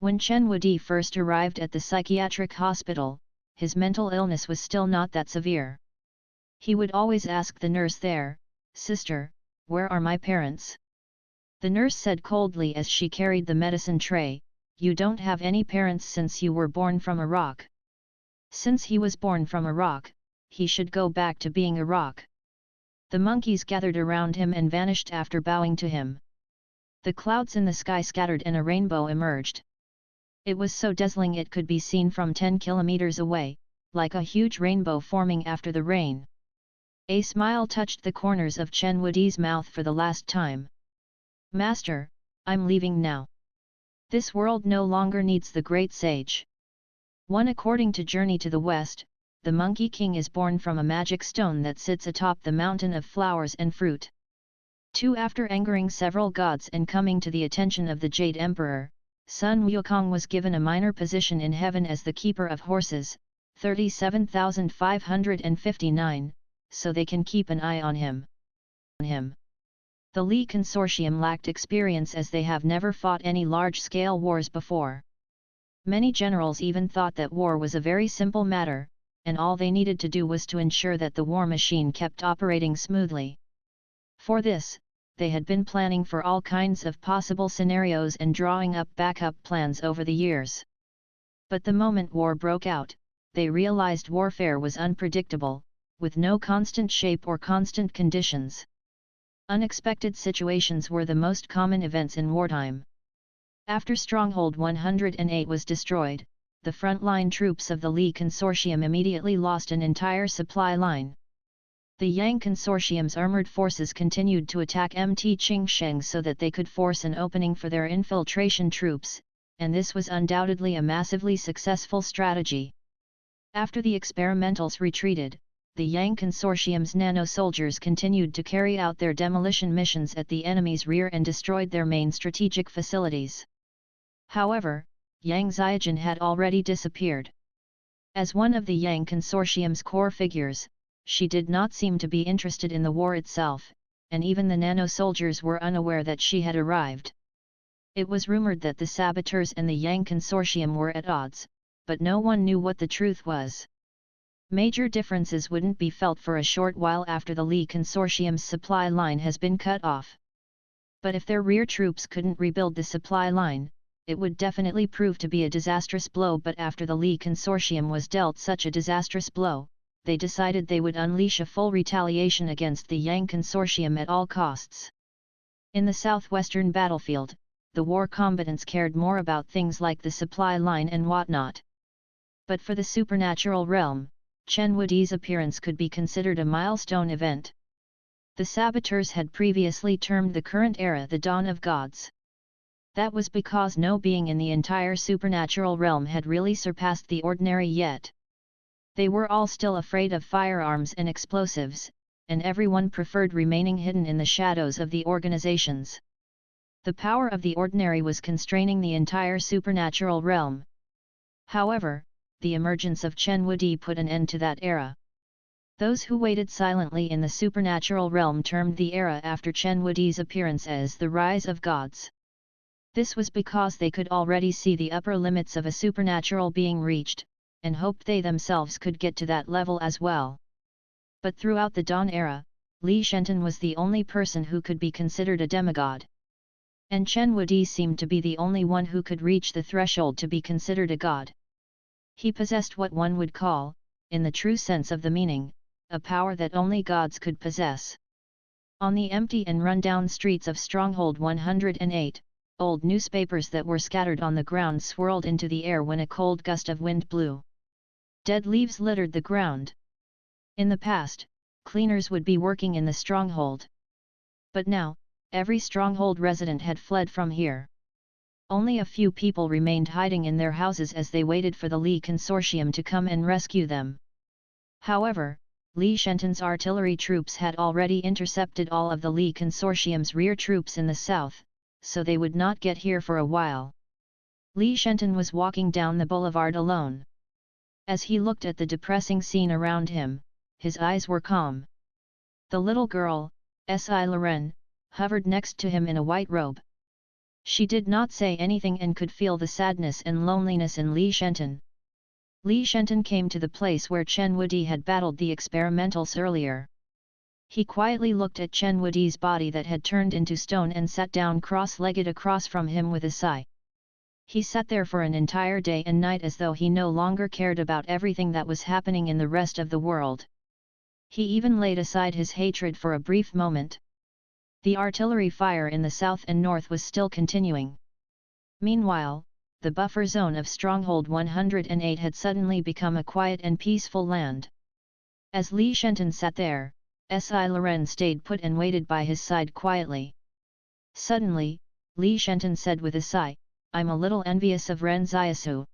A: When Chen Wudi first arrived at the psychiatric hospital, his mental illness was still not that severe. He would always ask the nurse there, "Sister, where are my parents?" The nurse said coldly as she carried the medicine tray, "You don't have any parents since you were born from a rock. Since he was born from a rock, he should go back to being a rock." The monkeys gathered around him and vanished after bowing to him. The clouds in the sky scattered and a rainbow emerged. It was so dazzling it could be seen from 10 kilometers away, like a huge rainbow forming after the rain. A smile touched the corners of Chen Wudi's mouth for the last time. "Master, I'm leaving now. This world no longer needs the great sage." 1. According to Journey to the West, the Monkey King is born from a magic stone that sits atop the mountain of flowers and fruit. 2. After angering several gods and coming to the attention of the Jade Emperor, Sun Wukong was given a minor position in heaven as the keeper of horses, 37,559, so they can keep an eye on him. The Li Consortium lacked experience as they have never fought any large-scale wars before. Many generals even thought that war was a very simple matter, and all they needed to do was to ensure that the war machine kept operating smoothly. For this, they had been planning for all kinds of possible scenarios and drawing up backup plans over the years. But the moment war broke out, they realized warfare was unpredictable, with no constant shape or constant conditions. Unexpected situations were the most common events in wartime. After Stronghold 108 was destroyed, the frontline troops of the Li Consortium immediately lost an entire supply line. The Yang Consortium's armored forces continued to attack Mt. Qingsheng so that they could force an opening for their infiltration troops, and this was undoubtedly a massively successful strategy. After the experimentals retreated, the Yang Consortium's nano-soldiers continued to carry out their demolition missions at the enemy's rear and destroyed their main strategic facilities. However, Yang Xiaojun had already disappeared. As one of the Yang Consortium's core figures, she did not seem to be interested in the war itself, and even the nano-soldiers were unaware that she had arrived. It was rumored that the saboteurs and the Yang Consortium were at odds, but no one knew what the truth was. Major differences wouldn't be felt for a short while after the Li Consortium's supply line has been cut off. But if their rear troops couldn't rebuild the supply line, it would definitely prove to be a disastrous blow. But after the Li Consortium was dealt such a disastrous blow, they decided they would unleash a full retaliation against the Yang Consortium at all costs. In the southwestern battlefield, the war combatants cared more about things like the supply line and whatnot. But for the supernatural realm, Chen Wudi's appearance could be considered a milestone event. The saboteurs had previously termed the current era the Dawn of Gods. That was because no being in the entire supernatural realm had really surpassed the ordinary yet. They were all still afraid of firearms and explosives, and everyone preferred remaining hidden in the shadows of the organizations. The power of the ordinary was constraining the entire supernatural realm. However, the emergence of Chen Wudi put an end to that era. Those who waited silently in the supernatural realm termed the era after Chen Wudi's appearance as the Rise of Gods. This was because they could already see the upper limits of a supernatural being reached, and hoped they themselves could get to that level as well. But throughout the Dawn era, Li Shenton was the only person who could be considered a demigod. And Chen Wudi seemed to be the only one who could reach the threshold to be considered a god. He possessed what one would call, in the true sense of the meaning, a power that only gods could possess. On the empty and run-down streets of Stronghold 108, old newspapers that were scattered on the ground swirled into the air when a cold gust of wind blew. Dead leaves littered the ground. In the past, cleaners would be working in the stronghold. But now, every stronghold resident had fled from here. Only a few people remained hiding in their houses as they waited for the Li Consortium to come and rescue them. However, Li Shenton's artillery troops had already intercepted all of the Li Consortium's rear troops in the south, so they would not get here for a while. Li Shenton was walking down the boulevard alone. As he looked at the depressing scene around him, his eyes were calm. The little girl, Si Loren, hovered next to him in a white robe. She did not say anything and could feel the sadness and loneliness in Li Shenton. Li Shenton came to the place where Chen Wudi had battled the experimentals earlier. He quietly looked at Chen Wudi's body that had turned into stone and sat down cross-legged across from him with a sigh. He sat there for an entire day and night as though he no longer cared about everything that was happening in the rest of the world. He even laid aside his hatred for a brief moment. The artillery fire in the south and north was still continuing. Meanwhile, the buffer zone of Stronghold 108 had suddenly become a quiet and peaceful land. As Li Shenton sat there, Si Loren stayed put and waited by his side quietly. Suddenly, Li Shenton said with a sigh, "I'm a little envious of Ren Xiaosu."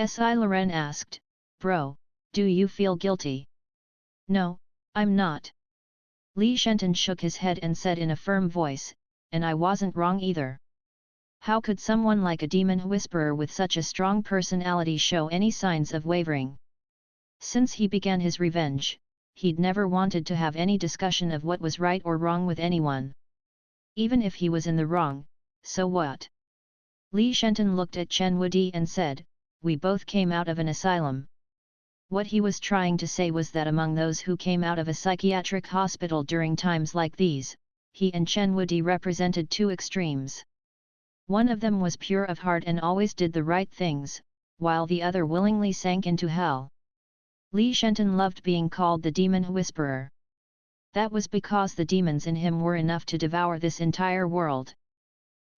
A: Si Loren asked, "Bro, do you feel guilty?" "No, I'm not." Li Shenton shook his head and said in a firm voice, "And I wasn't wrong either. How could someone like a demon whisperer with such a strong personality show any signs of wavering? Since he began his revenge, he'd never wanted to have any discussion of what was right or wrong with anyone. Even if he was in the wrong, so what?" Li Shenton looked at Chen Wudi and said, "We both came out of an asylum." What he was trying to say was that among those who came out of a psychiatric hospital during times like these, he and Chen Wudi represented two extremes. One of them was pure of heart and always did the right things, while the other willingly sank into hell. Li Shenton loved being called the demon whisperer. That was because the demons in him were enough to devour this entire world.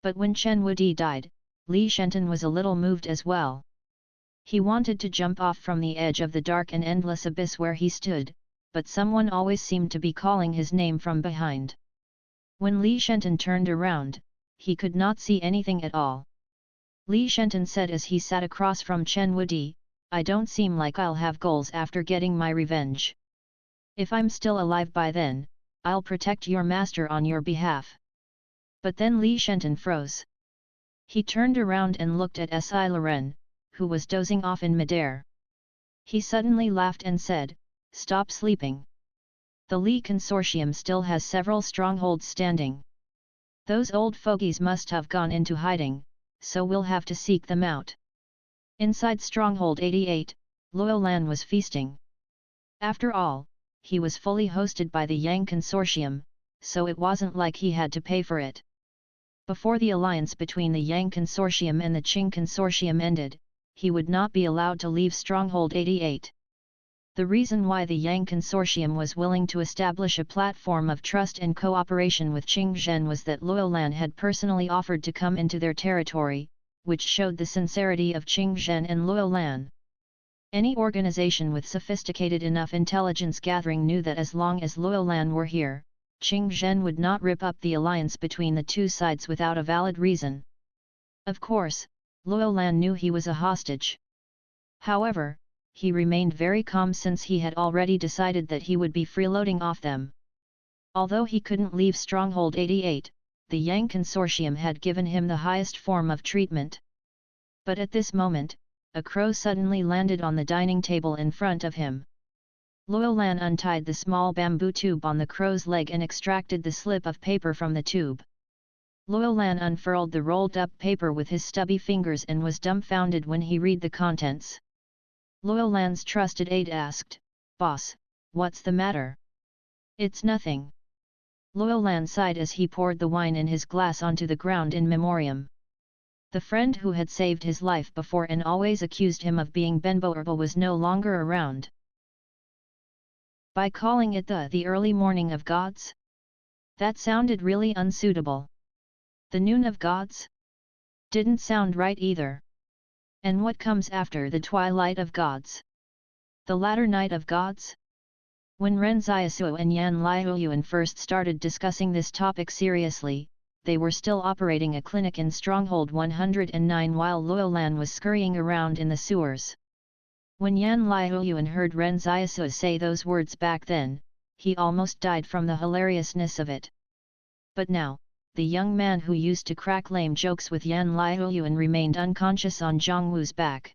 A: But when Chen Wudi died, Li Shenton was a little moved as well. He wanted to jump off from the edge of the dark and endless abyss where he stood, but someone always seemed to be calling his name from behind. When Li Shenton turned around, he could not see anything at all. Li Shenton said as he sat across from Chen Wudi, "I don't seem like I'll have goals after getting my revenge. If I'm still alive by then, I'll protect your master on your behalf." But then Li Shenton froze. He turned around and looked at Si Loren, who was dozing off in midair. He suddenly laughed and said, "Stop sleeping. The Li Consortium still has several strongholds standing. Those old fogies must have gone into hiding, so we'll have to seek them out." Inside Stronghold 88, Luolan was feasting. After all, he was fully hosted by the Yang Consortium, so it wasn't like he had to pay for it. Before the alliance between the Yang Consortium and the Qing Consortium ended, he would not be allowed to leave Stronghold 88. The reason why the Yang Consortium was willing to establish a platform of trust and cooperation with Qing Zhen was that Luolan had personally offered to come into their territory, which showed the sincerity of Qing Zhen and Luolan. Any organization with sophisticated enough intelligence gathering knew that as long as Luolan were here, Qing Zhen would not rip up the alliance between the two sides without a valid reason. Of course, Luolan knew he was a hostage. However, he remained very calm since he had already decided that he would be freeloading off them. Although he couldn't leave Stronghold 88, the Yang Consortium had given him the highest form of treatment. But at this moment, a crow suddenly landed on the dining table in front of him. Luolan untied the small bamboo tube on the crow's leg and extracted the slip of paper from the tube. Luolan unfurled the rolled-up paper with his stubby fingers and was dumbfounded when he read the contents. Luolan's trusted aide asked, "Boss, what's the matter?" "It's nothing." Luolan sighed as he poured the wine in his glass onto the ground in memoriam. The friend who had saved his life before and always accused him of being Benboerbo was no longer around. By calling it the early morning of gods? That sounded really unsuitable. The noon of gods? Didn't sound right either. And what comes after the twilight of gods? The latter night of gods? When Ren Xiaosu and Yan Liuyuan first started discussing this topic seriously, they were still operating a clinic in Stronghold 109 while Luolan was scurrying around in the sewers. When Yan Liuyuan heard Ren Xiaosu say those words back then, he almost died from the hilariousness of it. But now, the young man who used to crack lame jokes with Yan Liuyuan remained unconscious on Zhongwu's back.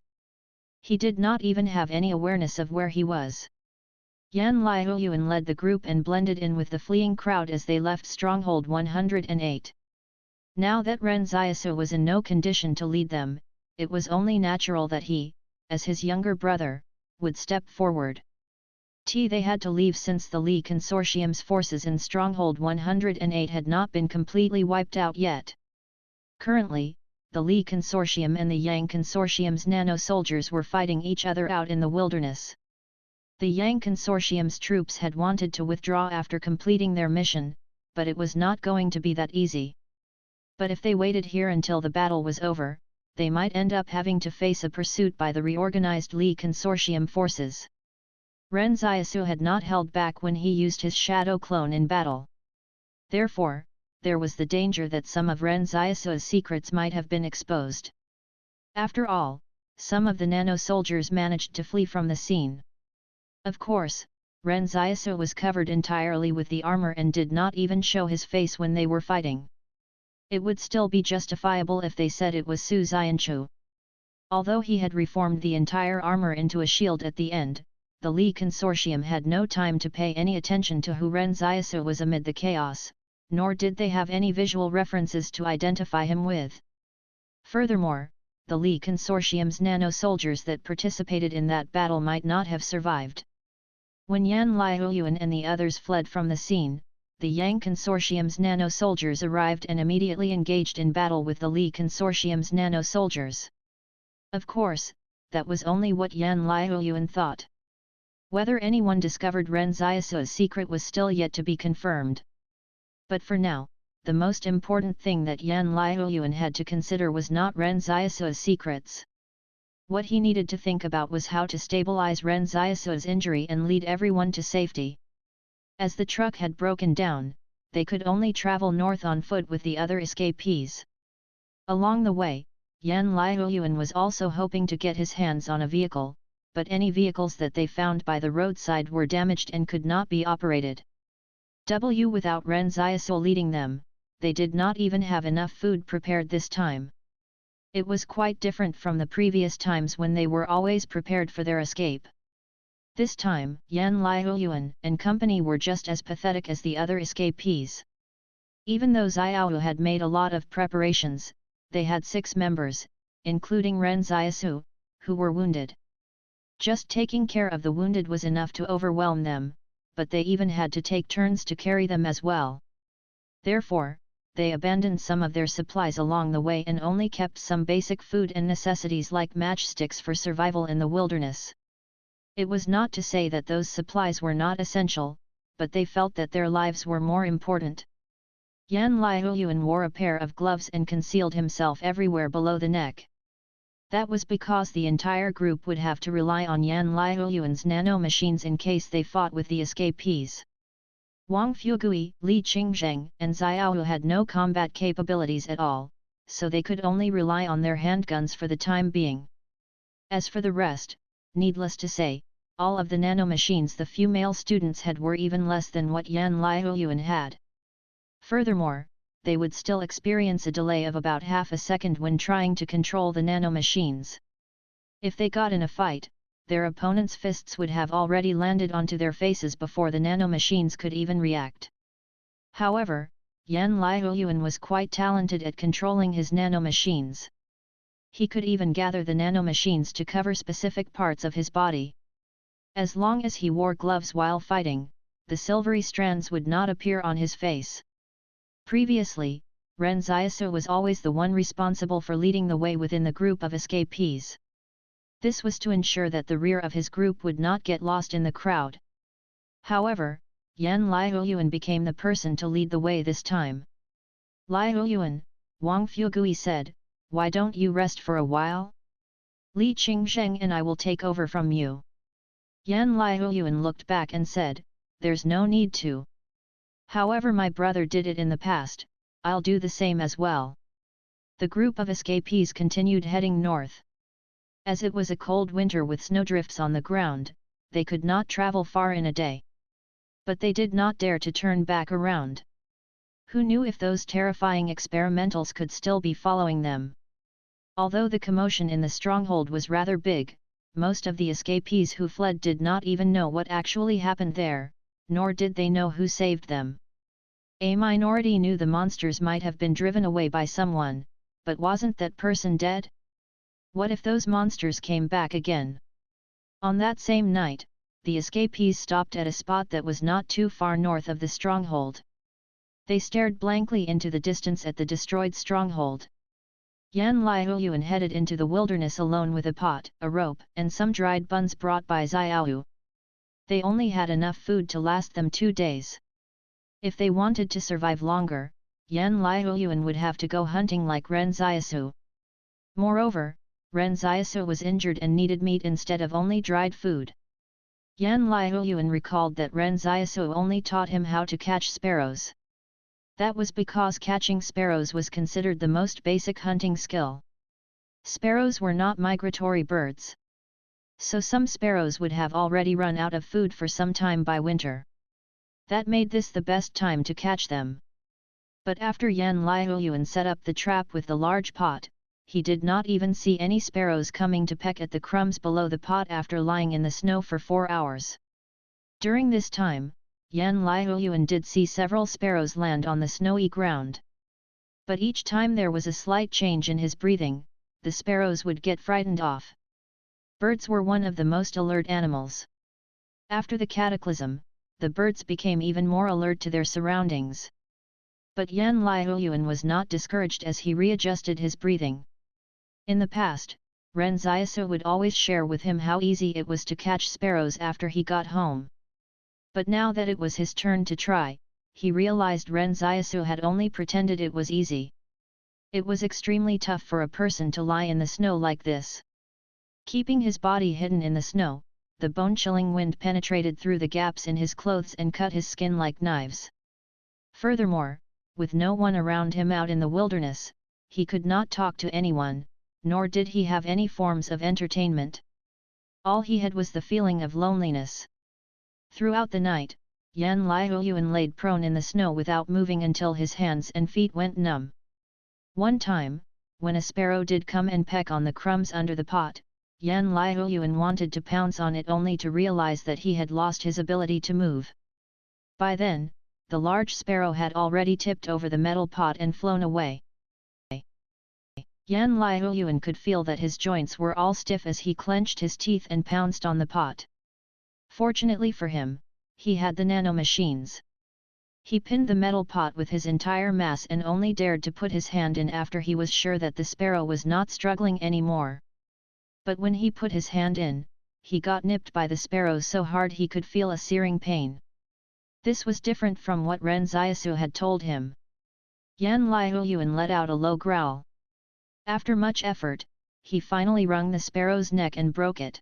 A: He did not even have any awareness of where he was. Yan Liuyuan led the group and blended in with the fleeing crowd as they left Stronghold 108. Now that Ren Xiaosu was in no condition to lead them, it was only natural that he, as his younger brother, would step forward. They had to leave since the Li Consortium's forces in Stronghold 108 had not been completely wiped out yet. Currently, the Li Consortium and the Yang Consortium's nano-soldiers were fighting each other out in the wilderness. The Yang Consortium's troops had wanted to withdraw after completing their mission, but it was not going to be that easy. But if they waited here until the battle was over, they might end up having to face a pursuit by the reorganized Li Consortium forces. Ren Xiaosu had not held back when he used his shadow clone in battle. Therefore, there was the danger that some of Ren Xiaosu's secrets might have been exposed. After all, some of the nano-soldiers managed to flee from the scene. Of course, Ren Xiaosu was covered entirely with the armor and did not even show his face when they were fighting. It would still be justifiable if they said it was Su Xianchu. Although he had reformed the entire armor into a shield at the end, the Li Consortium had no time to pay any attention to who Ren Xiaosu was amid the chaos, nor did they have any visual references to identify him with. Furthermore, the Li Consortium's nano-soldiers that participated in that battle might not have survived. When Yan Liuyuan and the others fled from the scene, the Yang Consortium's nano-soldiers arrived and immediately engaged in battle with the Li Consortium's nano-soldiers. Of course, that was only what Yan Liuyuan thought. Whether anyone discovered Ren Xiaosu's secret was still yet to be confirmed. But for now, the most important thing that Yan Liuyuan had to consider was not Ren Xiaosu's secrets. What he needed to think about was how to stabilize Ren Xiaosu's injury and lead everyone to safety. As the truck had broken down, they could only travel north on foot with the other escapees. Along the way, Yan Liuyuan was also hoping to get his hands on a vehicle, but any vehicles that they found by the roadside were damaged and could not be operated. Without Ren Xiaosu leading them, they did not even have enough food prepared this time. It was quite different from the previous times when they were always prepared for their escape. This time, Yan Liuyuan and company were just as pathetic as the other escapees. Even though Xiaoyu had made a lot of preparations, they had 6 members, including Ren Xiaosu, who were wounded. Just taking care of the wounded was enough to overwhelm them, but they even had to take turns to carry them as well. Therefore, they abandoned some of their supplies along the way and only kept some basic food and necessities like matchsticks for survival in the wilderness. It was not to say that those supplies were not essential, but they felt that their lives were more important. Yan Liuyuan wore a pair of gloves and concealed himself everywhere below the neck. That was because the entire group would have to rely on Yan Liuyuan's nano-machines in case they fought with the escapees. Wang Fugui, Li Qingzheng and Xiaoyu had no combat capabilities at all, so they could only rely on their handguns for the time being. As for the rest, needless to say, all of the nano-machines the few male students had were even less than what Yan Liuyuan had. Furthermore, they would still experience a delay of about half a second when trying to control the nano-machines. If they got in a fight, their opponent's fists would have already landed onto their faces before the nano-machines could even react. However, Yan Liuyuan was quite talented at controlling his nano-machines. He could even gather the nano-machines to cover specific parts of his body. As long as he wore gloves while fighting, the silvery strands would not appear on his face. Previously, Ren Xiaosu was always the one responsible for leading the way within the group of escapees. This was to ensure that the rear of his group would not get lost in the crowd. However, Yan Liuyuan became the person to lead the way this time. Liuyuan, Wang Fugui said, "Why don't you rest for a while? Li Qingzheng and I will take over from you." Yan Liuyuan looked back and said, "There's no need to. However, my brother did it in the past, I'll do the same as well." The group of escapees continued heading north. As it was a cold winter with snowdrifts on the ground, they could not travel far in a day. But they did not dare to turn back around. Who knew if those terrifying experimentals could still be following them? Although the commotion in the stronghold was rather big, most of the escapees who fled did not even know what actually happened there, nor did they know who saved them. A minority knew the monsters might have been driven away by someone, but wasn't that person dead? What if those monsters came back again? On that same night, the escapees stopped at a spot that was not too far north of the stronghold. They stared blankly into the distance at the destroyed stronghold. Yan Liuyuan headed into the wilderness alone with a pot, a rope, and some dried buns brought by Xiaoyu. They only had enough food to last them 2 days. If they wanted to survive longer, Yan Liuyuan would have to go hunting like Ren Xiaosu. Moreover, Ren Xiaosu was injured and needed meat instead of only dried food. Yan Liuyuan recalled that Ren Xiaosu only taught him how to catch sparrows. That was because catching sparrows was considered the most basic hunting skill. Sparrows were not migratory birds. So some sparrows would have already run out of food for some time by winter. That made this the best time to catch them. But after Yan Liuyuan set up the trap with the large pot, he did not even see any sparrows coming to peck at the crumbs below the pot after lying in the snow for 4 hours. During this time, Yan Liuyuan did see several sparrows land on the snowy ground. But each time there was a slight change in his breathing, the sparrows would get frightened off. Birds were one of the most alert animals. After the cataclysm, the birds became even more alert to their surroundings. But Yan Liuyuan was not discouraged as he readjusted his breathing. In the past, Ren Xiaosu would always share with him how easy it was to catch sparrows after he got home. But now that it was his turn to try, he realized Ren Xiaosu had only pretended it was easy. It was extremely tough for a person to lie in the snow like this. Keeping his body hidden in the snow, the bone-chilling wind penetrated through the gaps in his clothes and cut his skin like knives. Furthermore, with no one around him out in the wilderness, he could not talk to anyone, nor did he have any forms of entertainment. All he had was the feeling of loneliness. Throughout the night, Yan Liuyuan laid prone in the snow without moving until his hands and feet went numb. One time, when a sparrow did come and peck on the crumbs under the pot, Yan Liuyuan wanted to pounce on it only to realize that he had lost his ability to move. By then, the large sparrow had already tipped over the metal pot and flown away. Yan Liuyuan could feel that his joints were all stiff as he clenched his teeth and pounced on the pot. Fortunately for him, he had the nanomachines. He pinned the metal pot with his entire mass and only dared to put his hand in after he was sure that the sparrow was not struggling anymore. But when he put his hand in, he got nipped by the sparrow so hard he could feel a searing pain. This was different from what Ren Xiaosu had told him. Yan Liuyuan let out a low growl. After much effort, he finally wrung the sparrow's neck and broke it.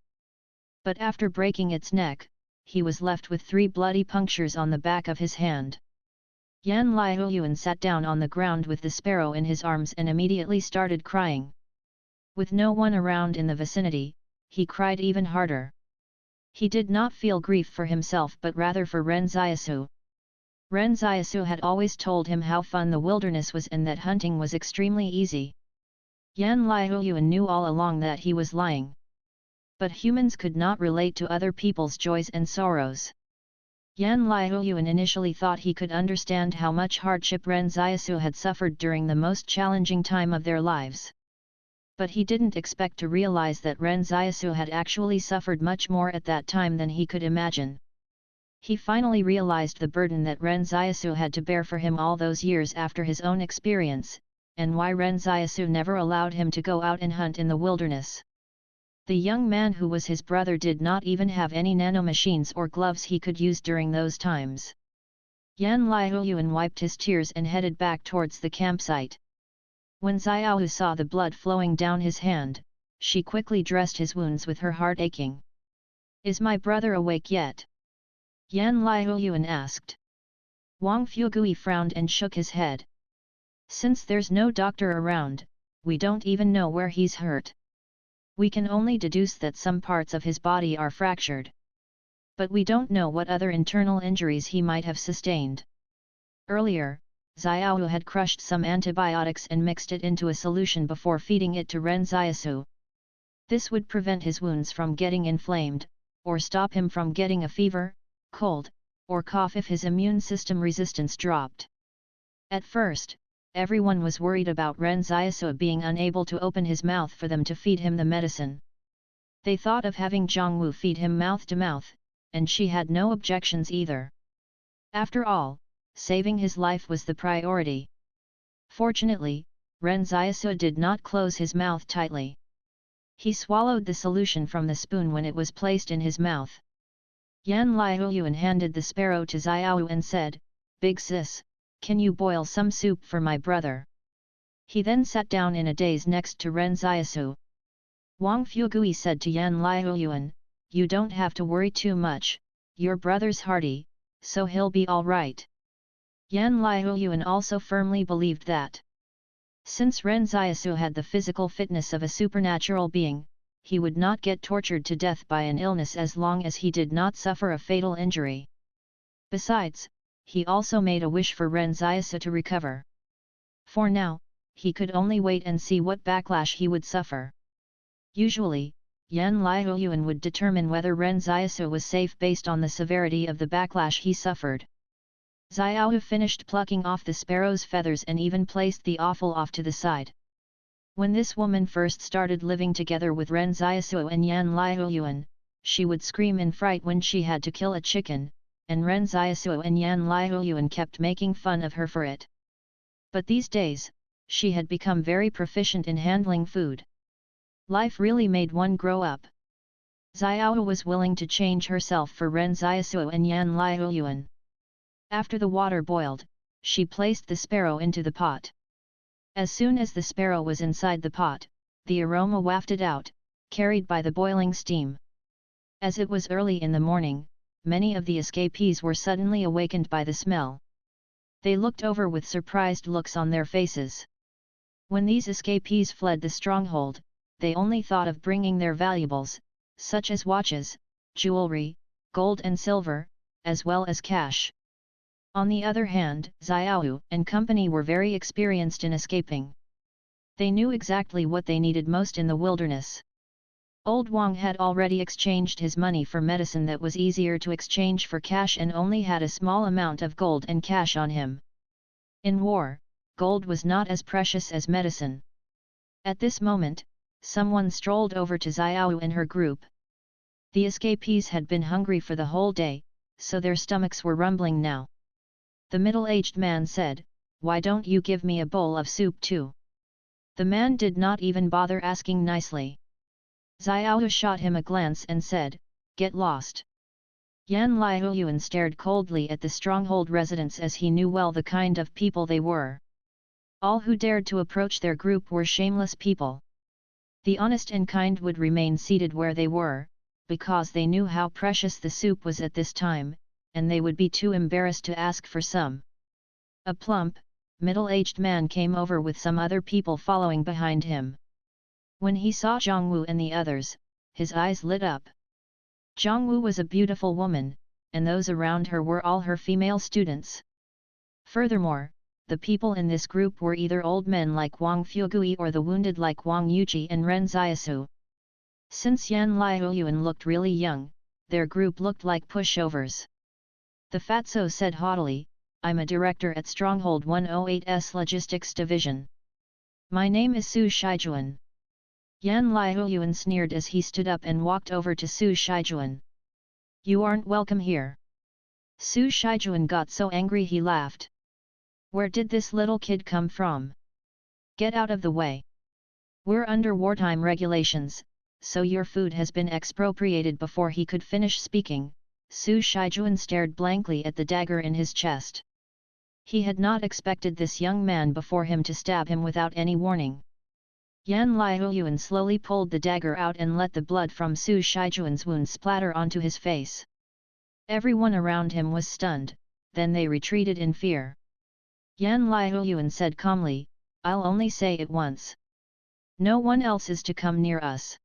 A: But after breaking its neck, he was left with 3 bloody punctures on the back of his hand. Yan Liuyuan sat down on the ground with the sparrow in his arms and immediately started crying. With no one around in the vicinity, he cried even harder. He did not feel grief for himself but rather for Ren Xiaosu. Ren Xiaosu had always told him how fun the wilderness was and that hunting was extremely easy. Yan Liuyuan knew all along that he was lying. But humans could not relate to other people's joys and sorrows. Yan Liuyuan initially thought he could understand how much hardship Ren Xiaosu had suffered during the most challenging time of their lives. But he didn't expect to realize that Ren Xiaosu had actually suffered much more at that time than he could imagine. He finally realized the burden that Ren Xiaosu had to bear for him all those years after his own experience, and why Ren Xiaosu never allowed him to go out and hunt in the wilderness. The young man who was his brother did not even have any nanomachines or gloves he could use during those times. Yan Liuyuan wiped his tears and headed back towards the campsite. When Xiaoyu saw the blood flowing down his hand, she quickly dressed his wounds with her heart aching. "Is my brother awake yet?" Yan Liuyuan asked. Wang Fugui frowned and shook his head. "Since there's no doctor around, we don't even know where he's hurt. We can only deduce that some parts of his body are fractured. But we don't know what other internal injuries he might have sustained." Earlier, Xiaoyu had crushed some antibiotics and mixed it into a solution before feeding it to Ren Xiaosu. This would prevent his wounds from getting inflamed, or stop him from getting a fever, cold, or cough if his immune system resistance dropped. At first, everyone was worried about Ren Xiaosu being unable to open his mouth for them to feed him the medicine. They thought of having Zhongwu feed him mouth to mouth, and she had no objections either. After all, saving his life was the priority. Fortunately, Ren Xiaosu did not close his mouth tightly. He swallowed the solution from the spoon when it was placed in his mouth. Yan Liuyuan handed the sparrow to Xiaoyu and said, "Big sis, can you boil some soup for my brother?" He then sat down in a daze next to Ren Xiaosu. Wang Fugui said to Yan Liuyuan, "You don't have to worry too much, your brother's hardy, so he'll be all right." Yan Liuyuan also firmly believed that. Since Ren Xiaosu had the physical fitness of a supernatural being, he would not get tortured to death by an illness as long as he did not suffer a fatal injury. Besides, he also made a wish for Ren Xiaosu to recover. For now, he could only wait and see what backlash he would suffer. Usually, Yan Liuyuan would determine whether Ren Xiaosu was safe based on the severity of the backlash he suffered. Xiaoyu finished plucking off the sparrow's feathers and even placed the offal off to the side. When this woman first started living together with Ren Xiaosu and Yan Liuyuan, she would scream in fright when she had to kill a chicken, and Ren Xiaosu and Yan Liuyuan kept making fun of her for it. But these days, she had become very proficient in handling food. Life really made one grow up. Xiao was willing to change herself for Ren Xiaosu and Yan Liuyuan. After the water boiled, she placed the sparrow into the pot. As soon as the sparrow was inside the pot, the aroma wafted out, carried by the boiling steam. As it was early in the morning, many of the escapees were suddenly awakened by the smell. They looked over with surprised looks on their faces. When these escapees fled the stronghold, they only thought of bringing their valuables, such as watches, jewelry, gold and silver, as well as cash. On the other hand, Xiao and company were very experienced in escaping. They knew exactly what they needed most in the wilderness. Old Wang had already exchanged his money for medicine that was easier to exchange for cash and only had a small amount of gold and cash on him. In war, gold was not as precious as medicine. At this moment, someone strolled over to Xiao and her group. The escapees had been hungry for the whole day, so their stomachs were rumbling now. The middle-aged man said, "Why don't you give me a bowl of soup too?" The man did not even bother asking nicely. Xiao shot him a glance and said, "Get lost." Yan Liuyuan stared coldly at the stronghold residents as he knew well the kind of people they were. All who dared to approach their group were shameless people. The honest and kind would remain seated where they were, because they knew how precious the soup was at this time, and they would be too embarrassed to ask for some. A plump, middle-aged man came over with some other people following behind him. When he saw Zhongwu and the others, his eyes lit up. Zhongwu was a beautiful woman, and those around her were all her female students. Furthermore, the people in this group were either old men like Wang Fugui or the wounded like Wang Yuji and Ren Xiaosu. Since Yan Liuyuan looked really young, their group looked like pushovers. The fatso said haughtily, "I'm a director at Stronghold 108's Logistics Division. My name is Su Shijuan." Yan Liuyuan sneered as he stood up and walked over to Su Shijuan. "You aren't welcome here." Su Shijuan got so angry he laughed. "Where did this little kid come from? Get out of the way. We're under wartime regulations, so your food has been expropriated." Before he could finish speaking, Su Shijuan stared blankly at the dagger in his chest. He had not expected this young man before him to stab him without any warning. Yan Liuyuan slowly pulled the dagger out and let the blood from Su Shijuan's wound splatter onto his face. Everyone around him was stunned, then they retreated in fear. Yan Liuyuan said calmly, "I'll only say it once. No one else is to come near us."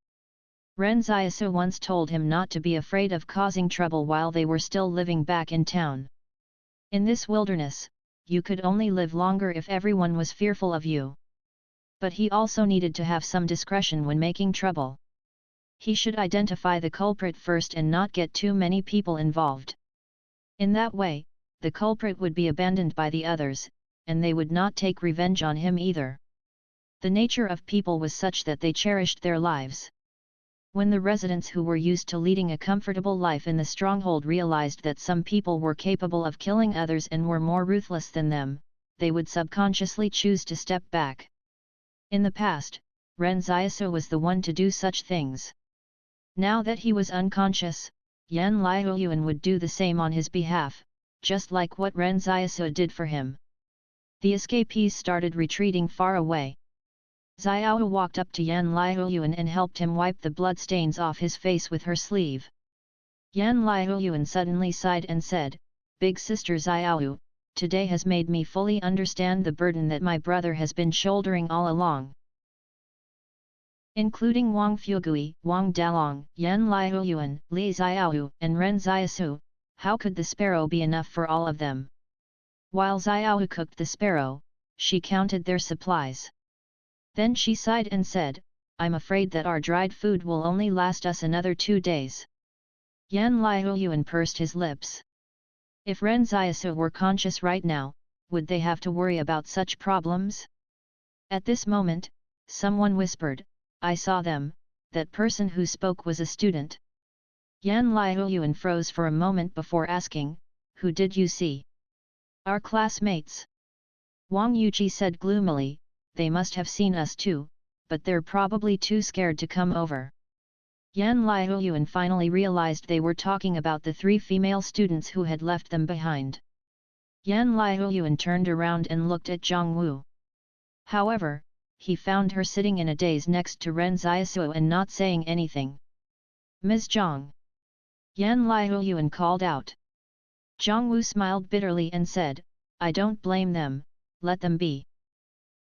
A: Ren Xiaosu once told him not to be afraid of causing trouble while they were still living back in town. In this wilderness, you could only live longer if everyone was fearful of you. But he also needed to have some discretion when making trouble. He should identify the culprit first and not get too many people involved. In that way, the culprit would be abandoned by the others, and they would not take revenge on him either. The nature of people was such that they cherished their lives. When the residents who were used to leading a comfortable life in the stronghold realized that some people were capable of killing others and were more ruthless than them, they would subconsciously choose to step back. In the past, Ren Xiaosu was the one to do such things. Now that he was unconscious, Yan Liuyuan would do the same on his behalf, just like what Ren Xiaosu did for him. The escapees started retreating far away. Xiao walked up to Yan Liuyuan and helped him wipe the bloodstains off his face with her sleeve. Yan Liuyuan suddenly sighed and said, "Big sister Xiao, today has made me fully understand the burden that my brother has been shouldering all along." Including Wang Fugui, Wang Dalong, Yan Liuyuan, Li Xiao, and Ren Xiaosu, how could the sparrow be enough for all of them? While Xiao cooked the sparrow, she counted their supplies. Then she sighed and said, "I'm afraid that our dried food will only last us another 2 days." Yan Liuyuan pursed his lips. If Ren Xiaosu were conscious right now, would they have to worry about such problems? At this moment, someone whispered, "I saw them." That person who spoke was a student. Yan Liuyuan froze for a moment before asking, "Who did you see?" "Our classmates." Wang Yuji said gloomily, "They must have seen us too, but they're probably too scared to come over. Yan Liuyuan finally realized they were talking about the 3 female students who had left them behind. Yan Liuyuan turned around and looked at Zhang Wu. However, he found her sitting in a daze next to Ren Xiaosu and not saying anything. "Ms. Zhang!" Yan Liuyuan called out. Zhang Wu smiled bitterly and said, "I don't blame them, let them be."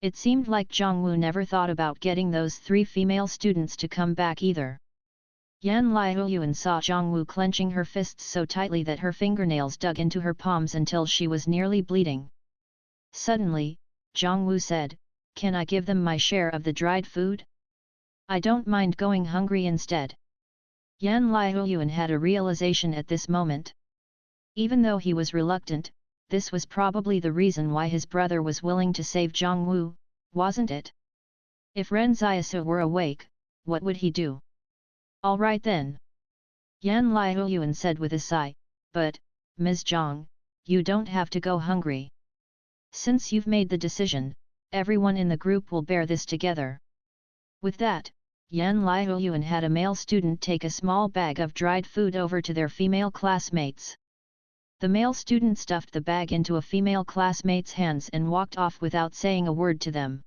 A: It seemed like Zhang Wu never thought about getting those 3 female students to come back either. Yan Liuyuan saw Zhang Wu clenching her fists so tightly that her fingernails dug into her palms until she was nearly bleeding. Suddenly, Zhang Wu said, "Can I give them my share of the dried food? I don't mind going hungry instead." Yan Liuyuan had a realization at this moment. Even though he was reluctant, this was probably the reason why his brother was willing to save Zhang Wu, wasn't it? If Ren Xiaosu were awake, what would he do? "All right then," Yan Liuyuan said with a sigh, "but, Ms. Zhang, you don't have to go hungry. Since you've made the decision, everyone in the group will bear this together." With that, Yan Liuyuan had a male student take a small bag of dried food over to their female classmates. The male student stuffed the bag into a female classmate's hands and walked off without saying a word to them.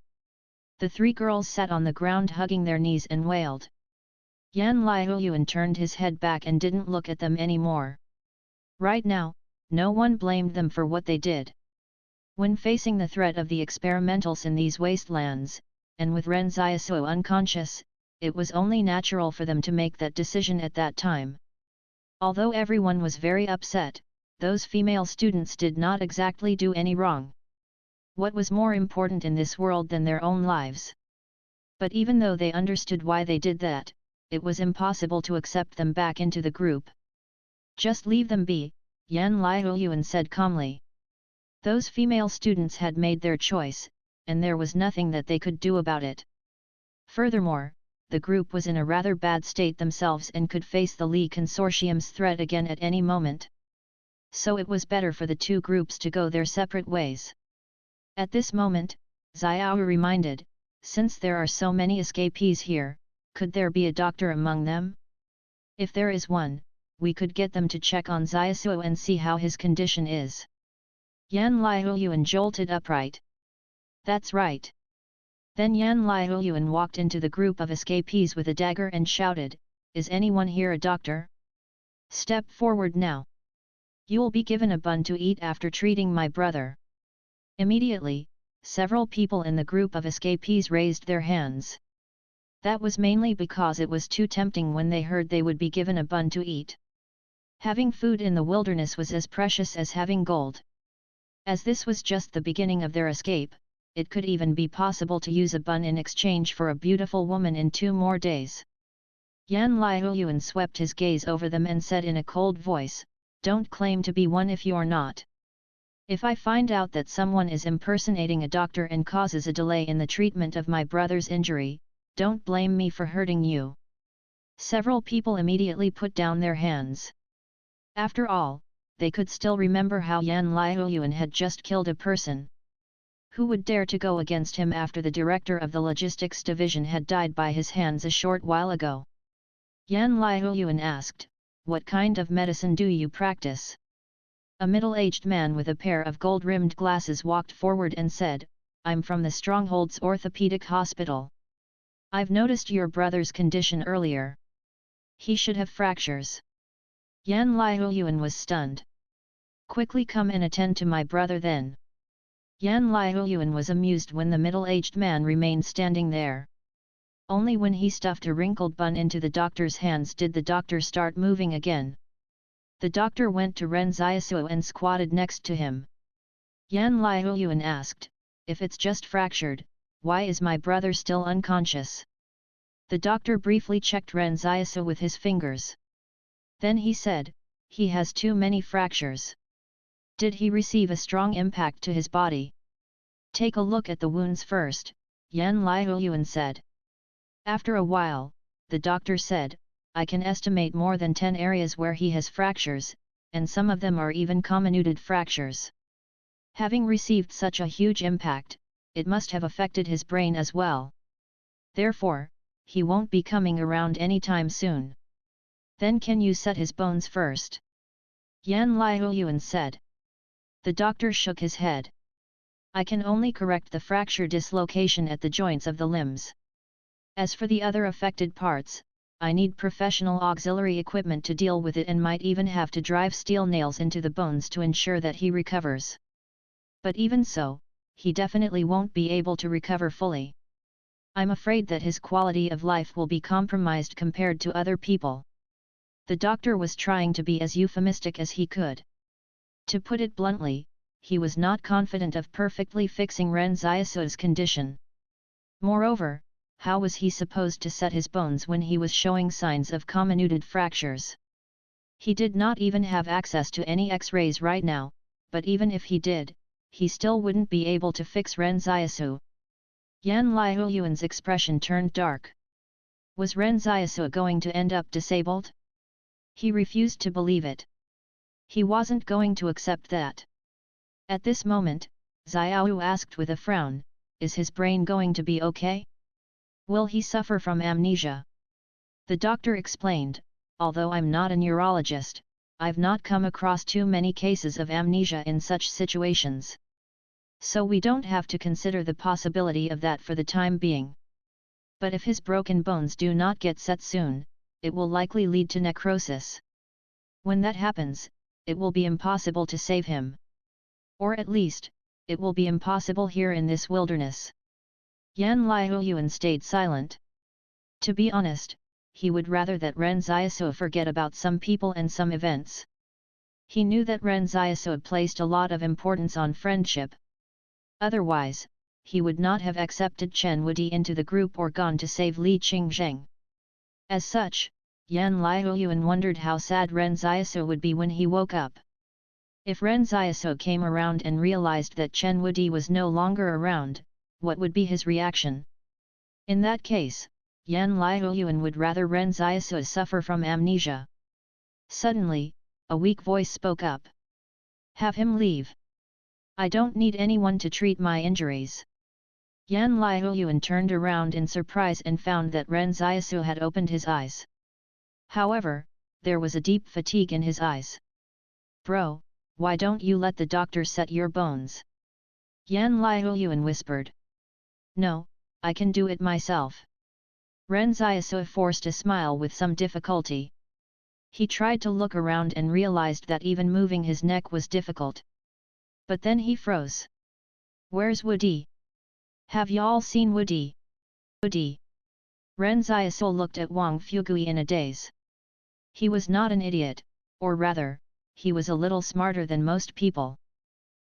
A: The 3 girls sat on the ground hugging their knees and wailed. Yan Liuyuan turned his head back and didn't look at them anymore. Right now, no one blamed them for what they did. When facing the threat of the experimentals in these wastelands, and with Ren Xiaosu unconscious, it was only natural for them to make that decision at that time. Although everyone was very upset, those female students did not exactly do any wrong. What was more important in this world than their own lives? But even though they understood why they did that, it was impossible to accept them back into the group. "Just leave them be," Yan Liuyuan said calmly. Those female students had made their choice, and there was nothing that they could do about it. Furthermore, the group was in a rather bad state themselves and could face the Li Consortium's threat again at any moment. So it was better for the 2 groups to go their separate ways. At this moment, Xiao reminded, "Since there are so many escapees here, could there be a doctor among them? If there is one, we could get them to check on Xiaosu and see how his condition is." Yan Liuyuan jolted upright. "That's right." Then Yan Liuyuan walked into the group of escapees with a dagger and shouted, "Is anyone here a doctor? Step forward now. You'll be given a bun to eat after treating my brother." Immediately, several people in the group of escapees raised their hands. That was mainly because it was too tempting when they heard they would be given a bun to eat. Having food in the wilderness was as precious as having gold. As this was just the beginning of their escape, it could even be possible to use a bun in exchange for a beautiful woman in 2 more days. Yan Liuyuan swept his gaze over them and said in a cold voice, "Don't claim to be one if you're not. If I find out that someone is impersonating a doctor and causes a delay in the treatment of my brother's injury, don't blame me for hurting you." Several people immediately put down their hands. After all, they could still remember how Yan Liuyuan had just killed a person. Who would dare to go against him after the director of the logistics division had died by his hands a short while ago? Yan Liuyuan asked, "What kind of medicine do you practice?" A middle-aged man with a pair of gold-rimmed glasses walked forward and said, "I'm from the Strongholds Orthopedic Hospital. I've noticed your brother's condition earlier. He should have fractures." Yan Liuyuan was stunned. "Quickly come and attend to my brother then." Yan Liuyuan was amused when the middle-aged man remained standing there. Only when he stuffed a wrinkled bun into the doctor's hands did the doctor start moving again. The doctor went to Ren Xiaosu and squatted next to him. Yan Liuyuan asked, "If it's just fractured, why is my brother still unconscious?" The doctor briefly checked Ren Xiaosu with his fingers. Then he said, "He has too many fractures. Did he receive a strong impact to his body?" "Take a look at the wounds first," Yan Liuyuan said. After a while, the doctor said, "I can estimate more than 10 areas where he has fractures, and some of them are even comminuted fractures. Having received such a huge impact, it must have affected his brain as well." Therefore, he won't be coming around anytime soon. Then can you set his bones first? Yan Liuyuan said. The doctor shook his head. I can only correct the fracture dislocation at the joints of the limbs. As for the other affected parts, I need professional auxiliary equipment to deal with it and might even have to drive steel nails into the bones to ensure that he recovers. But even so, he definitely won't be able to recover fully. I'm afraid that his quality of life will be compromised compared to other people. The doctor was trying to be as euphemistic as he could. To put it bluntly, he was not confident of perfectly fixing Ren Xiaosu's condition. Moreover, how was he supposed to set his bones when he was showing signs of comminuted fractures? He did not even have access to any X-rays right now, but even if he did, he still wouldn't be able to fix Ren Xiaosu. Yan Liuyuan's expression turned dark. Was Ren Xiaosu going to end up disabled? He refused to believe it. He wasn't going to accept that. At this moment, Xiaoyu asked with a frown, is his brain going to be okay? Will he suffer from amnesia? The doctor explained, although I'm not a neurologist, I've not come across too many cases of amnesia in such situations. So we don't have to consider the possibility of that for the time being. But if his broken bones do not get set soon, it will likely lead to necrosis. When that happens, it will be impossible to save him. Or at least, it will be impossible here in this wilderness. Yan Liuyuan stayed silent. To be honest, he would rather that Ren Xiaosu forget about some people and some events. He knew that Ren Xiaosu placed a lot of importance on friendship. Otherwise, he would not have accepted Chen Wudi into the group or gone to save Li Qingzheng. As such, Yan Liuyuan wondered how sad Ren Xiaosu would be when he woke up. If Ren Xiaosu came around and realized that Chen Wudi was no longer around, what would be his reaction? In that case, Yan Liuyuan would rather Ren Xiaosu suffer from amnesia. Suddenly, a weak voice spoke up. Have him leave. I don't need anyone to treat my injuries. Yan Liuyuan turned around in surprise and found that Ren Xiaosu had opened his eyes. However, there was a deep fatigue in his eyes. Bro, why don't you let the doctor set your bones? Yan Liuyuan whispered. No, I can do it myself. Ren Xiaosu forced a smile with some difficulty. He tried to look around and realized that even moving his neck was difficult. But then he froze. Where's Wudi? Have y'all seen Wudi? Wudi? Ren Xiaosu looked at Wang Fugui in a daze. He was not an idiot, or rather, he was a little smarter than most people.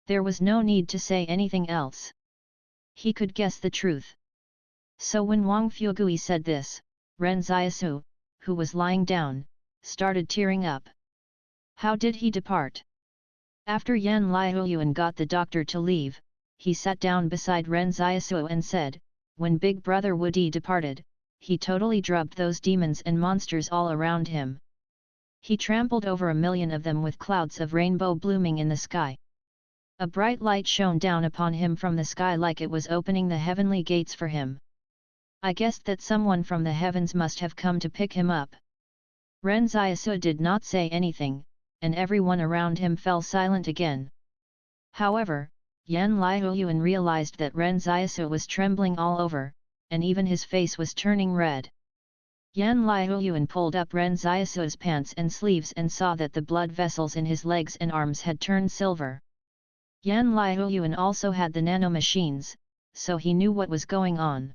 A: There was no need to say anything else. He could guess the truth. So when Wang Fugui said this, Ren Xiaosu, who was lying down, started tearing up. How did he depart? After Yan Liuyuan got the doctor to leave, he sat down beside Ren Xiaosu and said, when Big Brother Wudi departed, he totally drubbed those demons and monsters all around him. He trampled over 1,000,000 of them with clouds of rainbow blooming in the sky. A bright light shone down upon him from the sky like it was opening the heavenly gates for him. I guessed that someone from the heavens must have come to pick him up. Ren Xiaosu did not say anything, and everyone around him fell silent again. However, Yan Liuyuan realized that Ren Xiaosu was trembling all over, and even his face was turning red. Yan Liuyuan pulled up Ren Xiaosu's pants and sleeves and saw that the blood vessels in his legs and arms had turned silver. Yan Liuyuan also had the nanomachines, so he knew what was going on.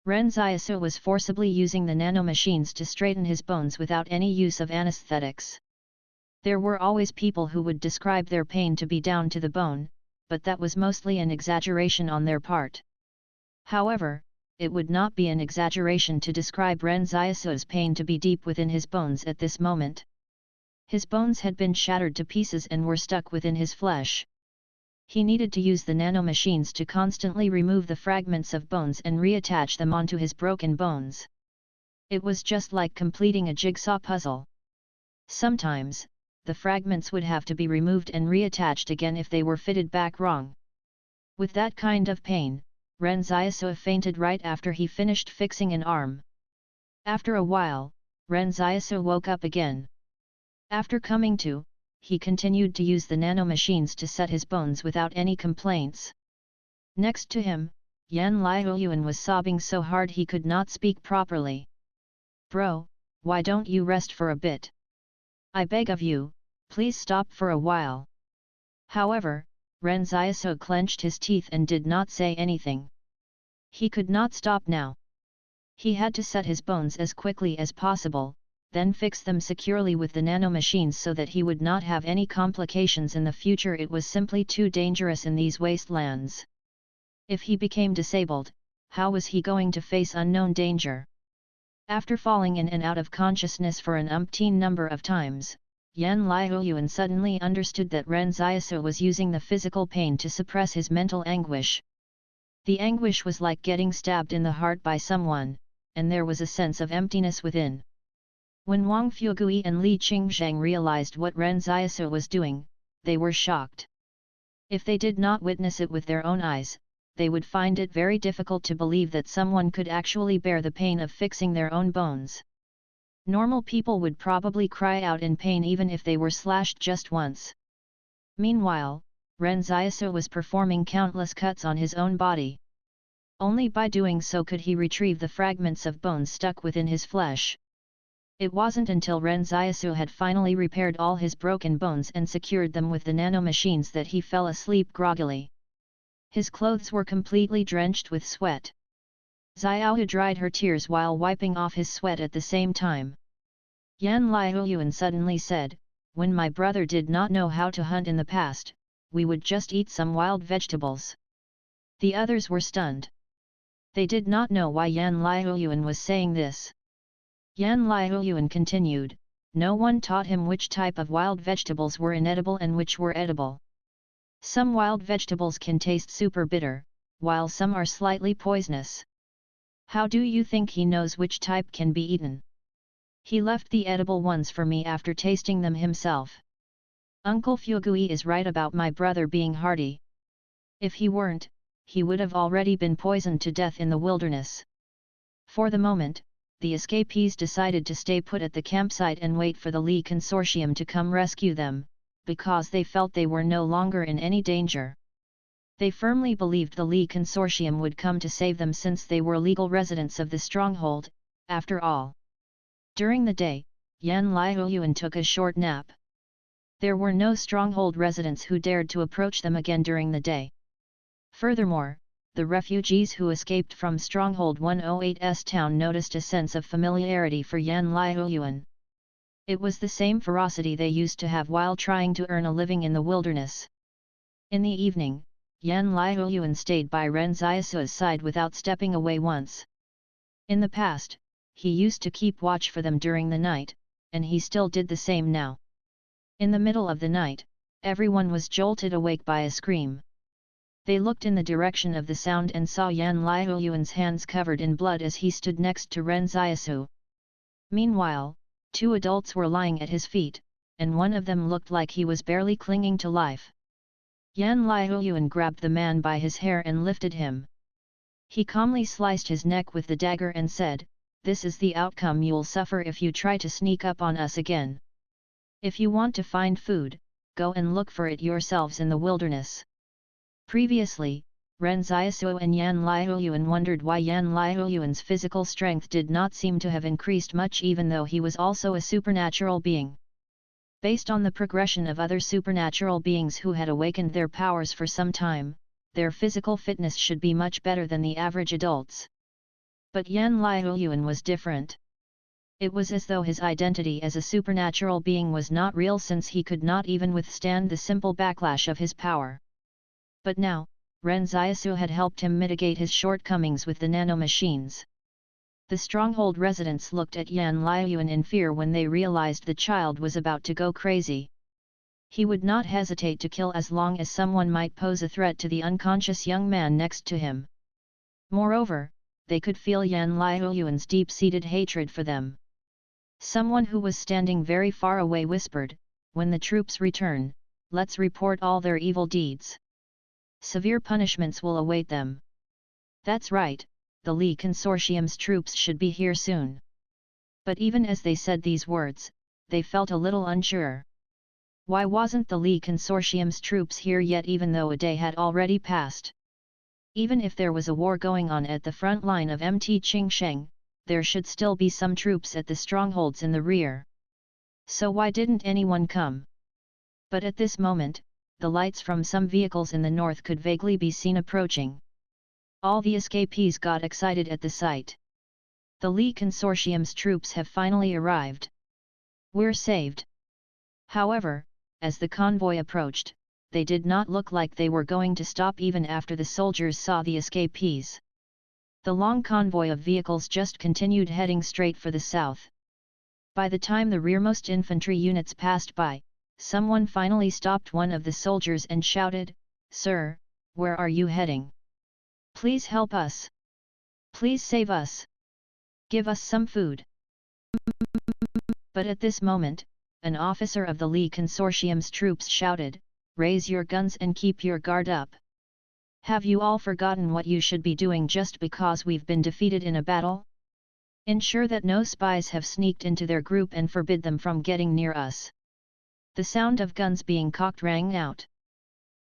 A: Ren Xiaosu was forcibly using the nanomachines to straighten his bones without any use of anesthetics. There were always people who would describe their pain to be down to the bone, but that was mostly an exaggeration on their part. However, it would not be an exaggeration to describe Ren Xiaosu's pain to be deep within his bones at this moment. His bones had been shattered to pieces and were stuck within his flesh. He needed to use the nanomachines to constantly remove the fragments of bones and reattach them onto his broken bones. It was just like completing a jigsaw puzzle. Sometimes, the fragments would have to be removed and reattached again if they were fitted back wrong. With that kind of pain, Ren Xiaosu fainted right after he finished fixing an arm. After a while, Ren Xiaosu woke up again. After coming to, he continued to use the nanomachines to set his bones without any complaints. Next to him, Yan Liuyuan was sobbing so hard he could not speak properly. "Bro, why don't you rest for a bit? I beg of you, please stop for a while." However, Ren Xiaosu clenched his teeth and did not say anything. He could not stop now. He had to set his bones as quickly as possible, then fix them securely with the nanomachines so that he would not have any complications in the future. It was simply too dangerous in these wastelands. If he became disabled, how was he going to face unknown danger? After falling in and out of consciousness for an umpteen number of times, Yan Liuyuan suddenly understood that Ren Xiaosu was using the physical pain to suppress his mental anguish. The anguish was like getting stabbed in the heart by someone, and there was a sense of emptiness within. When Wang Fugui and Li Qingzhang realized what Ren Xiaosu was doing, they were shocked. If they did not witness it with their own eyes, they would find it very difficult to believe that someone could actually bear the pain of fixing their own bones. Normal people would probably cry out in pain even if they were slashed just once. Meanwhile, Ren Xiaosu was performing countless cuts on his own body. Only by doing so could he retrieve the fragments of bones stuck within his flesh. It wasn't until Ren Xiaosu had finally repaired all his broken bones and secured them with the nanomachines that he fell asleep groggily. His clothes were completely drenched with sweat. Xiaohu dried her tears while wiping off his sweat at the same time. Yan Liuyuan suddenly said, "When my brother did not know how to hunt in the past, we would just eat some wild vegetables." The others were stunned. They did not know why Yan Liuyuan was saying this. Yan Liuyuan continued, "No one taught him which type of wild vegetables were inedible and which were edible. Some wild vegetables can taste super bitter, while some are slightly poisonous. How do you think he knows which type can be eaten? He left the edible ones for me after tasting them himself. Uncle Fugui is right about my brother being hardy. If he weren't, he would have already been poisoned to death in the wilderness." For the moment, the escapees decided to stay put at the campsite and wait for the Li Consortium to come rescue them, because they felt they were no longer in any danger. They firmly believed the Li Consortium would come to save them since they were legal residents of the stronghold, after all. During the day, Yan Liuyuan took a short nap. There were no stronghold residents who dared to approach them again during the day. Furthermore, the refugees who escaped from Stronghold 108's town noticed a sense of familiarity for Yan Liuyuan. It was the same ferocity they used to have while trying to earn a living in the wilderness. In the evening, Yan Liuyuan stayed by Ren Xiaosu's side without stepping away once. In the past, he used to keep watch for them during the night, and he still did the same now. In the middle of the night, everyone was jolted awake by a scream. They looked in the direction of the sound and saw Yan Liuyuan's hands covered in blood as he stood next to Ren Xiaosu. Meanwhile, 2 adults were lying at his feet, and one of them looked like he was barely clinging to life. Yan Liuyuan grabbed the man by his hair and lifted him. He calmly sliced his neck with the dagger and said, "This is the outcome you'll suffer if you try to sneak up on us again. If you want to find food, go and look for it yourselves in the wilderness." Previously, Ren Xiaosu and Yan Liuyuan wondered why Yan Liuyuan's physical strength did not seem to have increased much even though he was also a supernatural being. Based on the progression of other supernatural beings who had awakened their powers for some time, their physical fitness should be much better than the average adults. But Yan Liuyuan was different. It was as though his identity as a supernatural being was not real since he could not even withstand the simple backlash of his power. But now, Ren Xiaosu had helped him mitigate his shortcomings with the nanomachines. The stronghold residents looked at Yan Liuyuan in fear when they realized the child was about to go crazy. He would not hesitate to kill as long as someone might pose a threat to the unconscious young man next to him. Moreover, they could feel Yan Liuyuan's deep-seated hatred for them. Someone who was standing very far away whispered, "When the troops return, let's report all their evil deeds. Severe punishments will await them." That's right, the Li Consortium's troops should be here soon. But even as they said these words, they felt a little unsure. Why wasn't the Li Consortium's troops here yet, even though a day had already passed? Even if there was a war going on at the front line of Mt Qingsheng, there should still be some troops at the strongholds in the rear. So why didn't anyone come? But at this moment, the lights from some vehicles in the north could vaguely be seen approaching. All the escapees got excited at the sight. The Li Consortium's troops have finally arrived. We're saved. However, as the convoy approached, they did not look like they were going to stop even after the soldiers saw the escapees. The long convoy of vehicles just continued heading straight for the south. By the time the rearmost infantry units passed by, someone finally stopped one of the soldiers and shouted, "Sir, where are you heading? Please help us. Please save us. Give us some food." But at this moment, an officer of the Li Consortium's troops shouted, "Raise your guns and keep your guard up. Have you all forgotten what you should be doing just because we've been defeated in a battle? Ensure that no spies have sneaked into their group and forbid them from getting near us." The sound of guns being cocked rang out.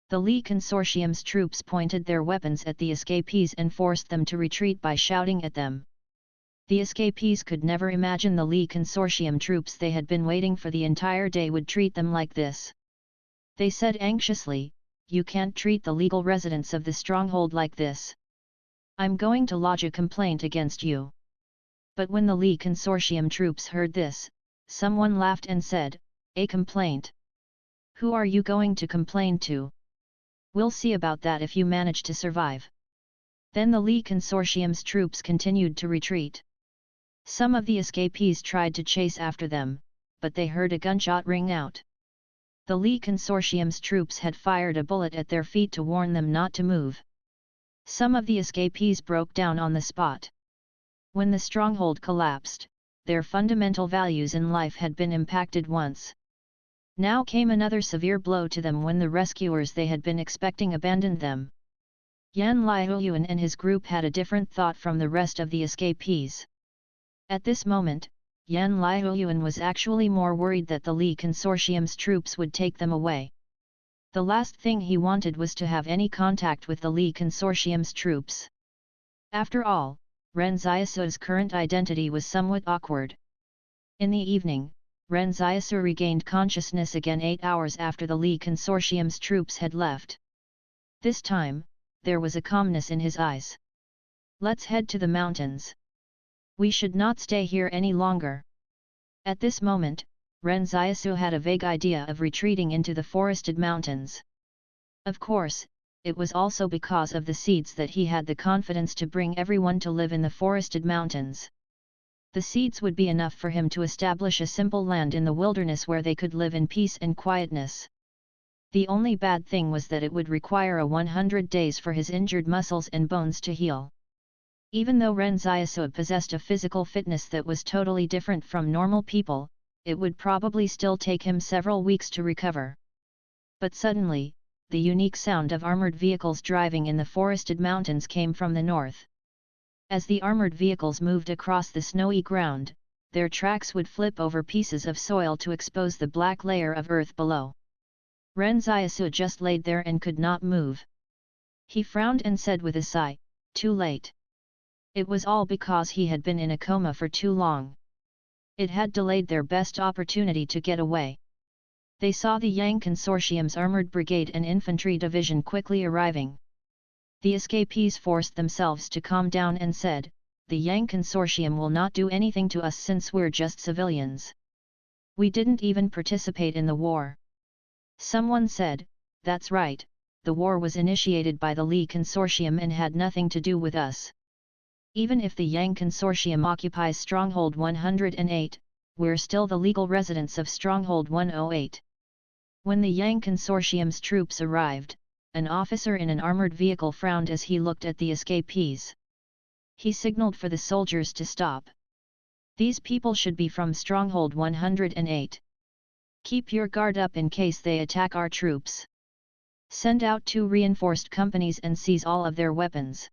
A: The Li Consortium's troops pointed their weapons at the escapees and forced them to retreat by shouting at them. The escapees could never imagine the Li Consortium troops they had been waiting for the entire day would treat them like this. They said anxiously, "You can't treat the legal residents of the stronghold like this. I'm going to lodge a complaint against you." But when the Li Consortium troops heard this, someone laughed and said, "A complaint? Who are you going to complain to? We'll see about that if you manage to survive." Then the Li Consortium's troops continued to retreat. Some of the escapees tried to chase after them, but they heard a gunshot ring out. The Li Consortium's troops had fired a bullet at their feet to warn them not to move. Some of the escapees broke down on the spot. When the stronghold collapsed, their fundamental values in life had been impacted once. Now came another severe blow to them when the rescuers they had been expecting abandoned them. Yan Liuyuan and his group had a different thought from the rest of the escapees. At this moment, Yan Liuyuan was actually more worried that the Li Consortium's troops would take them away. The last thing he wanted was to have any contact with the Li Consortium's troops. After all, Ren Xiaosu's current identity was somewhat awkward. In the evening, Ren Xiaosu regained consciousness again 8 hours after the Li Consortium's troops had left. This time, there was a calmness in his eyes. "Let's head to the mountains. We should not stay here any longer." At this moment, Ren Xiaosu had a vague idea of retreating into the forested mountains. Of course, it was also because of the seeds that he had the confidence to bring everyone to live in the forested mountains. The seeds would be enough for him to establish a simple land in the wilderness where they could live in peace and quietness. The only bad thing was that it would require 100 days for his injured muscles and bones to heal. Even though Ren Xiaosu possessed a physical fitness that was totally different from normal people, it would probably still take him several weeks to recover. But suddenly, the unique sound of armored vehicles driving in the forested mountains came from the north. As the armored vehicles moved across the snowy ground, their tracks would flip over pieces of soil to expose the black layer of earth below. Ren Xiaosu just laid there and could not move. He frowned and said with a sigh, "Too late." It was all because he had been in a coma for too long. It had delayed their best opportunity to get away. They saw the Yang Consortium's armored brigade and infantry division quickly arriving. The escapees forced themselves to calm down and said, "The Yang Consortium will not do anything to us since we're just civilians. We didn't even participate in the war." Someone said, "That's right, the war was initiated by the Li Consortium and had nothing to do with us. Even if the Yang Consortium occupies Stronghold 108, we're still the legal residents of Stronghold 108. When the Yang Consortium's troops arrived, an officer in an armored vehicle frowned as he looked at the escapees. He signaled for the soldiers to stop. "These people should be from Stronghold 108. Keep your guard up in case they attack our troops. Send out 2 reinforced companies and seize all of their weapons."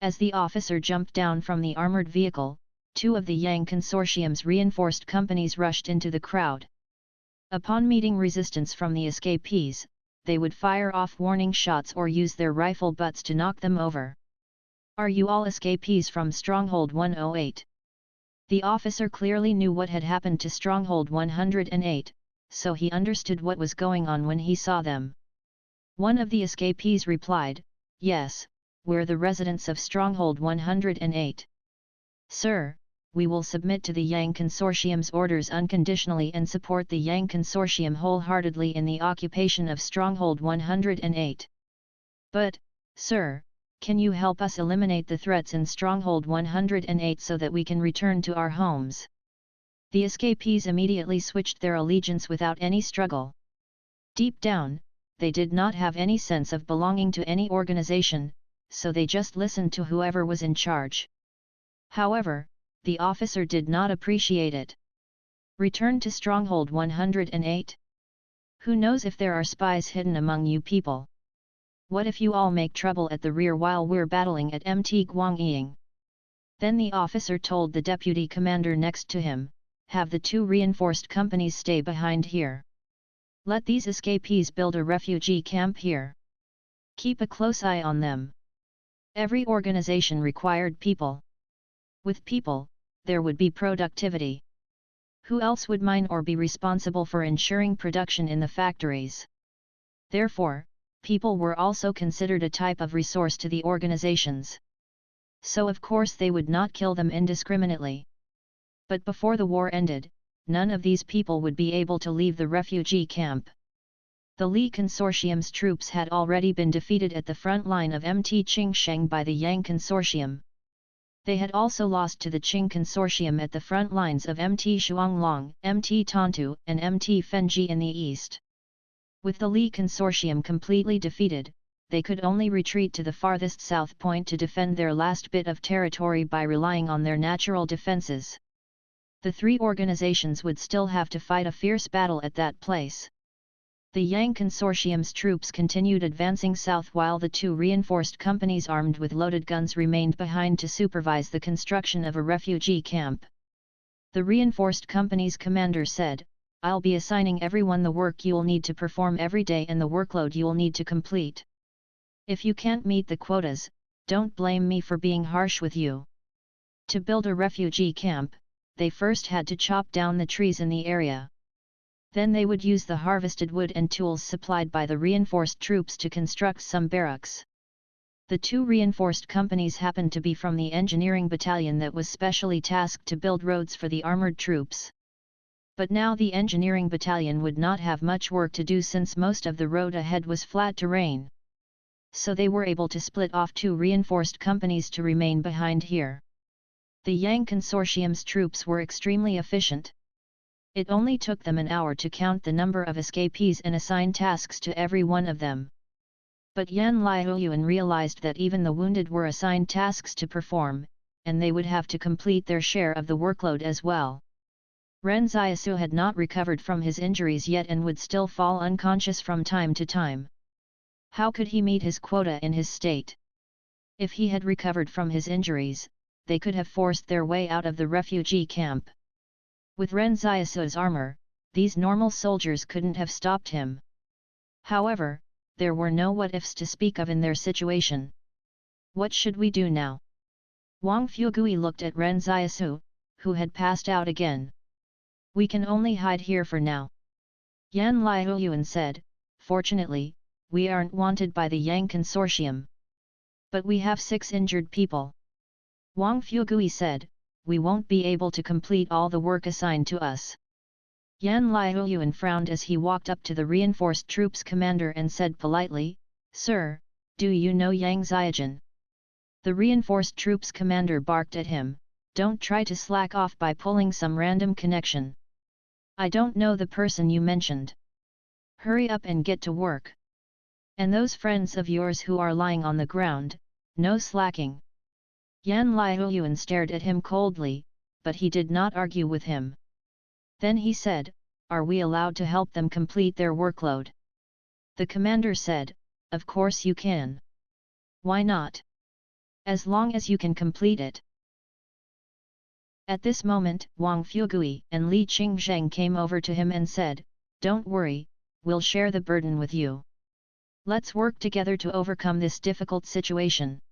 A: As the officer jumped down from the armored vehicle, two of the Yang Consortium's reinforced companies rushed into the crowd. Upon meeting resistance from the escapees, they would fire off warning shots or use their rifle butts to knock them over. "Are you all escapees from Stronghold 108? The officer clearly knew what had happened to Stronghold 108, so he understood what was going on when he saw them. One of the escapees replied, "Yes, we're the residents of Stronghold 108. Sir, we will submit to the Yang Consortium's orders unconditionally and support the Yang Consortium wholeheartedly in the occupation of Stronghold 108. But, sir, can you help us eliminate the threats in Stronghold 108 so that we can return to our homes?" The escapees immediately switched their allegiance without any struggle. Deep down, they did not have any sense of belonging to any organization, so they just listened to whoever was in charge. However, the officer did not appreciate it. "Return to Stronghold 108? Who knows if there are spies hidden among you people? What if you all make trouble at the rear while we're battling at Mt. Guangying?" Then the officer told the deputy commander next to him, "Have the two reinforced companies stay behind here. Let these escapees build a refugee camp here. Keep a close eye on them." Every organization required people. With people, there would be productivity. Who else would mine or be responsible for ensuring production in the factories? Therefore, people were also considered a type of resource to the organizations. So of course they would not kill them indiscriminately. But before the war ended, none of these people would be able to leave the refugee camp. The Li Consortium's troops had already been defeated at the front line of Mt. Qingsheng by the Yang Consortium. They had also lost to the Qing Consortium at the front lines of Mt. Shuanglong, Mt. Tantu, and Mt. Fenji in the east. With the Li Consortium completely defeated, they could only retreat to the farthest south point to defend their last bit of territory by relying on their natural defenses. The three organizations would still have to fight a fierce battle at that place. The Yang Consortium's troops continued advancing south while the two reinforced companies armed with loaded guns remained behind to supervise the construction of a refugee camp. The reinforced company's commander said, "I'll be assigning everyone the work you'll need to perform every day and the workload you'll need to complete. If you can't meet the quotas, don't blame me for being harsh with you." To build a refugee camp, they first had to chop down the trees in the area. Then they would use the harvested wood and tools supplied by the reinforced troops to construct some barracks. The two reinforced companies happened to be from the engineering battalion that was specially tasked to build roads for the armored troops. But now the engineering battalion would not have much work to do since most of the road ahead was flat terrain. So they were able to split off two reinforced companies to remain behind here. The Yang Consortium's troops were extremely efficient. It only took them an hour to count the number of escapees and assign tasks to every one of them. But Yan Liuyuan realized that even the wounded were assigned tasks to perform, and they would have to complete their share of the workload as well. Ren Xiaosu had not recovered from his injuries yet and would still fall unconscious from time to time. How could he meet his quota in his state? If he had recovered from his injuries, they could have forced their way out of the refugee camp. With Ren Xiaosu's armor, these normal soldiers couldn't have stopped him. However, there were no what-ifs to speak of in their situation. What should we do now? Wang Fugui looked at Ren Xiaosu, who had passed out again. "We can only hide here for now." Yan Liuyuan said, "Fortunately, we aren't wanted by the Yang Consortium. But we have 6 injured people." Wang Fugui said, "We won't be able to complete all the work assigned to us." Yan Liuyuan frowned as he walked up to the reinforced troops commander and said politely, "Sir, do you know Yang Xiaojun?" The reinforced troops commander barked at him, "Don't try to slack off by pulling some random connection. I don't know the person you mentioned. Hurry up and get to work. And those friends of yours who are lying on the ground, no slacking." Yan Liuyuan stared at him coldly, but he did not argue with him. Then he said, "Are we allowed to help them complete their workload?" The commander said, "Of course you can. Why not? As long as you can complete it. At this moment, Wang Fugui and Li Qingzheng came over to him and said, "Don't worry, we'll share the burden with you. Let's work together to overcome this difficult situation."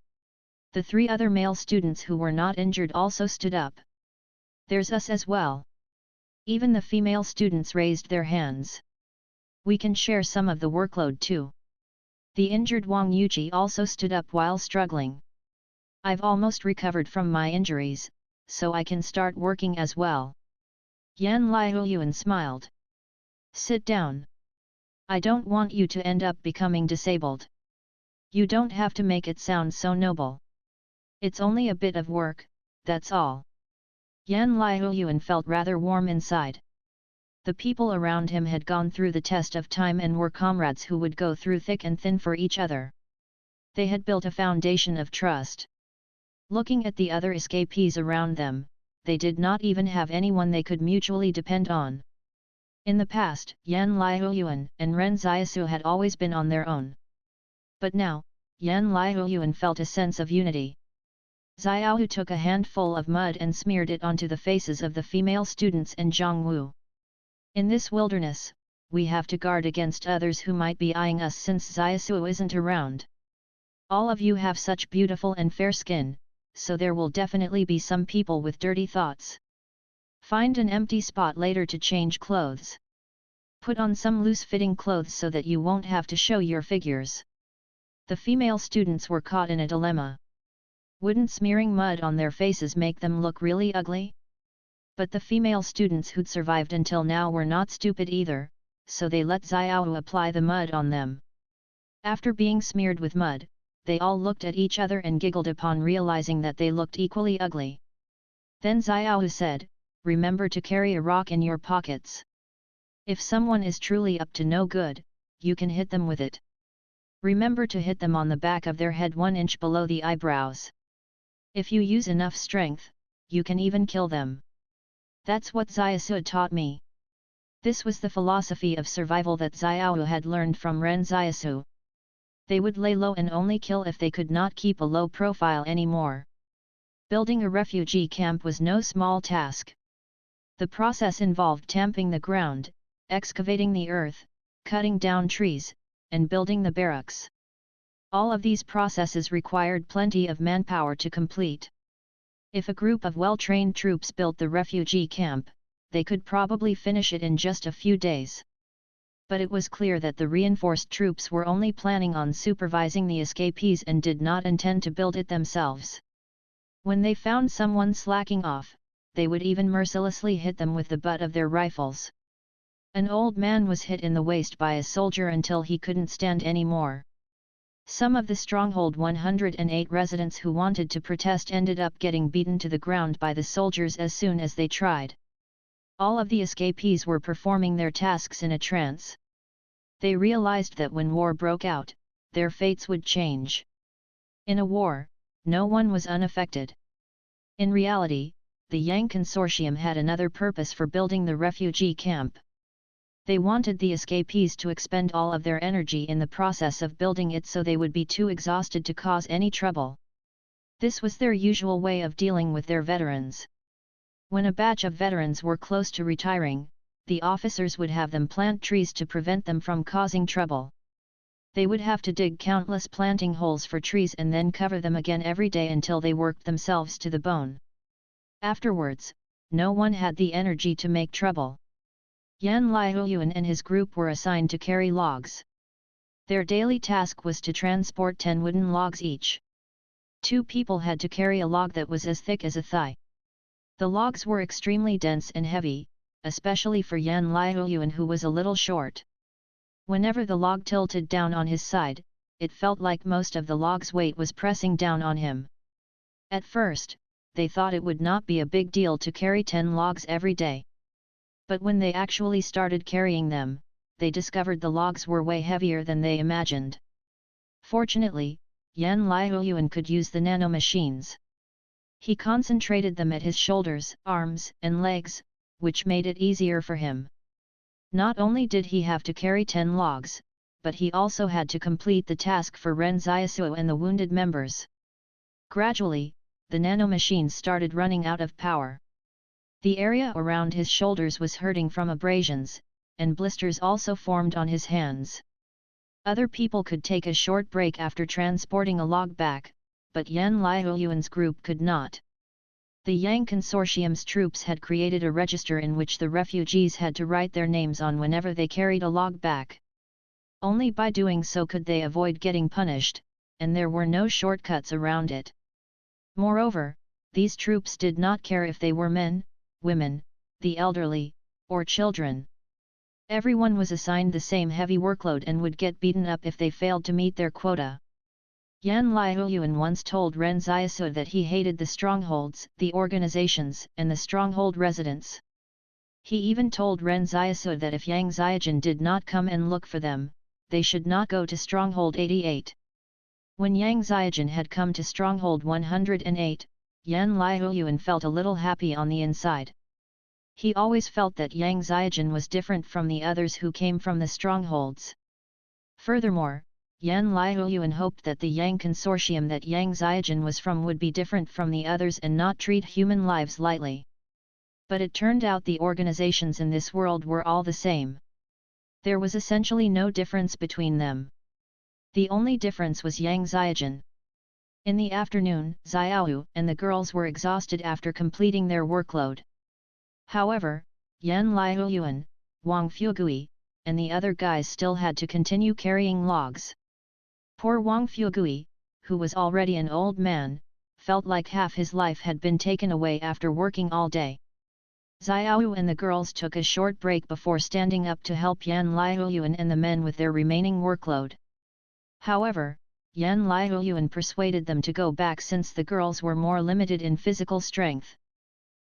A: The 3 other male students who were not injured also stood up. "There's us as well." Even the female students raised their hands. "We can share some of the workload too." The injured Wang Yuji also stood up while struggling. "I've almost recovered from my injuries, so I can start working as well." Yan Liuyuan smiled. "Sit down. I don't want you to end up becoming disabled. You don't have to make it sound so noble. It's only a bit of work, that's all." Yan Liuyuan felt rather warm inside. The people around him had gone through the test of time and were comrades who would go through thick and thin for each other. They had built a foundation of trust. Looking at the other escapees around them, they did not even have anyone they could mutually depend on. In the past, Yan Liuyuan and Ren Xiaosu had always been on their own. But now, Yan Liuyuan felt a sense of unity. Xiaohu took a handful of mud and smeared it onto the faces of the female students and Zhang Wu. "In this wilderness, we have to guard against others who might be eyeing us since Xiaosu isn't around. All of you have such beautiful and fair skin, so there will definitely be some people with dirty thoughts. Find an empty spot later to change clothes. Put on some loose-fitting clothes so that you won't have to show your figures." The female students were caught in a dilemma. Wouldn't smearing mud on their faces make them look really ugly? But the female students who'd survived until now were not stupid either, so they let Xiaohu apply the mud on them. After being smeared with mud, they all looked at each other and giggled upon realizing that they looked equally ugly. Then Xiaohu said, "Remember to carry a rock in your pockets. If someone is truly up to no good, you can hit them with it. Remember to hit them on the back of their head 1 inch below the eyebrows. If you use enough strength, you can even kill them. That's what Xiaosu taught me." This was the philosophy of survival that Xiaohu had learned from Ren Xiaosu. They would lay low and only kill if they could not keep a low profile anymore. Building a refugee camp was no small task. The process involved tamping the ground, excavating the earth, cutting down trees, and building the barracks. All of these processes required plenty of manpower to complete. If a group of well-trained troops built the refugee camp, they could probably finish it in just a few days. But it was clear that the reinforced troops were only planning on supervising the escapees and did not intend to build it themselves. When they found someone slacking off, they would even mercilessly hit them with the butt of their rifles. An old man was hit in the waist by a soldier until he couldn't stand anymore. Some of the Stronghold 108 residents who wanted to protest ended up getting beaten to the ground by the soldiers as soon as they tried. All of the escapees were performing their tasks in a trance. They realized that when war broke out, their fates would change. In a war, no one was unaffected. In reality, the Yang Consortium had another purpose for building the refugee camp. They wanted the escapees to expend all of their energy in the process of building it so they would be too exhausted to cause any trouble. This was their usual way of dealing with their veterans. When a batch of veterans were close to retiring, the officers would have them plant trees to prevent them from causing trouble. They would have to dig countless planting holes for trees and then cover them again every day until they worked themselves to the bone. Afterwards, no one had the energy to make trouble. Yan Liuyuan and his group were assigned to carry logs. Their daily task was to transport 10 wooden logs each. 2 people had to carry a log that was as thick as a thigh. The logs were extremely dense and heavy, especially for Yan Liuyuan who was a little short. Whenever the log tilted down on his side, it felt like most of the log's weight was pressing down on him. At first, they thought it would not be a big deal to carry 10 logs every day. But when they actually started carrying them, they discovered the logs were way heavier than they imagined. Fortunately, Yan Liuyuan could use the nanomachines. He concentrated them at his shoulders, arms, and legs, which made it easier for him. Not only did he have to carry 10 logs, but he also had to complete the task for Ren Xiaosu and the wounded members. Gradually, the nanomachines started running out of power. The area around his shoulders was hurting from abrasions, and blisters also formed on his hands. Other people could take a short break after transporting a log back, but Yan Liuyuan's group could not. The Yang Consortium's troops had created a register in which the refugees had to write their names on whenever they carried a log back. Only by doing so could they avoid getting punished, and there were no shortcuts around it. Moreover, these troops did not care if they were men, women, the elderly, or children. Everyone was assigned the same heavy workload and would get beaten up if they failed to meet their quota. Yan Liuyuan once told Ren Xiaosu that he hated the strongholds, the organizations, and the stronghold residents. He even told Ren Xiaosu that if Yang Xiaojin did not come and look for them, they should not go to Stronghold 88. When Yang Xiaojin had come to Stronghold 108, Yan Liuyuan felt a little happy on the inside. He always felt that Yang Xiaojin was different from the others who came from the strongholds. Furthermore, Yan Liuyuan hoped that the Yang Consortium that Yang Xiaojin was from would be different from the others and not treat human lives lightly. But it turned out the organizations in this world were all the same. There was essentially no difference between them. The only difference was Yang Xiaojin. In the afternoon, Xiaoyu and the girls were exhausted after completing their workload. However, Yan Liuyuan, Wang Fugui, and the other guys still had to continue carrying logs. Poor Wang Fugui, who was already an old man, felt like half his life had been taken away after working all day. Xiaoyu and the girls took a short break before standing up to help Yan Liuyuan and the men with their remaining workload. However, Yan Liuyuan persuaded them to go back since the girls were more limited in physical strength.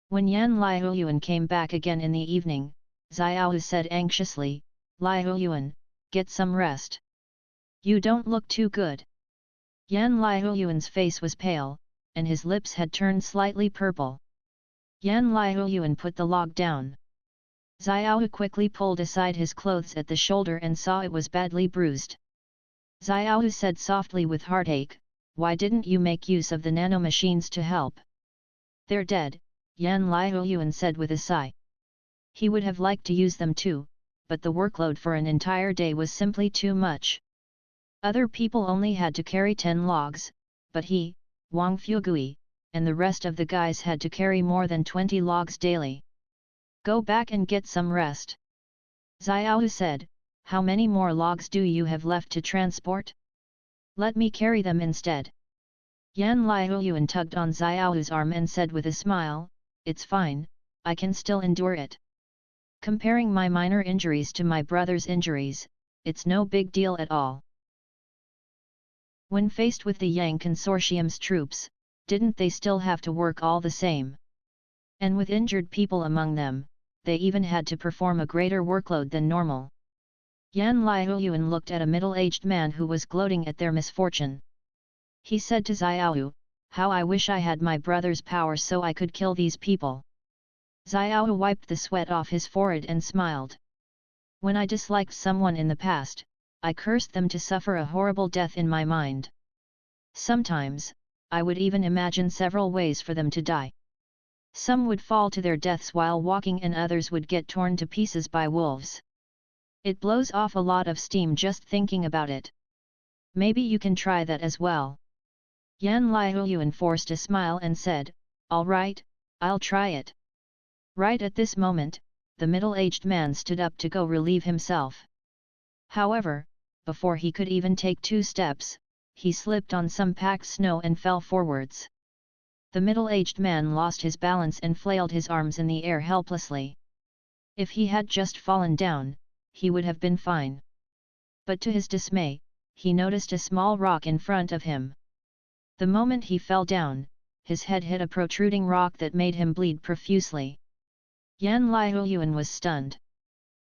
A: When Yan Liuyuan came back again in the evening, Xiaoyu said anxiously, "Liuyuan, get some rest. You don't look too good." Yan Liuyuan's face was pale, and his lips had turned slightly purple. Yan Liuyuan put the log down. Xiaoyu quickly pulled aside his clothes at the shoulder and saw it was badly bruised. Xiaoyu said softly with heartache, "Why didn't you make use of the nanomachines to help?" "They're dead," Yan Liuyuan said with a sigh. He would have liked to use them too, but the workload for an entire day was simply too much. Other people only had to carry 10 logs, but he, Wang Fugui, and the rest of the guys had to carry more than 20 logs daily. "Go back and get some rest," Xiaoyu said. "How many more logs do you have left to transport? Let me carry them instead." Yan Liuyuan tugged on Xiaoyu's arm and said with a smile, "It's fine, I can still endure it. Comparing my minor injuries to my brother's injuries, it's no big deal at all." When faced with the Yang Consortium's troops, didn't they still have to work all the same? And with injured people among them, they even had to perform a greater workload than normal. Yan Liuyuan looked at a middle-aged man who was gloating at their misfortune. He said to Xiaoyu, "How I wish I had my brother's power so I could kill these people." Xiaoyu wiped the sweat off his forehead and smiled. "When I disliked someone in the past, I cursed them to suffer a horrible death in my mind. Sometimes, I would even imagine several ways for them to die. Some would fall to their deaths while walking and others would get torn to pieces by wolves. It blows off a lot of steam just thinking about it. Maybe you can try that as well." Yan Liuyuan forced a smile and said, "All right, I'll try it." Right at this moment, the middle-aged man stood up to go relieve himself. However, before he could even take 2 steps, he slipped on some packed snow and fell forwards. The middle-aged man lost his balance and flailed his arms in the air helplessly. If he had just fallen down, he would have been fine. But to his dismay, he noticed a small rock in front of him. The moment he fell down, his head hit a protruding rock that made him bleed profusely. Yan Liuyuan was stunned.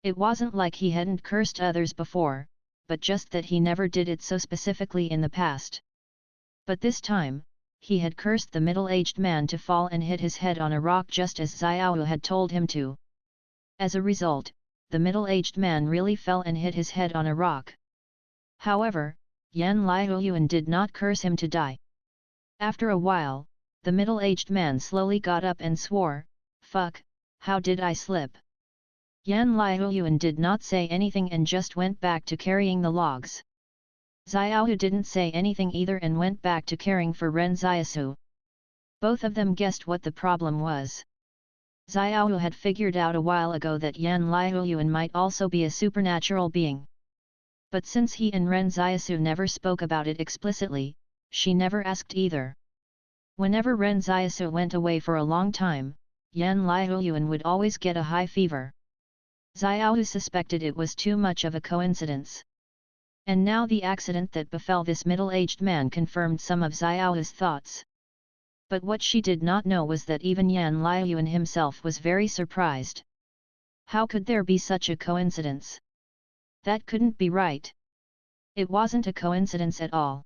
A: It wasn't like he hadn't cursed others before, but just that he never did it so specifically in the past. But this time, he had cursed the middle-aged man to fall and hit his head on a rock just as Xiaoyu had told him to. As a result, the middle-aged man really fell and hit his head on a rock. However, Yan Liuyuan did not curse him to die. After a while, the middle-aged man slowly got up and swore, "Fuck, how did I slip?" Yan Liuyuan did not say anything and just went back to carrying the logs. Xiaohu didn't say anything either and went back to caring for Ren Xiaosu. Both of them guessed what the problem was. Xiaohu had figured out a while ago that Yan Liuyuan might also be a supernatural being. But since he and Ren Xiaosu never spoke about it explicitly, she never asked either. Whenever Ren Xiaosu went away for a long time, Yan Liuyuan would always get a high fever. Xiaohu suspected it was too much of a coincidence. And now the accident that befell this middle-aged man confirmed some of Xiaohu's thoughts. But what she did not know was that even Yan Liuyuan himself was very surprised. How could there be such a coincidence? That couldn't be right. It wasn't a coincidence at all.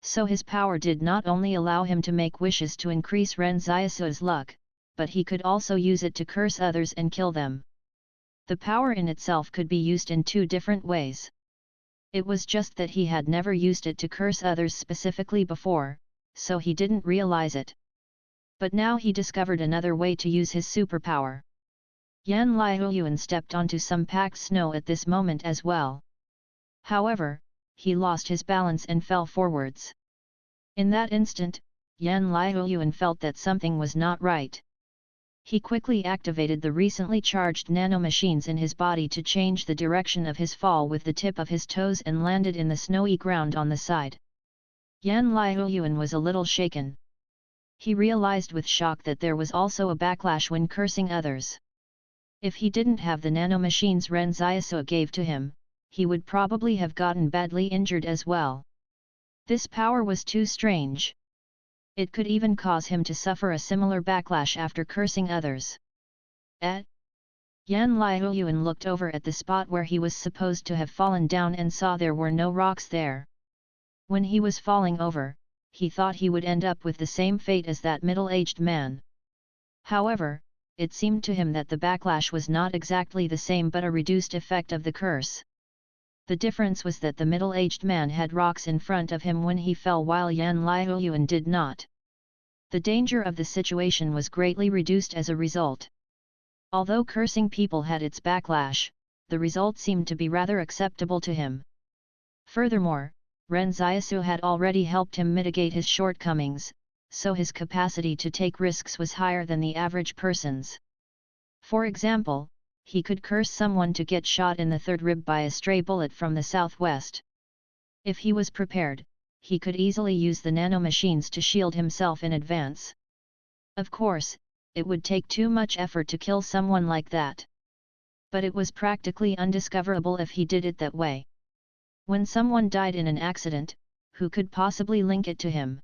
A: So his power did not only allow him to make wishes to increase Ren Xiaosu's luck, but he could also use it to curse others and kill them. The power in itself could be used in two different ways. It was just that he had never used it to curse others specifically before, so he didn't realize it. But now he discovered another way to use his superpower. Yan Liuyuan stepped onto some packed snow at this moment as well. However, he lost his balance and fell forwards. In that instant, Yan Liuyuan felt that something was not right. He quickly activated the recently charged nanomachines in his body to change the direction of his fall with the tip of his toes and landed in the snowy ground on the side. Yan Liuyuan was a little shaken. He realized with shock that there was also a backlash when cursing others. If he didn't have the nanomachines Ren Xiaosu gave to him, he would probably have gotten badly injured as well. This power was too strange. It could even cause him to suffer a similar backlash after cursing others. Yan Liuyuan looked over at the spot where he was supposed to have fallen down and saw there were no rocks there. When he was falling over, he thought he would end up with the same fate as that middle-aged man. However, it seemed to him that the backlash was not exactly the same but a reduced effect of the curse. The difference was that the middle-aged man had rocks in front of him when he fell while Yan Liuyuan did not. The danger of the situation was greatly reduced as a result. Although cursing people had its backlash, the result seemed to be rather acceptable to him. Furthermore, Ren Xiaosu had already helped him mitigate his shortcomings, so his capacity to take risks was higher than the average person's. For example, he could curse someone to get shot in the third rib by a stray bullet from the southwest. If he was prepared, he could easily use the nanomachines to shield himself in advance. Of course, it would take too much effort to kill someone like that. But it was practically undiscoverable if he did it that way. When someone died in an accident, who could possibly link it to him?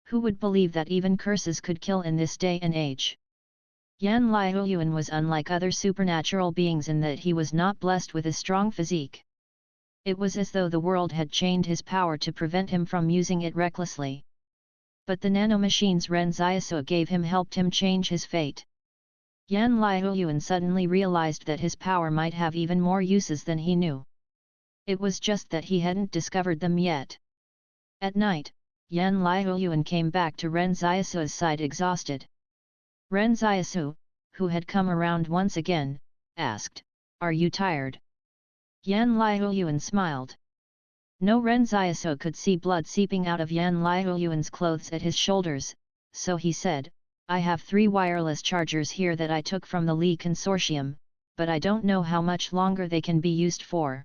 A: Who would believe that even curses could kill in this day and age? Yan Liuyuan was unlike other supernatural beings in that he was not blessed with a strong physique. It was as though the world had chained his power to prevent him from using it recklessly. But the nanomachines Ren Xiaosu gave him helped him change his fate. Yan Liuyuan suddenly realized that his power might have even more uses than he knew. It was just that he hadn't discovered them yet. At night, Yan Liuyuan came back to Ren Xiaosu's side exhausted. Ren Xiaosu, who had come around once again, asked, "Are you tired?" Yan Liuyuan smiled. No, Ren Xiaosu could see blood seeping out of Yan Liuyuan's clothes at his shoulders, so he said, "I have 3 wireless chargers here that I took from the Li Consortium, but I don't know how much longer they can be used for.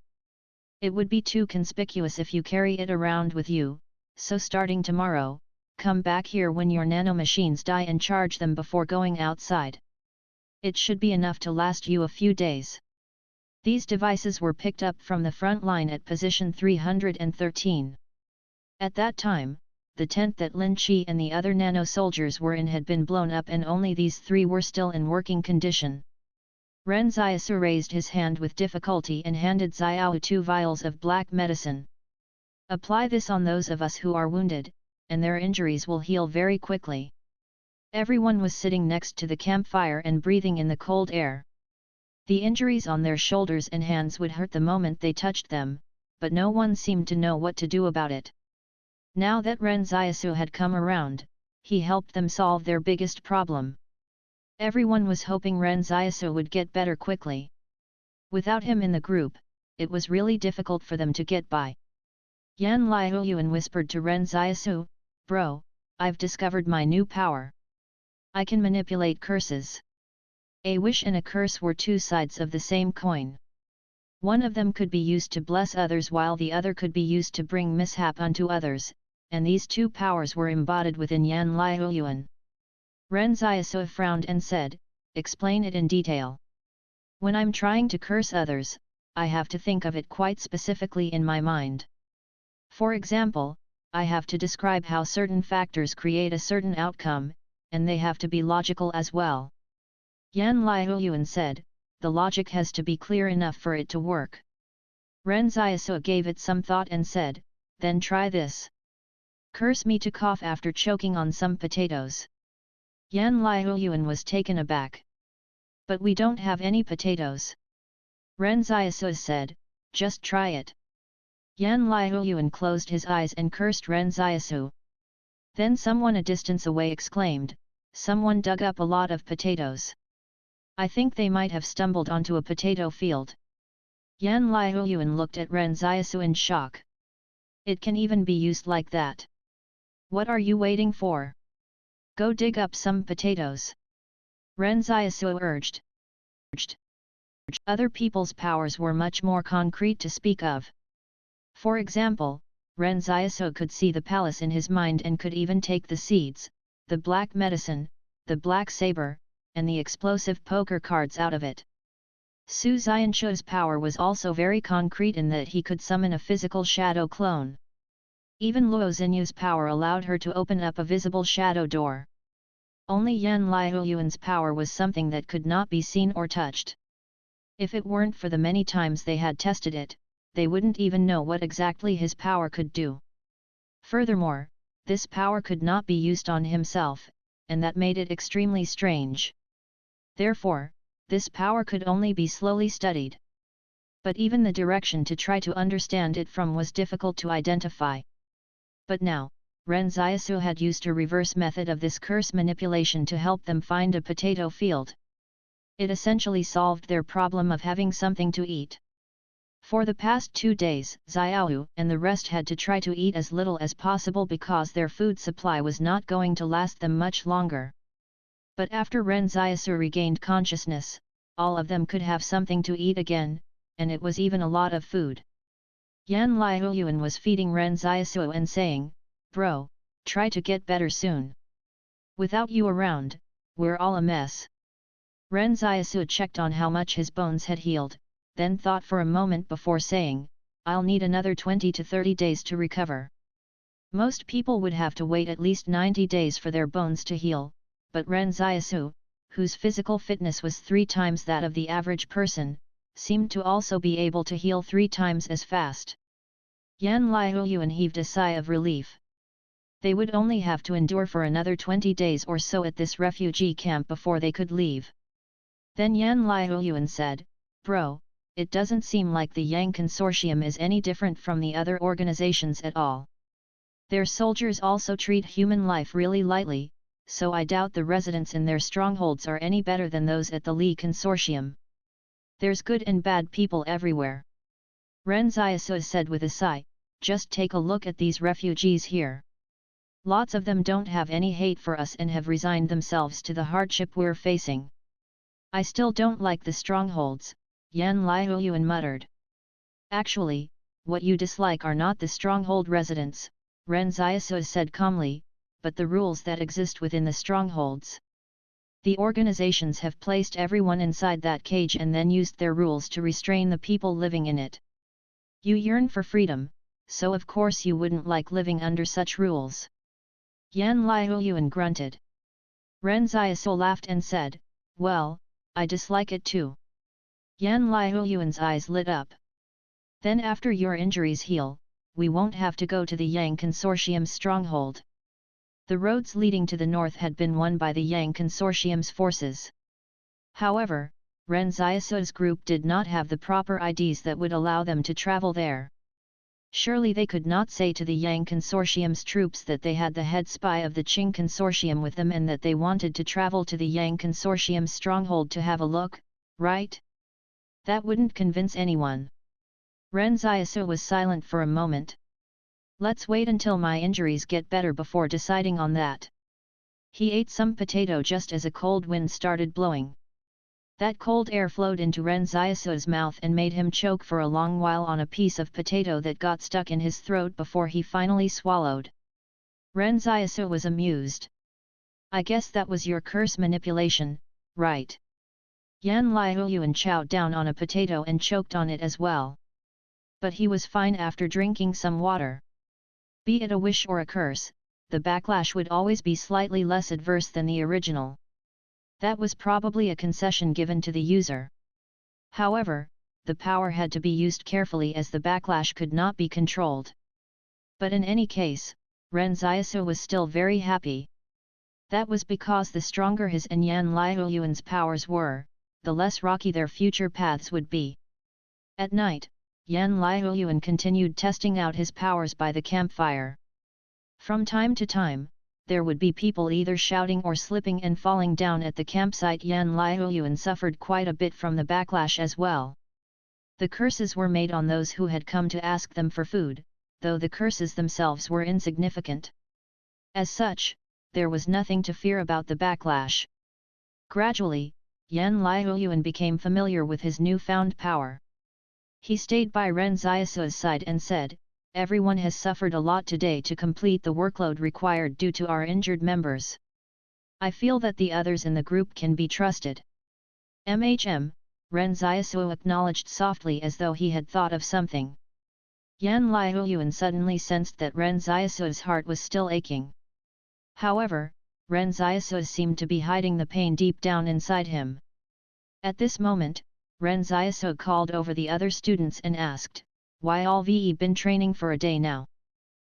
A: It would be too conspicuous if you carry it around with you, so starting tomorrow, come back here when your nanomachines die and charge them before going outside. It should be enough to last you a few days." These devices were picked up from the front line at position 313. At that time, the tent that Lin Qi and the other nano-soldiers were in had been blown up and only these 3 were still in working condition. Ren Xiaosu raised his hand with difficulty and handed Xiaohu 2 vials of black medicine. "Apply this on those of us who are wounded, and their injuries will heal very quickly." Everyone was sitting next to the campfire and breathing in the cold air. The injuries on their shoulders and hands would hurt the moment they touched them, but no one seemed to know what to do about it. Now that Ren Xiaosu had come around, he helped them solve their biggest problem. Everyone was hoping Ren Xiaosu would get better quickly. Without him in the group, it was really difficult for them to get by. Yan Liuyuan whispered to Ren Xiaosu, "Bro, I've discovered my new power. I can manipulate curses." A wish and a curse were two sides of the same coin. One of them could be used to bless others while the other could be used to bring mishap unto others, and these two powers were embodied within Yan Liuyuan. Ren Xiaosu frowned and said, "Explain it in detail." "When I'm trying to curse others, I have to think of it quite specifically in my mind. For example, I have to describe how certain factors create a certain outcome, and they have to be logical as well." Yan Liuyuan said, "The logic has to be clear enough for it to work." Ren Xiaosu gave it some thought and said, "Then try this. Curse me to cough after choking on some potatoes." Yan Liuyuan was taken aback. "But we don't have any potatoes." Ren Xiaosu said, "Just try it." Yan Liuyuan closed his eyes and cursed Ren Xiaosu. Then someone a distance away exclaimed, "Someone dug up a lot of potatoes. I think they might have stumbled onto a potato field." Yan Liuyuan looked at Ren Xiaosu in shock. "It can even be used like that. What are you waiting for? Go dig up some potatoes." Ren Xiaosu urged. Other people's powers were much more concrete to speak of. For example, Ren Xiaosu could see the palace in his mind and could even take the seeds, the black medicine, the black saber, and the explosive poker cards out of it. Su Xianchu's power was also very concrete in that he could summon a physical shadow clone. Even Luo Xinyu's power allowed her to open up a visible shadow door. Only Yan Liuyuan's power was something that could not be seen or touched. If it weren't for the many times they had tested it, they wouldn't even know what exactly his power could do. Furthermore, this power could not be used on himself, and that made it extremely strange. Therefore, this power could only be slowly studied. But even the direction to try to understand it from was difficult to identify. But now, Ren Xiaosu had used a reverse method of this curse manipulation to help them find a potato field. It essentially solved their problem of having something to eat. For the past 2 days, Xiaoyu and the rest had to try to eat as little as possible because their food supply was not going to last them much longer. But after Ren Xiaosu regained consciousness, all of them could have something to eat again, and it was even a lot of food. Yan Liuyuan was feeding Ren Xiaosu and saying, "Bro, try to get better soon. Without you around, we're all a mess." Ren Xiaosu checked on how much his bones had healed, then thought for a moment before saying, "I'll need another 20 to 30 days to recover." Most people would have to wait at least 90 days for their bones to heal, but Ren Xiaosu, whose physical fitness was 3 times that of the average person, seemed to also be able to heal 3 times as fast. Yan Liuyuan heaved a sigh of relief. They would only have to endure for another 20 days or so at this refugee camp before they could leave. Then Yan Liuyuan said, "Bro, it doesn't seem like the Yang Consortium is any different from the other organizations at all. Their soldiers also treat human life really lightly, so I doubt the residents in their strongholds are any better than those at the Li Consortium. There's good and bad people everywhere." Ren Xiaosu said with a sigh, "Just take a look at these refugees here. Lots of them don't have any hate for us and have resigned themselves to the hardship we're facing." "I still don't like the strongholds," Yan Liuyuan muttered. "Actually, what you dislike are not the stronghold residents," Ren Xiaosu said calmly, "but the rules that exist within the strongholds. The organizations have placed everyone inside that cage and then used their rules to restrain the people living in it. You yearn for freedom, so of course you wouldn't like living under such rules." Yan Liuyuan grunted. Ren Xiaosu laughed and said, "Well, I dislike it too." Yan Liuyuan's eyes lit up. "Then after your injuries heal, we won't have to go to the Yang Consortium's stronghold." The roads leading to the north had been won by the Yang Consortium's forces. However, Ren Xiaosu's group did not have the proper IDs that would allow them to travel there. Surely they could not say to the Yang Consortium's troops that they had the head spy of the Qing Consortium with them and that they wanted to travel to the Yang Consortium's stronghold to have a look, right? That wouldn't convince anyone. Ren Xiaosu was silent for a moment. Let's wait until my injuries get better before deciding on that. He ate some potato just as a cold wind started blowing. That cold air flowed into Ren Xiaosu's mouth and made him choke for a long while on a piece of potato that got stuck in his throat before he finally swallowed. Ren Xiaosu was amused. I guess that was your curse manipulation, right? Yan Liuyuan chowed down on a potato and choked on it as well. But he was fine after drinking some water. Be it a wish or a curse, the backlash would always be slightly less adverse than the original. That was probably a concession given to the user. However, the power had to be used carefully as the backlash could not be controlled. But in any case, Ren Xiaosu was still very happy. That was because the stronger his and Yan Liuyuan's powers were, the less rocky their future paths would be. At night, Yan Liuyuan continued testing out his powers by the campfire. From time to time, there would be people either shouting or slipping and falling down at the campsite. Yan Liuyuan suffered quite a bit from the backlash as well. The curses were made on those who had come to ask them for food, though the curses themselves were insignificant. As such, there was nothing to fear about the backlash. Gradually, Yan Liuyuan became familiar with his newfound power. He stayed by Ren Xiaosu's side and said, "Everyone has suffered a lot today to complete the workload required due to our injured members. I feel that the others in the group can be trusted." Ren Xiaosu acknowledged softly as though he had thought of something. Yan Liuyuan suddenly sensed that Ren Xiaosu's heart was still aching. However, Ren Xiaosu seemed to be hiding the pain deep down inside him. At this moment, Ren Xiaosu called over the other students and asked, "Why all ve been training for a day now?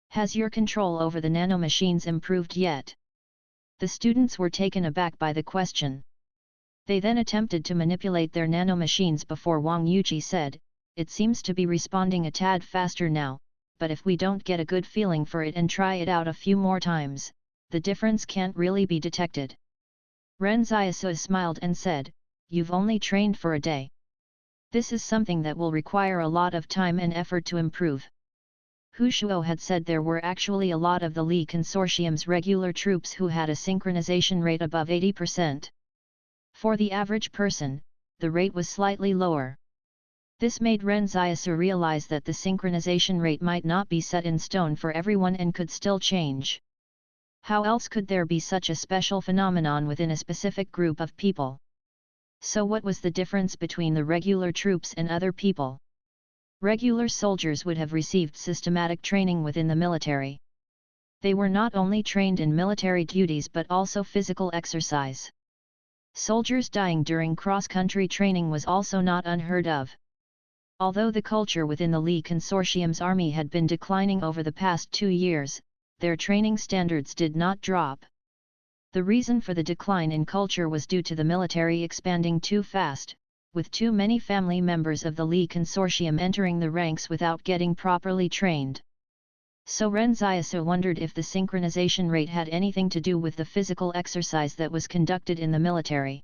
A: Has your control over the nanomachines improved yet?" The students were taken aback by the question. They then attempted to manipulate their nanomachines before Wang Yuqi said, "It seems to be responding a tad faster now, but if we don't get a good feeling for it and try it out a few more times, the difference can't really be detected." Ren Xiaosu smiled and said, "You've only trained for a day. This is something that will require a lot of time and effort to improve." Hu Shuo had said there were actually a lot of the Li Consortium's regular troops who had a synchronization rate above 80%. For the average person, the rate was slightly lower. This made Ren Xiaosu realize that the synchronization rate might not be set in stone for everyone and could still change. How else could there be such a special phenomenon within a specific group of people? So what was the difference between the regular troops and other people? Regular soldiers would have received systematic training within the military. They were not only trained in military duties but also physical exercise. Soldiers dying during cross-country training was also not unheard of. Although the culture within the Li Consortium's army had been declining over the past 2 years, their training standards did not drop. The reason for the decline in culture was due to the military expanding too fast, with too many family members of the Li Consortium entering the ranks without getting properly trained. So Ren Xiaosu wondered if the synchronization rate had anything to do with the physical exercise that was conducted in the military.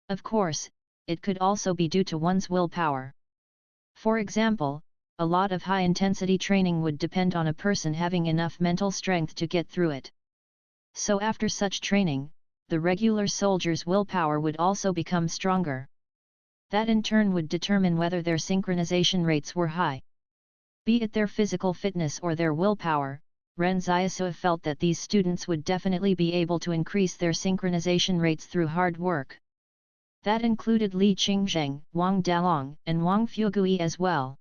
A: Of course, it could also be due to one's willpower. For example, a lot of high-intensity training would depend on a person having enough mental strength to get through it. So after such training, the regular soldier's willpower would also become stronger. That in turn would determine whether their synchronization rates were high. Be it their physical fitness or their willpower, Ren Xiaosu felt that these students would definitely be able to increase their synchronization rates through hard work. That included Li Qingzheng, Wang Dalong, and Wang Fugui as well.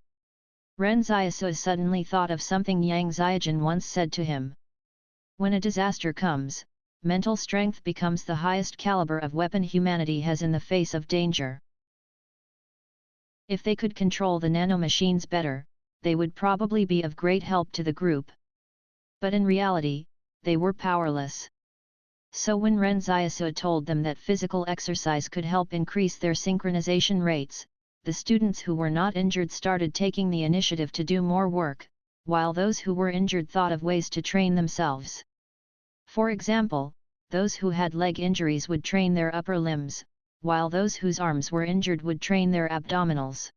A: Ren Xiaosu suddenly thought of something Yang Xiaojun once said to him. When a disaster comes, mental strength becomes the highest caliber of weapon humanity has in the face of danger. If they could control the nanomachines better, they would probably be of great help to the group. But in reality, they were powerless. So when Ren Xiaosu told them that physical exercise could help increase their synchronization rates, the students who were not injured started taking the initiative to do more work, while those who were injured thought of ways to train themselves. For example, those who had leg injuries would train their upper limbs, while those whose arms were injured would train their abdominals.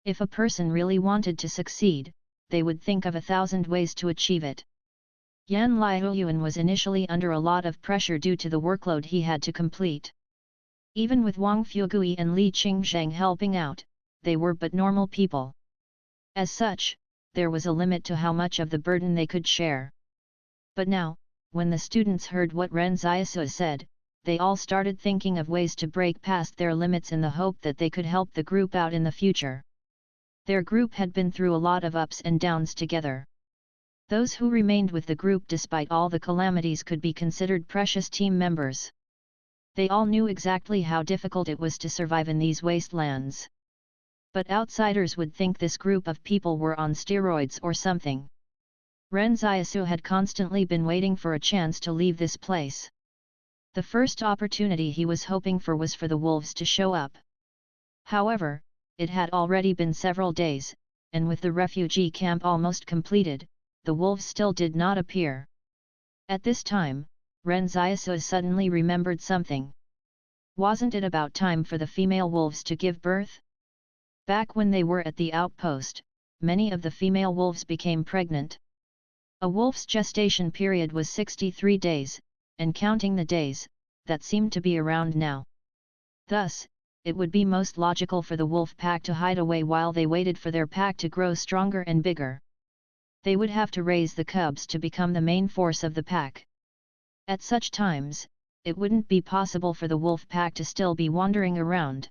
A: If a person really wanted to succeed, they would think of 1,000 ways to achieve it. Yan Liuyuan was initially under a lot of pressure due to the workload he had to complete. Even with Wang Fugui and Li Qingzhang helping out, they were but normal people. As such, there was a limit to how much of the burden they could share. But now, when the students heard what Ren Xiaosu said, they all started thinking of ways to break past their limits in the hope that they could help the group out in the future. Their group had been through a lot of ups and downs together. Those who remained with the group despite all the calamities could be considered precious team members. They all knew exactly how difficult it was to survive in these wastelands. But outsiders would think this group of people were on steroids or something. Ren Xiaosu had constantly been waiting for a chance to leave this place. The first opportunity he was hoping for was for the wolves to show up. However, it had already been several days, and with the refugee camp almost completed, the wolves still did not appear. At this time, Ren Xiaosu suddenly remembered something. Wasn't it about time for the female wolves to give birth? Back when they were at the outpost, many of the female wolves became pregnant. A wolf's gestation period was 63 days, and counting the days, that seemed to be around now. Thus, it would be most logical for the wolf pack to hide away while they waited for their pack to grow stronger and bigger. They would have to raise the cubs to become the main force of the pack. At such times, it wouldn't be possible for the wolf pack to still be wandering around.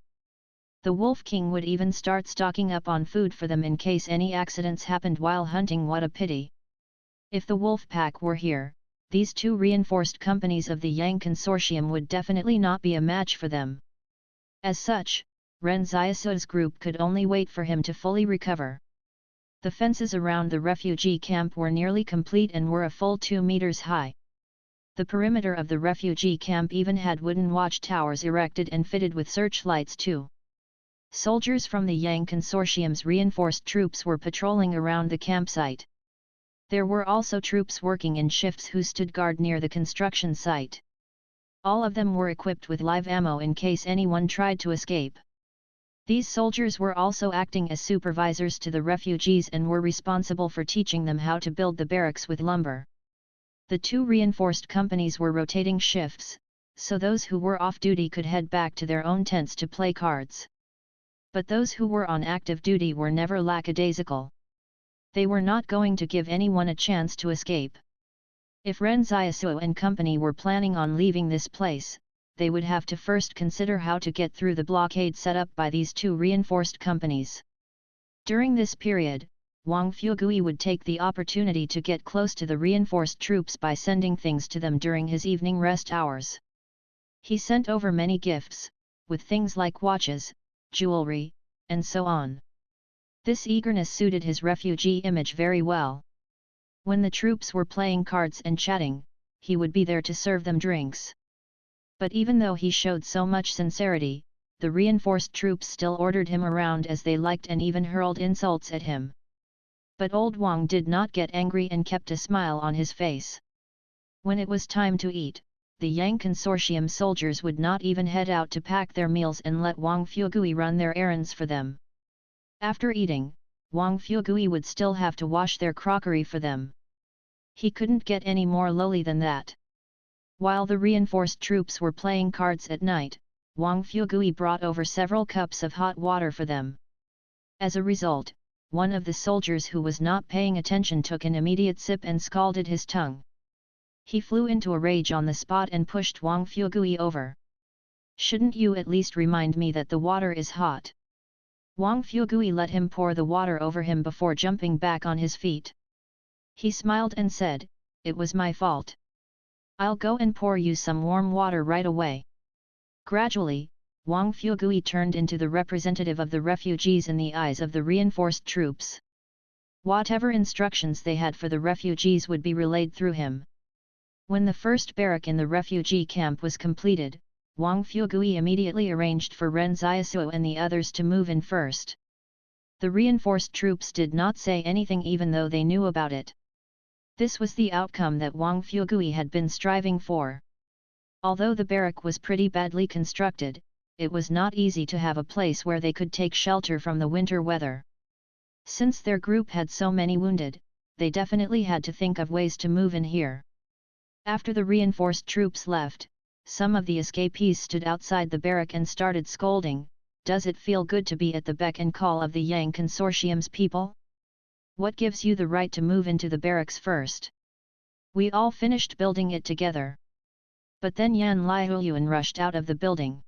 A: The Wolf King would even start stocking up on food for them in case any accidents happened while hunting. What a pity! If the wolf pack were here, these two reinforced companies of the Yang Consortium would definitely not be a match for them. As such, Ren Xiaosu's group could only wait for him to fully recover. The fences around the refugee camp were nearly complete and were a full 2 meters high. The perimeter of the refugee camp even had wooden watchtowers erected and fitted with searchlights too. Soldiers from the Yang Consortium's reinforced troops were patrolling around the campsite. There were also troops working in shifts who stood guard near the construction site. All of them were equipped with live ammo in case anyone tried to escape. These soldiers were also acting as supervisors to the refugees and were responsible for teaching them how to build the barracks with lumber. The two reinforced companies were rotating shifts, so those who were off duty could head back to their own tents to play cards. But those who were on active duty were never lackadaisical. They were not going to give anyone a chance to escape. If Ren Xiaosu and company were planning on leaving this place, they would have to first consider how to get through the blockade set up by these two reinforced companies. During this period, Wang Fugui would take the opportunity to get close to the reinforced troops by sending things to them during his evening rest hours. He sent over many gifts, with things like watches, jewelry, and so on. This eagerness suited his refugee image very well. When the troops were playing cards and chatting, he would be there to serve them drinks. But even though he showed so much sincerity, the reinforced troops still ordered him around as they liked and even hurled insults at him. But old Wang did not get angry and kept a smile on his face. When it was time to eat, the Yang Consortium soldiers would not even head out to pack their meals and let Wang Fugui run their errands for them. After eating, Wang Fugui would still have to wash their crockery for them. He couldn't get any more lowly than that. While the reinforced troops were playing cards at night, Wang Fugui brought over several cups of hot water for them. As a result, one of the soldiers who was not paying attention took an immediate sip and scalded his tongue. He flew into a rage on the spot and pushed Wang Fugui over. "Shouldn't you at least remind me that the water is hot?" Wang Fugui let him pour the water over him before jumping back on his feet. He smiled and said, "It was my fault. I'll go and pour you some warm water right away." Gradually, Wang Fugui turned into the representative of the refugees in the eyes of the reinforced troops. Whatever instructions they had for the refugees would be relayed through him. When the first barrack in the refugee camp was completed, Wang Fugui immediately arranged for Ren Xiaosu and the others to move in first. The reinforced troops did not say anything even though they knew about it. This was the outcome that Wang Fugui had been striving for. Although the barrack was pretty badly constructed, it was not easy to have a place where they could take shelter from the winter weather. Since their group had so many wounded, they definitely had to think of ways to move in here. After the reinforced troops left, some of the escapees stood outside the barrack and started scolding, "Does it feel good to be at the beck and call of the Yang Consortium's people? What gives you the right to move into the barracks first? We all finished building it together." But then Yan Liuyuan rushed out of the building.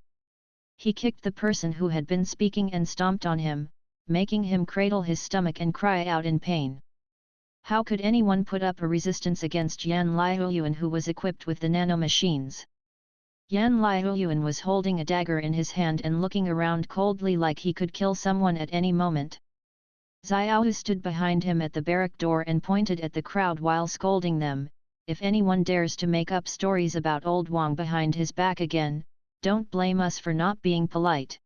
A: He kicked the person who had been speaking and stomped on him, making him cradle his stomach and cry out in pain. How could anyone put up a resistance against Yan Liuyuan, who was equipped with the nanomachines? Yan Liuyuan was holding a dagger in his hand and looking around coldly like he could kill someone at any moment. Xiaohu stood behind him at the barrack door and pointed at the crowd while scolding them, "If anyone dares to make up stories about old Wang behind his back again, don't blame us for not being polite.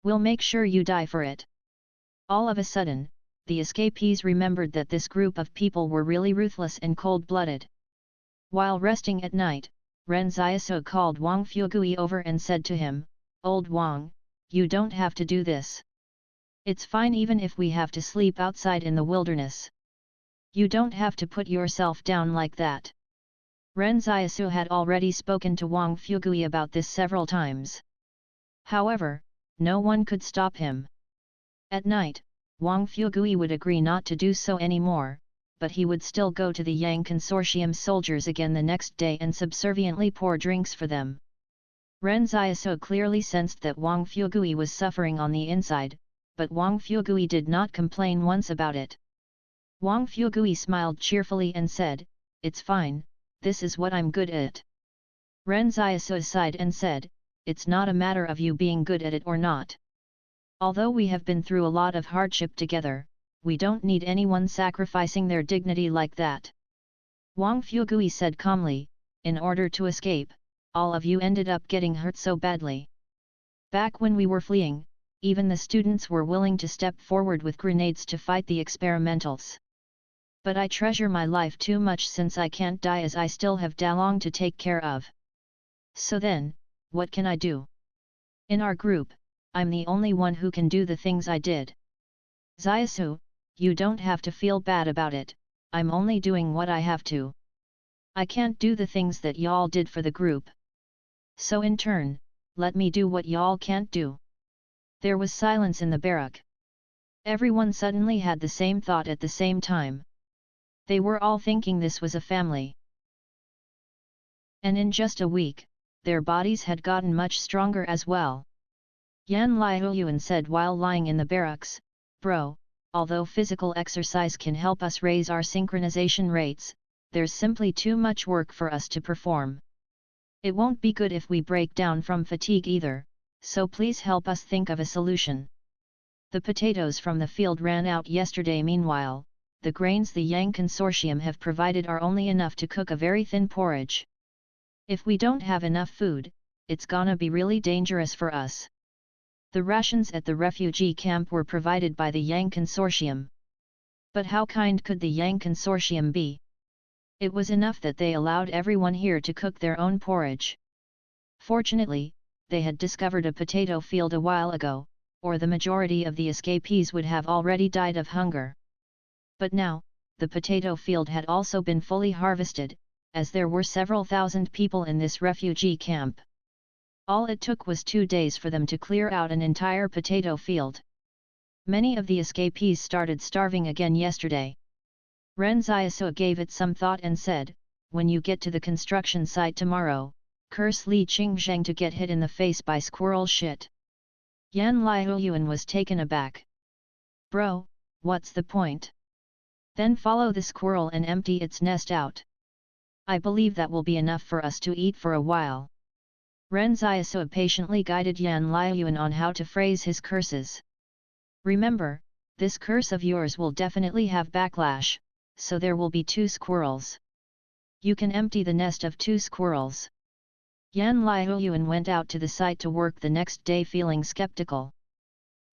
A: We'll make sure you die for it." All of a sudden, the escapees remembered that this group of people were really ruthless and cold-blooded. While resting at night, Ren Xiaosu called Wang Fugui over and said to him, "Old Wang, you don't have to do this. It's fine even if we have to sleep outside in the wilderness. You don't have to put yourself down like that." Ren Xiaosu had already spoken to Wang Fugui about this several times. However, no one could stop him. At night, Wang Fugui would agree not to do so anymore, but he would still go to the Yang Consortium soldiers again the next day and subserviently pour drinks for them. Ren Xiaosu clearly sensed that Wang Fugui was suffering on the inside, but Wang Fugui did not complain once about it. Wang Fugui smiled cheerfully and said, "It's fine, this is what I'm good at." Ren Xiaosu sighed and said, "It's not a matter of you being good at it or not. Although we have been through a lot of hardship together, we don't need anyone sacrificing their dignity like that." Wang Fugui said calmly, "In order to escape, all of you ended up getting hurt so badly. Back when we were fleeing, even the students were willing to step forward with grenades to fight the experimentals. But I treasure my life too much since I can't die as I still have Dalong to take care of. So then, what can I do? In our group, I'm the only one who can do the things I did. Xiaosu, you don't have to feel bad about it, I'm only doing what I have to. I can't do the things that y'all did for the group. So in turn, let me do what y'all can't do." There was silence in the barrack. Everyone suddenly had the same thought at the same time. They were all thinking this was a family. And in just a week, their bodies had gotten much stronger as well. Yan Liuyuan said while lying in the barracks, "Bro, although physical exercise can help us raise our synchronization rates, there's simply too much work for us to perform. It won't be good if we break down from fatigue either, so please help us think of a solution." The potatoes from the field ran out yesterday. Meanwhile, the grains the Yang Consortium have provided are only enough to cook a very thin porridge. If we don't have enough food, it's gonna be really dangerous for us. The rations at the refugee camp were provided by the Yang Consortium. But how kind could the Yang Consortium be? It was enough that they allowed everyone here to cook their own porridge. Fortunately, they had discovered a potato field a while ago, or the majority of the escapees would have already died of hunger. But now, the potato field had also been fully harvested, as there were several thousand people in this refugee camp. All it took was 2 days for them to clear out an entire potato field. Many of the escapees started starving again yesterday. Ren Xiaosu gave it some thought and said, "When you get to the construction site tomorrow, curse Li Qingzheng to get hit in the face by squirrel shit." Yan Liuyuan was taken aback. "Bro, what's the point? Then follow the squirrel and empty its nest out. I believe that will be enough for us to eat for a while." Ren Xiaosu patiently guided Yan Liuyuan on how to phrase his curses. "Remember, this curse of yours will definitely have backlash, so there will be 2 squirrels. You can empty the nest of 2 squirrels." Yan Liuyuan went out to the site to work the next day feeling skeptical.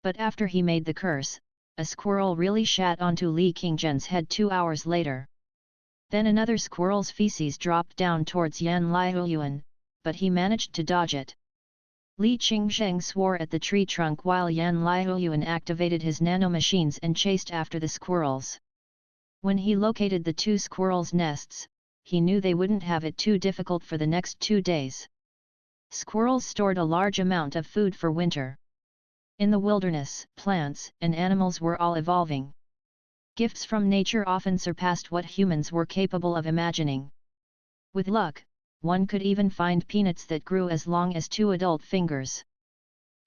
A: But after he made the curse, a squirrel really shat onto Li Qingzhen's head 2 hours later. Then another squirrel's feces dropped down towards Yan Liuyuan, but he managed to dodge it. Li Qingzheng swore at the tree trunk while Yan Liuyuan activated his nanomachines and chased after the squirrels. When he located the 2 squirrels' nests, he knew they wouldn't have it too difficult for the next 2 days. Squirrels stored a large amount of food for winter. In the wilderness, plants and animals were all evolving. Gifts from nature often surpassed what humans were capable of imagining. With luck, one could even find peanuts that grew as long as 2 adult fingers.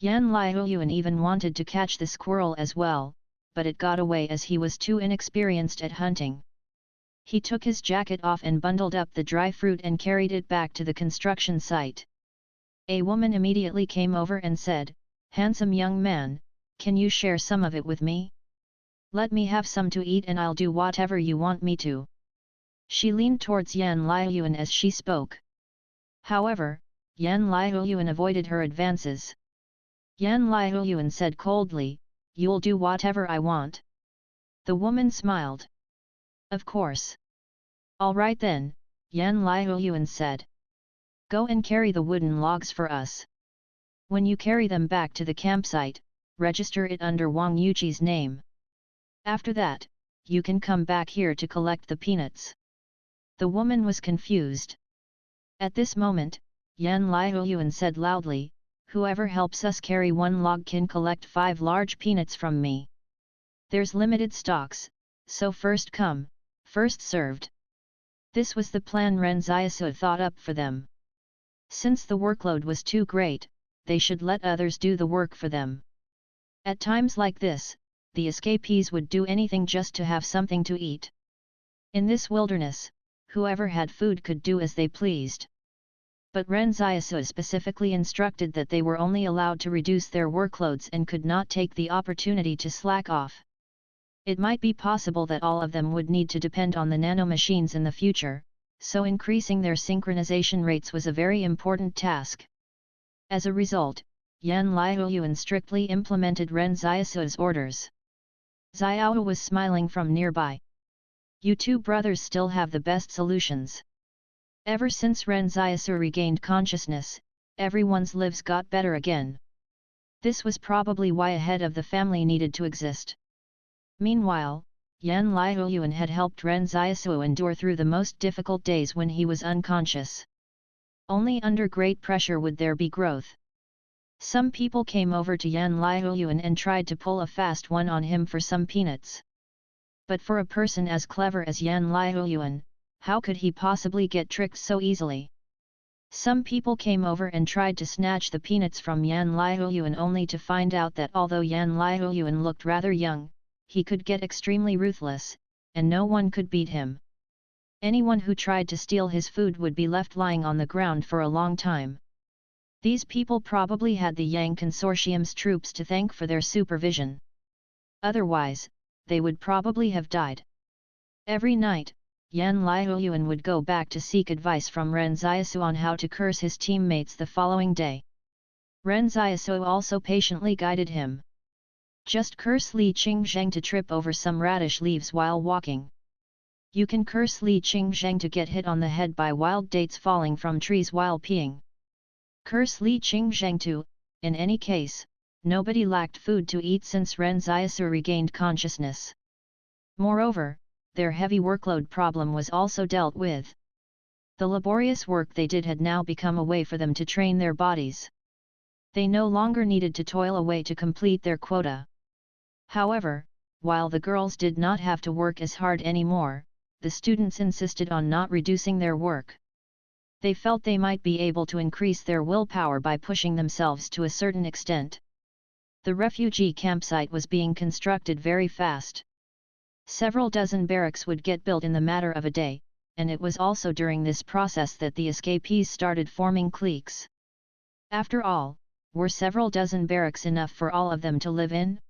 A: Yan Liuyuan even wanted to catch the squirrel as well, but it got away as he was too inexperienced at hunting. He took his jacket off and bundled up the dry fruit and carried it back to the construction site. A woman immediately came over and said, "Handsome young man, can you share some of it with me? Let me have some to eat and I'll do whatever you want me to." She leaned towards Yan Liuyuan as she spoke. However, Yan Liuyuan avoided her advances. Yan Liuyuan said coldly, "You'll do whatever I want." The woman smiled. "Of course." "All right then," Yan Liuyuan said. "Go and carry the wooden logs for us. When you carry them back to the campsite, register it under Wang Yuqi's name. After that, you can come back here to collect the peanuts." The woman was confused. At this moment, Yan Liuyuan said loudly, "Whoever helps us carry 1 log can collect 5 large peanuts from me. There's limited stocks, so first come, first served." This was the plan Ren Xiaosu thought up for them. Since the workload was too great, they should let others do the work for them. At times like this, the escapees would do anything just to have something to eat. In this wilderness, whoever had food could do as they pleased. But Ren Xiaosu specifically instructed that they were only allowed to reduce their workloads and could not take the opportunity to slack off. It might be possible that all of them would need to depend on the nanomachines in the future, so increasing their synchronization rates was a very important task. As a result, Yan Liuyuan strictly implemented Ren Xiaosu's orders. Xiao was smiling from nearby. "You 2 brothers still have the best solutions." Ever since Ren Xiaosu regained consciousness, everyone's lives got better again. This was probably why a head of the family needed to exist. Meanwhile, Yan Liuyuan had helped Ren Xiaosu endure through the most difficult days when he was unconscious. Only under great pressure would there be growth. Some people came over to Yan Liuyuan and tried to pull a fast one on him for some peanuts. But for a person as clever as Yan Liuyuan, how could he possibly get tricked so easily? Some people came over and tried to snatch the peanuts from Yan Liuyuan only to find out that although Yan Liuyuan looked rather young, he could get extremely ruthless, and no one could beat him. Anyone who tried to steal his food would be left lying on the ground for a long time. These people probably had the Yang Consortium's troops to thank for their supervision. Otherwise, they would probably have died. Every night, Yan Liuyuan would go back to seek advice from Ren Xiaosu on how to curse his teammates the following day. Ren Xiaosu also patiently guided him. "Just curse Li Qingzheng to trip over some radish leaves while walking. You can curse Li Qingzheng to get hit on the head by wild dates falling from trees while peeing. Curse Li Qingzheng too." In any case, nobody lacked food to eat since Ren Xiaosu regained consciousness. Moreover, their heavy workload problem was also dealt with. The laborious work they did had now become a way for them to train their bodies. They no longer needed to toil away to complete their quota. However, while the girls did not have to work as hard anymore, the students insisted on not reducing their work. They felt they might be able to increase their willpower by pushing themselves to a certain extent. The refugee campsite was being constructed very fast. Several dozen barracks would get built in the matter of a day, and it was also during this process that the escapees started forming cliques. After all, were several dozen barracks enough for all of them to live in?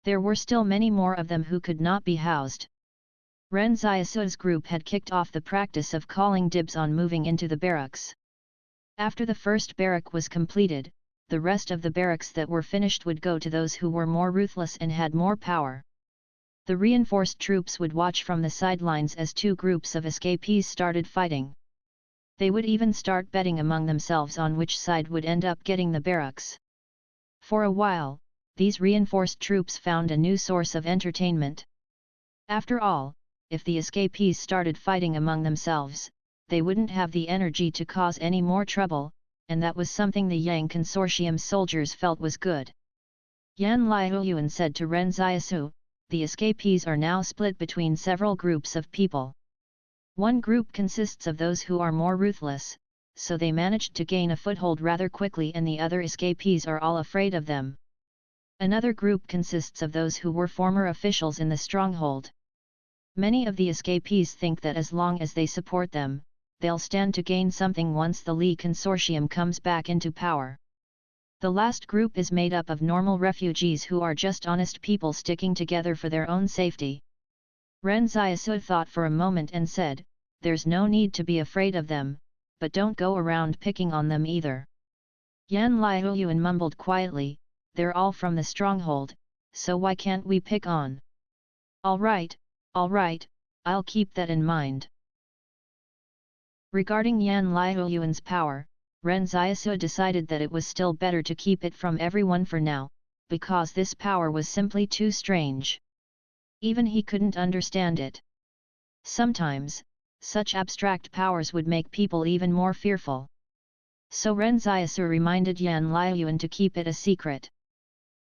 A: There were still many more of them who could not be housed. Ren Xiaosu's group had kicked off the practice of calling dibs on moving into the barracks. After the first barrack was completed, the rest of the barracks that were finished would go to those who were more ruthless and had more power. The reinforced troops would watch from the sidelines as two groups of escapees started fighting. They would even start betting among themselves on which side would end up getting the barracks. For a while, these reinforced troops found a new source of entertainment. After all, if the escapees started fighting among themselves, they wouldn't have the energy to cause any more trouble, and that was something the Yang Consortium soldiers felt was good. Yan Liuyuan said to Ren Xiaosu, "The escapees are now split between several groups of people. One group consists of those who are more ruthless, so they managed to gain a foothold rather quickly, and the other escapees are all afraid of them. Another group consists of those who were former officials in the stronghold. Many of the escapees think that as long as they support them, they'll stand to gain something once the Li Consortium comes back into power. The last group is made up of normal refugees who are just honest people sticking together for their own safety." Ren Xiaosu thought for a moment and said, "There's no need to be afraid of them, but don't go around picking on them either." Yan Liuyuan mumbled quietly, "They're all from the stronghold, so why can't we pick on?" All right, I'll keep that in mind." Regarding Yan Liuyuan's power, Ren Xiaosu decided that it was still better to keep it from everyone for now, because this power was simply too strange. Even he couldn't understand it. Sometimes, such abstract powers would make people even more fearful. So Ren Xiaosu reminded Yan Liuyuan to keep it a secret.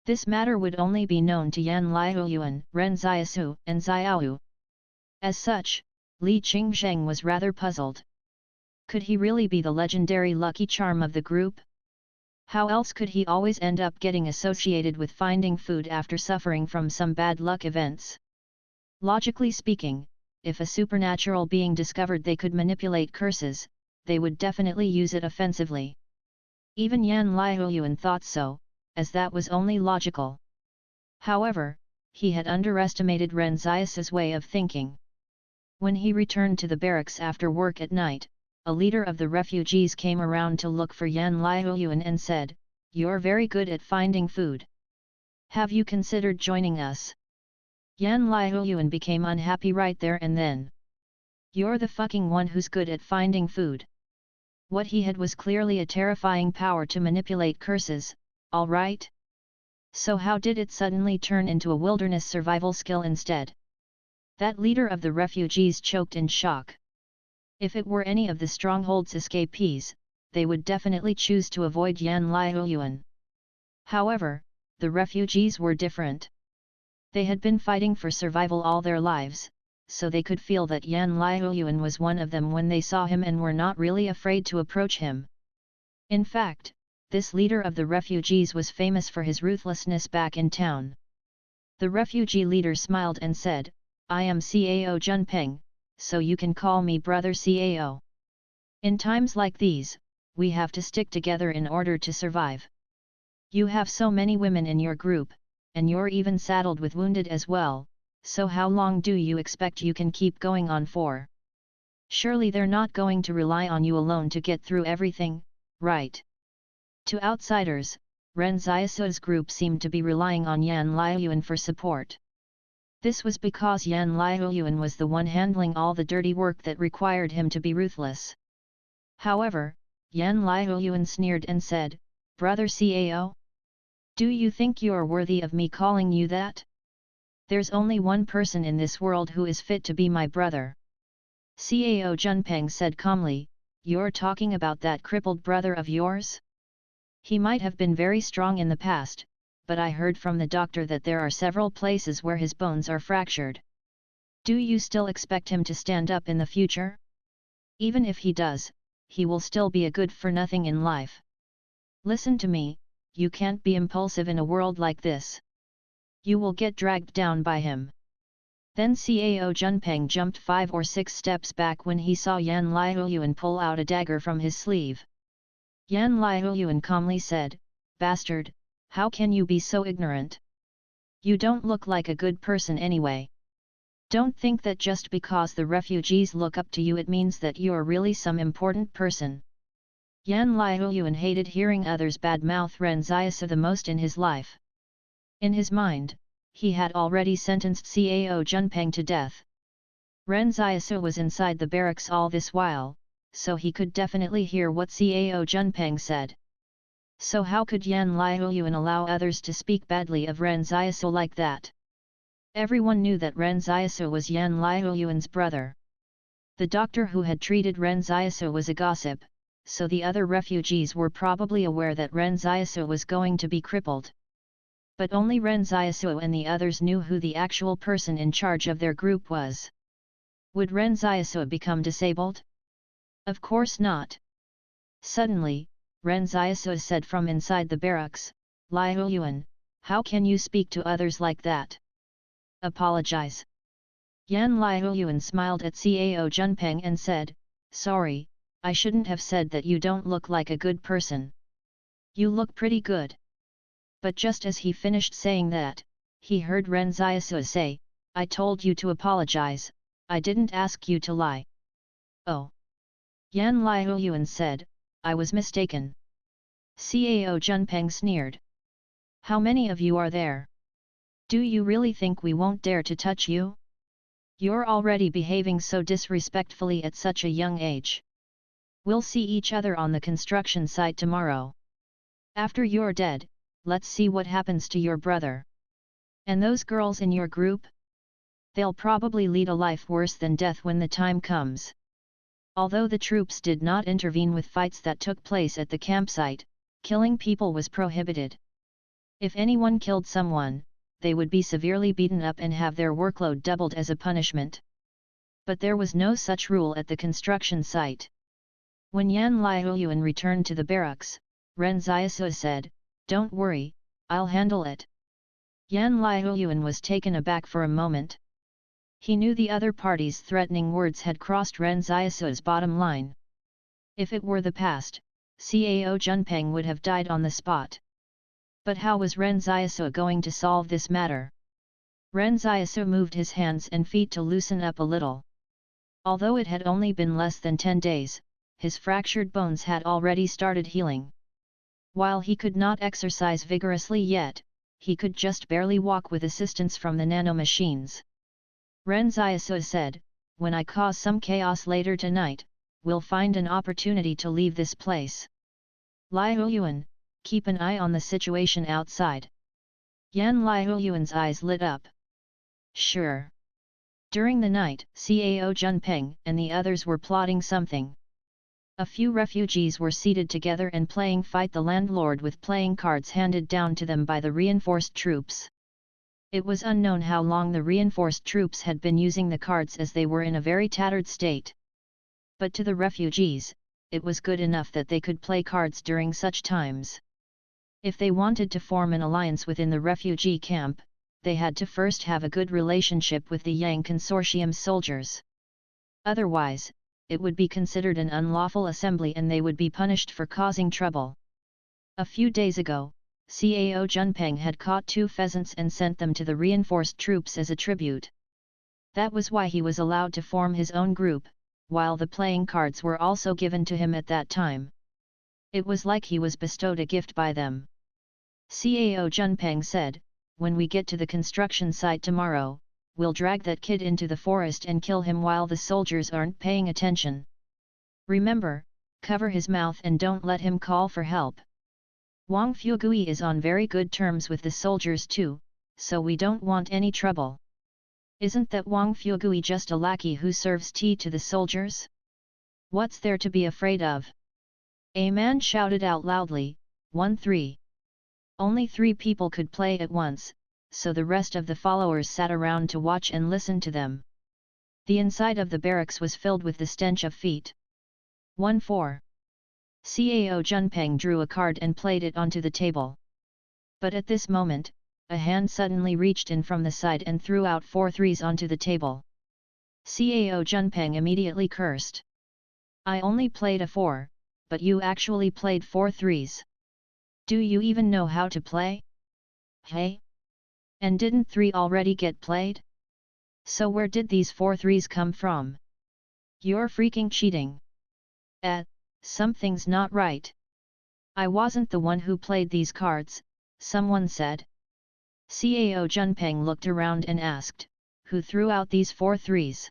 A: This matter would only be known to Yan Liuyuan, Ren Xiaosu, and Xiaoyu. As such, Li Qingzheng was rather puzzled. Could he really be the legendary lucky charm of the group? How else could he always end up getting associated with finding food after suffering from some bad luck events? Logically speaking, if a supernatural being discovered they could manipulate curses, they would definitely use it offensively. Even Yan Liuyuan thought so, as that was only logical. However, he had underestimated Ren Xiaosu's way of thinking. When he returned to the barracks after work at night, a leader of the refugees came around to look for Yan Liuyuan and said, "You're very good at finding food. Have you considered joining us?" Yan Liuyuan became unhappy right there and then. "You're the fucking one who's good at finding food." What he had was clearly a terrifying power to manipulate curses, all right? So how did it suddenly turn into a wilderness survival skill instead? That leader of the refugees choked in shock. If it were any of the stronghold's escapees, they would definitely choose to avoid Yan Liuyuan. However, the refugees were different. They had been fighting for survival all their lives, so they could feel that Yan Liuyuan was one of them when they saw him and were not really afraid to approach him. In fact, this leader of the refugees was famous for his ruthlessness back in town. The refugee leader smiled and said, "I am Cao Junpeng, so you can call me Brother Cao. In times like these, we have to stick together in order to survive. You have so many women in your group, and you're even saddled with wounded as well, so how long do you expect you can keep going on for? Surely they're not going to rely on you alone to get through everything, right?" To outsiders, Ren Xiaosu's group seemed to be relying on Yan Liuyuan for support. This was because Yan Liuyuan was the one handling all the dirty work that required him to be ruthless. However, Yan Liuyuan sneered and said, "Brother Cao? Do you think you're worthy of me calling you that? There's only one person in this world who is fit to be my brother." Cao Junpeng said calmly, "You're talking about that crippled brother of yours? He might have been very strong in the past, but I heard from the doctor that there are several places where his bones are fractured. Do you still expect him to stand up in the future? Even if he does, he will still be a good-for-nothing in life. Listen to me, you can't be impulsive in a world like this. You will get dragged down by him." Then Cao Junpeng jumped 5 or 6 steps back when he saw Yan Liuyuan pull out a dagger from his sleeve. Yan Liuyuan calmly said, "Bastard, how can you be so ignorant? You don't look like a good person anyway. Don't think that just because the refugees look up to you it means that you're really some important person. Yan Liuyuan hated hearing others badmouth Ren Xiaosu the most in his life. In his mind, he had already sentenced Cao Junpeng to death. Ren Xiaosu was inside the barracks all this while, so he could definitely hear what Cao Junpeng said. So how could Yan Liuyuan allow others to speak badly of Ren Xiaosu like that? Everyone knew that Ren Xiaosu was Yan Liuyuan's brother. The doctor who had treated Ren Xiaosu was a gossip, so the other refugees were probably aware that Ren Xiaosu was going to be crippled. But only Ren Xiaosu and the others knew who the actual person in charge of their group was. Would Ren Xiaosu become disabled? Of course not. Suddenly, Ren Xiaosu said from inside the barracks, "Liuyuan, how can you speak to others like that? Apologize." Yan Liuyuan smiled at Cao Junpeng and said, "Sorry, I shouldn't have said that. You don't look like a good person. You look pretty good." But just as he finished saying that, he heard Ren Xiaosu say, "I told you to apologize, I didn't ask you to lie." "Oh." Yan Liuyuan said, "I was mistaken." Cao Junpeng sneered. "How many of you are there? Do you really think we won't dare to touch you? You're already behaving so disrespectfully at such a young age. We'll see each other on the construction site tomorrow. After you're dead, let's see what happens to your brother. And those girls in your group? They'll probably lead a life worse than death when the time comes." Although the troops did not intervene with fights that took place at the campsite, killing people was prohibited. If anyone killed someone, they would be severely beaten up and have their workload doubled as a punishment. But there was no such rule at the construction site. When Yan Liuyuan returned to the barracks, Ren Xiaosu said, "Don't worry, I'll handle it." Yan Liuyuan was taken aback for a moment. He knew the other party's threatening words had crossed Ren Xiaosu's bottom line. If it were the past, Cao Junpeng would have died on the spot. But how was Ren Xiaosu going to solve this matter? Ren Xiaosu moved his hands and feet to loosen up a little. Although it had only been less than 10 days, his fractured bones had already started healing. While he could not exercise vigorously yet, he could just barely walk with assistance from the nanomachines. Ren Xiaosu said, "When I cause some chaos later tonight, we'll find an opportunity to leave this place. Liuyuan, keep an eye on the situation outside." Yan Liuyuan's eyes lit up. "Sure." During the night, Cao Junpeng and the others were plotting something. A few refugees were seated together and playing Fight the Landlord with playing cards handed down to them by the reinforced troops. It was unknown how long the reinforced troops had been using the cards, as they were in a very tattered state. But to the refugees, it was good enough that they could play cards during such times. If they wanted to form an alliance within the refugee camp, they had to first have a good relationship with the Yang Consortium soldiers. Otherwise, it would be considered an unlawful assembly and they would be punished for causing trouble. A few days ago, Cao Junpeng had caught 2 pheasants and sent them to the reinforced troops as a tribute. That was why he was allowed to form his own group, while the playing cards were also given to him at that time. It was like he was bestowed a gift by them. Cao Junpeng said, "When we get to the construction site tomorrow, we'll drag that kid into the forest and kill him while the soldiers aren't paying attention. Remember, cover his mouth and don't let him call for help. Wang Fugui is on very good terms with the soldiers too, so we don't want any trouble. Isn't that Wang Fugui just a lackey who serves tea to the soldiers? What's there to be afraid of?" A man shouted out loudly, 1-3. Only 3 people could play at once, so the rest of the followers sat around to watch and listen to them. The inside of the barracks was filled with the stench of feet. 1-4. Cao Junpeng drew a card and played it onto the table. But at this moment, a hand suddenly reached in from the side and threw out 4 threes onto the table. Cao Junpeng immediately cursed. "I only played a 4, but you actually played 4 threes. Do you even know how to play? Hey? And didn't 3 already get played? So where did these 4 threes come from? You're freaking cheating." Something's not right. I wasn't the one who played these cards, someone said. Cao Junpeng looked around and asked, who threw out these 4 threes?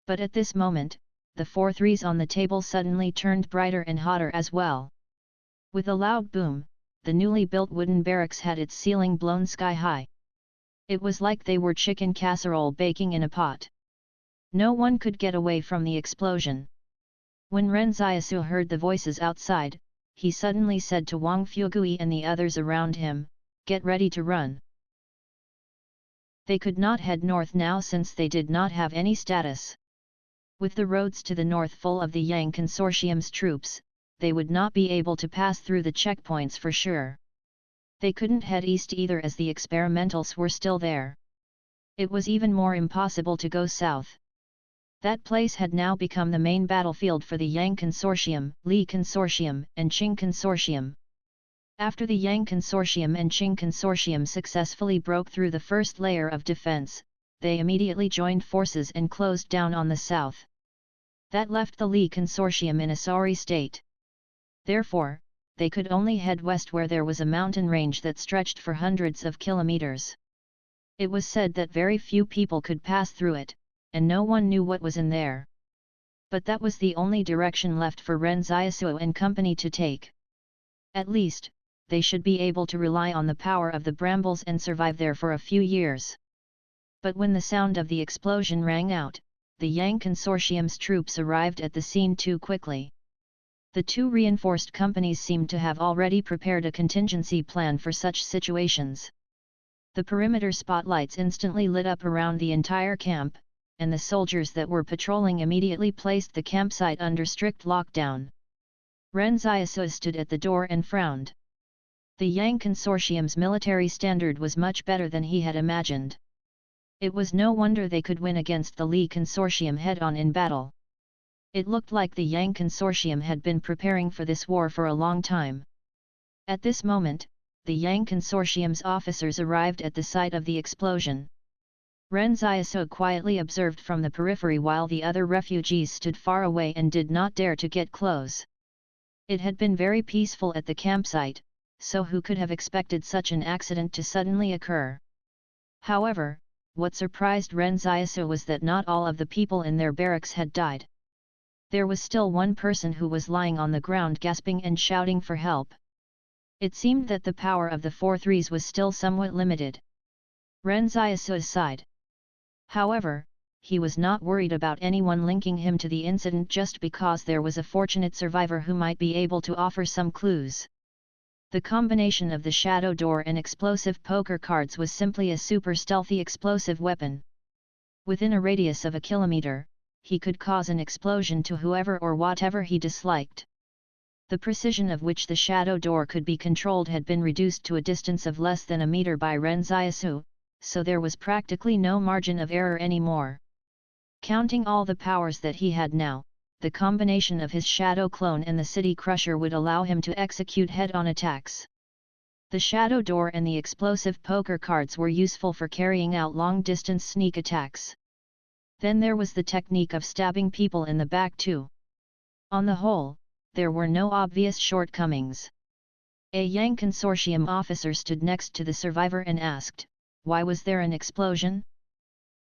A: But at this moment, the 4 threes on the table suddenly turned brighter and hotter as well. With a loud boom, the newly built wooden barracks had its ceiling blown sky high. It was like they were chicken casserole baking in a pot. No one could get away from the explosion. When Ren Xiaosu heard the voices outside, he suddenly said to Wang Fugui and the others around him, "Get ready to run." They could not head north now since they did not have any status. With the roads to the north full of the Yang Consortium's troops, they would not be able to pass through the checkpoints for sure. They couldn't head east either as the experimentals were still there. It was even more impossible to go south. That place had now become the main battlefield for the Yang Consortium, Li Consortium, and Qing Consortium. After the Yang Consortium and Qing Consortium successfully broke through the first layer of defense, they immediately joined forces and closed down on the south. That left the Li Consortium in a sorry state. Therefore, they could only head west where there was a mountain range that stretched for hundreds of kilometers. It was said that very few people could pass through it, and no one knew what was in there. But that was the only direction left for Ren Xiaosu and company to take. At least, they should be able to rely on the power of the brambles and survive there for a few years. But when the sound of the explosion rang out, the Yang Consortium's troops arrived at the scene too quickly. The 2 reinforced companies seemed to have already prepared a contingency plan for such situations. The perimeter spotlights instantly lit up around the entire camp, and the soldiers that were patrolling immediately placed the campsite under strict lockdown. Ren Xiaosu stood at the door and frowned. The Yang Consortium's military standard was much better than he had imagined. It was no wonder they could win against the Li Consortium head-on in battle. It looked like the Yang Consortium had been preparing for this war for a long time. At this moment, the Yang Consortium's officers arrived at the site of the explosion. Ren Xiaosu quietly observed from the periphery while the other refugees stood far away and did not dare to get close. It had been very peaceful at the campsite, so who could have expected such an accident to suddenly occur? However, what surprised Ren Xiaosu was that not all of the people in their barracks had died. There was still one person who was lying on the ground gasping and shouting for help. It seemed that the power of the 4 threes was still somewhat limited. Ren Xiaosu sighed. However, he was not worried about anyone linking him to the incident just because there was a fortunate survivor who might be able to offer some clues. The combination of the shadow door and explosive poker cards was simply a super stealthy explosive weapon. Within a radius of a kilometer, he could cause an explosion to whoever or whatever he disliked. The precision of which the shadow door could be controlled had been reduced to a distance of less than a meter by Ren Xiaosu, so there was practically no margin of error anymore. Counting all the powers that he had now, the combination of his shadow clone and the city crusher would allow him to execute head-on attacks. The shadow door and the explosive poker cards were useful for carrying out long-distance sneak attacks. Then there was the technique of stabbing people in the back too. On the whole, there were no obvious shortcomings. A Yang Consortium officer stood next to the survivor and asked, "Why was there an explosion?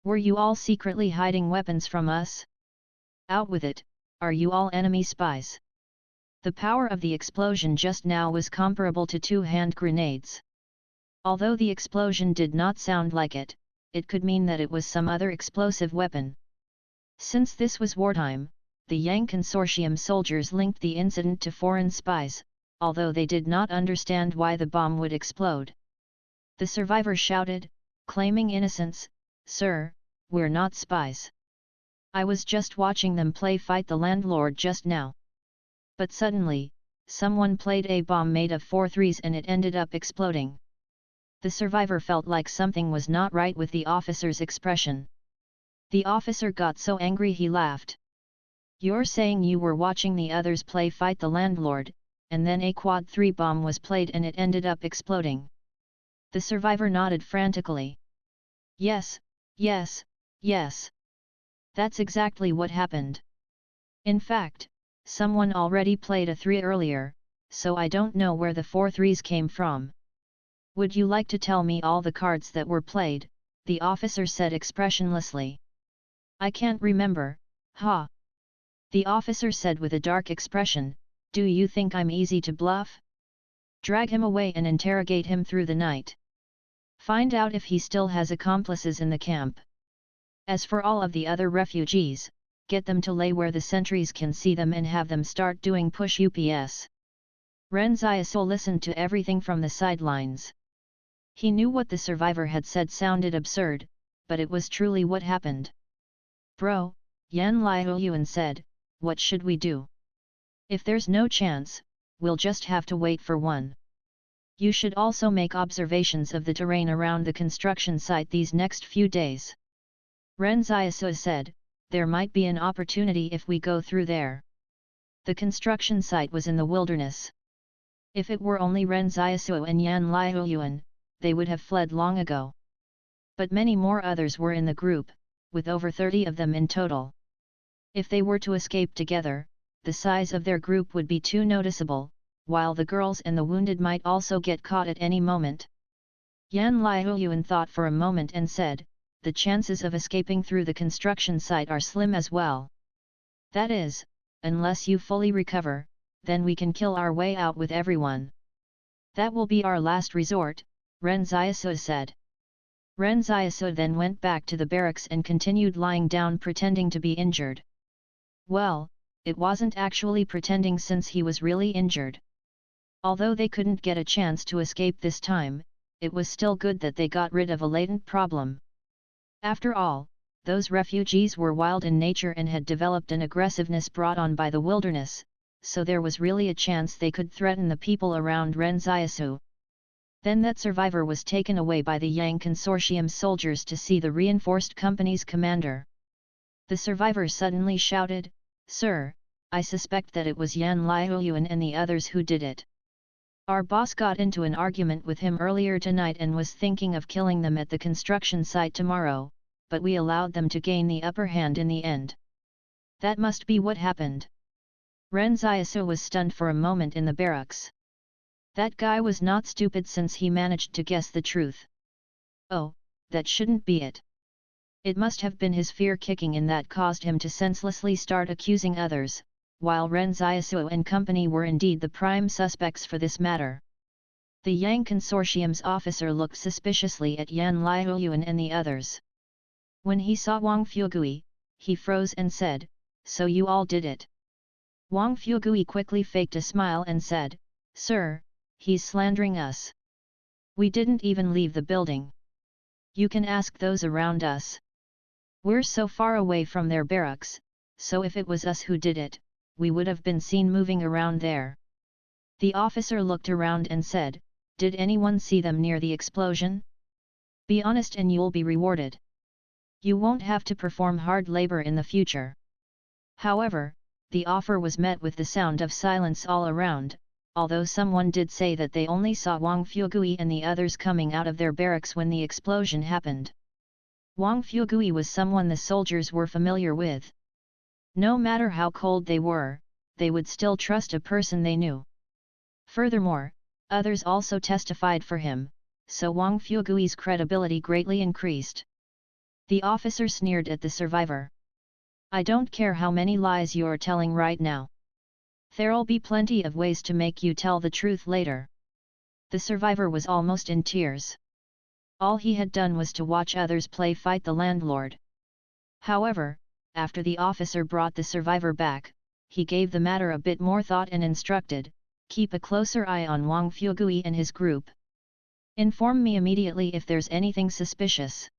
A: Were you all secretly hiding weapons from us? Out with it, are you all enemy spies?" The power of the explosion just now was comparable to 2 hand grenades. Although the explosion did not sound like it, it could mean that it was some other explosive weapon. Since this was wartime, the Yang Consortium soldiers linked the incident to foreign spies, although they did not understand why the bomb would explode. The survivor shouted, claiming innocence, "Sir, we're not spies. I was just watching them play fight the landlord just now." But suddenly, someone played a bomb made of 4 threes and it ended up exploding. The survivor felt like something was not right with the officer's expression. The officer got so angry he laughed. "You're saying you were watching the others play fight the landlord, and then a quad 3 bomb was played and it ended up exploding?" The survivor nodded frantically. "Yes, yes, yes. That's exactly what happened. In fact, Someone already played a 3 earlier, so I don't know where the 4 threes came from. Would you like to tell me all the cards that were played? The officer said expressionlessly. I can't remember, ha. The officer said with a dark expression, do you think I'm easy to bluff? Drag him away and interrogate him through the night. Find out if he still has accomplices in the camp. As for all of the other refugees, get them to lay where the sentries can see them and have them start doing push-ups. Ren Xiaosu listened to everything from the sidelines. He knew what the survivor had said sounded absurd, but it was truly what happened. Bro, Yan Liuyuan said, what should we do? If there's no chance, we'll just have to wait for one. You should also make observations of the terrain around the construction site these next few days. Ren Xiaosu said, there might be an opportunity if we go through there. The construction site was in the wilderness. If it were only Ren Xiaosu and Yan Liuyuan, they would have fled long ago. But many more others were in the group, with over 30 of them in total. If they were to escape together, the size of their group would be too noticeable, while the girls and the wounded might also get caught at any moment. Yan Liuyuan thought for a moment and said, the chances of escaping through the construction site are slim as well. That is, unless you fully recover, then we can kill our way out with everyone. That will be our last resort, Ren Xiaosu said. Ren Xiaosu then went back to the barracks and continued lying down pretending to be injured. Well, it wasn't actually pretending since he was really injured. Although they couldn't get a chance to escape this time, it was still good that they got rid of a latent problem. After all, those refugees were wild in nature and had developed an aggressiveness brought on by the wilderness, so there was really a chance they could threaten the people around Ren Xiaosu. Then that survivor was taken away by the Yang Consortium soldiers to see the reinforced company's commander. The survivor suddenly shouted, Sir, I suspect that it was Yan Liuyuan and the others who did it. Our boss got into an argument with him earlier tonight and was thinking of killing them at the construction site tomorrow, but we allowed them to gain the upper hand in the end. That must be what happened. Ren Xiaosu was stunned for a moment in the barracks. That guy was not stupid since he managed to guess the truth. Oh, that shouldn't be it. It must have been his fear kicking in that caused him to senselessly start accusing others, while Ren Xiaosu and company were indeed the prime suspects for this matter. The Yang Consortium's officer looked suspiciously at Yan Liuyuan and the others. When he saw Wang Fugui, he froze and said, So you all did it. Wang Fugui quickly faked a smile and said, Sir, he's slandering us. We didn't even leave the building. You can ask those around us. We're so far away from their barracks, so if it was us who did it, we would have been seen moving around there. The officer looked around and said, Did anyone see them near the explosion? Be honest and you'll be rewarded. You won't have to perform hard labor in the future. However, the offer was met with the sound of silence all around, although someone did say that they only saw Wang Fugui and the others coming out of their barracks when the explosion happened. Wang Fugui was someone the soldiers were familiar with. No matter how cold they were, they would still trust a person they knew. Furthermore, others also testified for him, so Wang Fugui's credibility greatly increased. The officer sneered at the survivor. I don't care how many lies you're telling right now. There'll be plenty of ways to make you tell the truth later. The survivor was almost in tears. All he had done was to watch others fight the landlord. However, after the officer brought the survivor back, he gave the matter a bit more thought and instructed, keep a closer eye on Wang Fugui and his group. Inform me immediately if there's anything suspicious.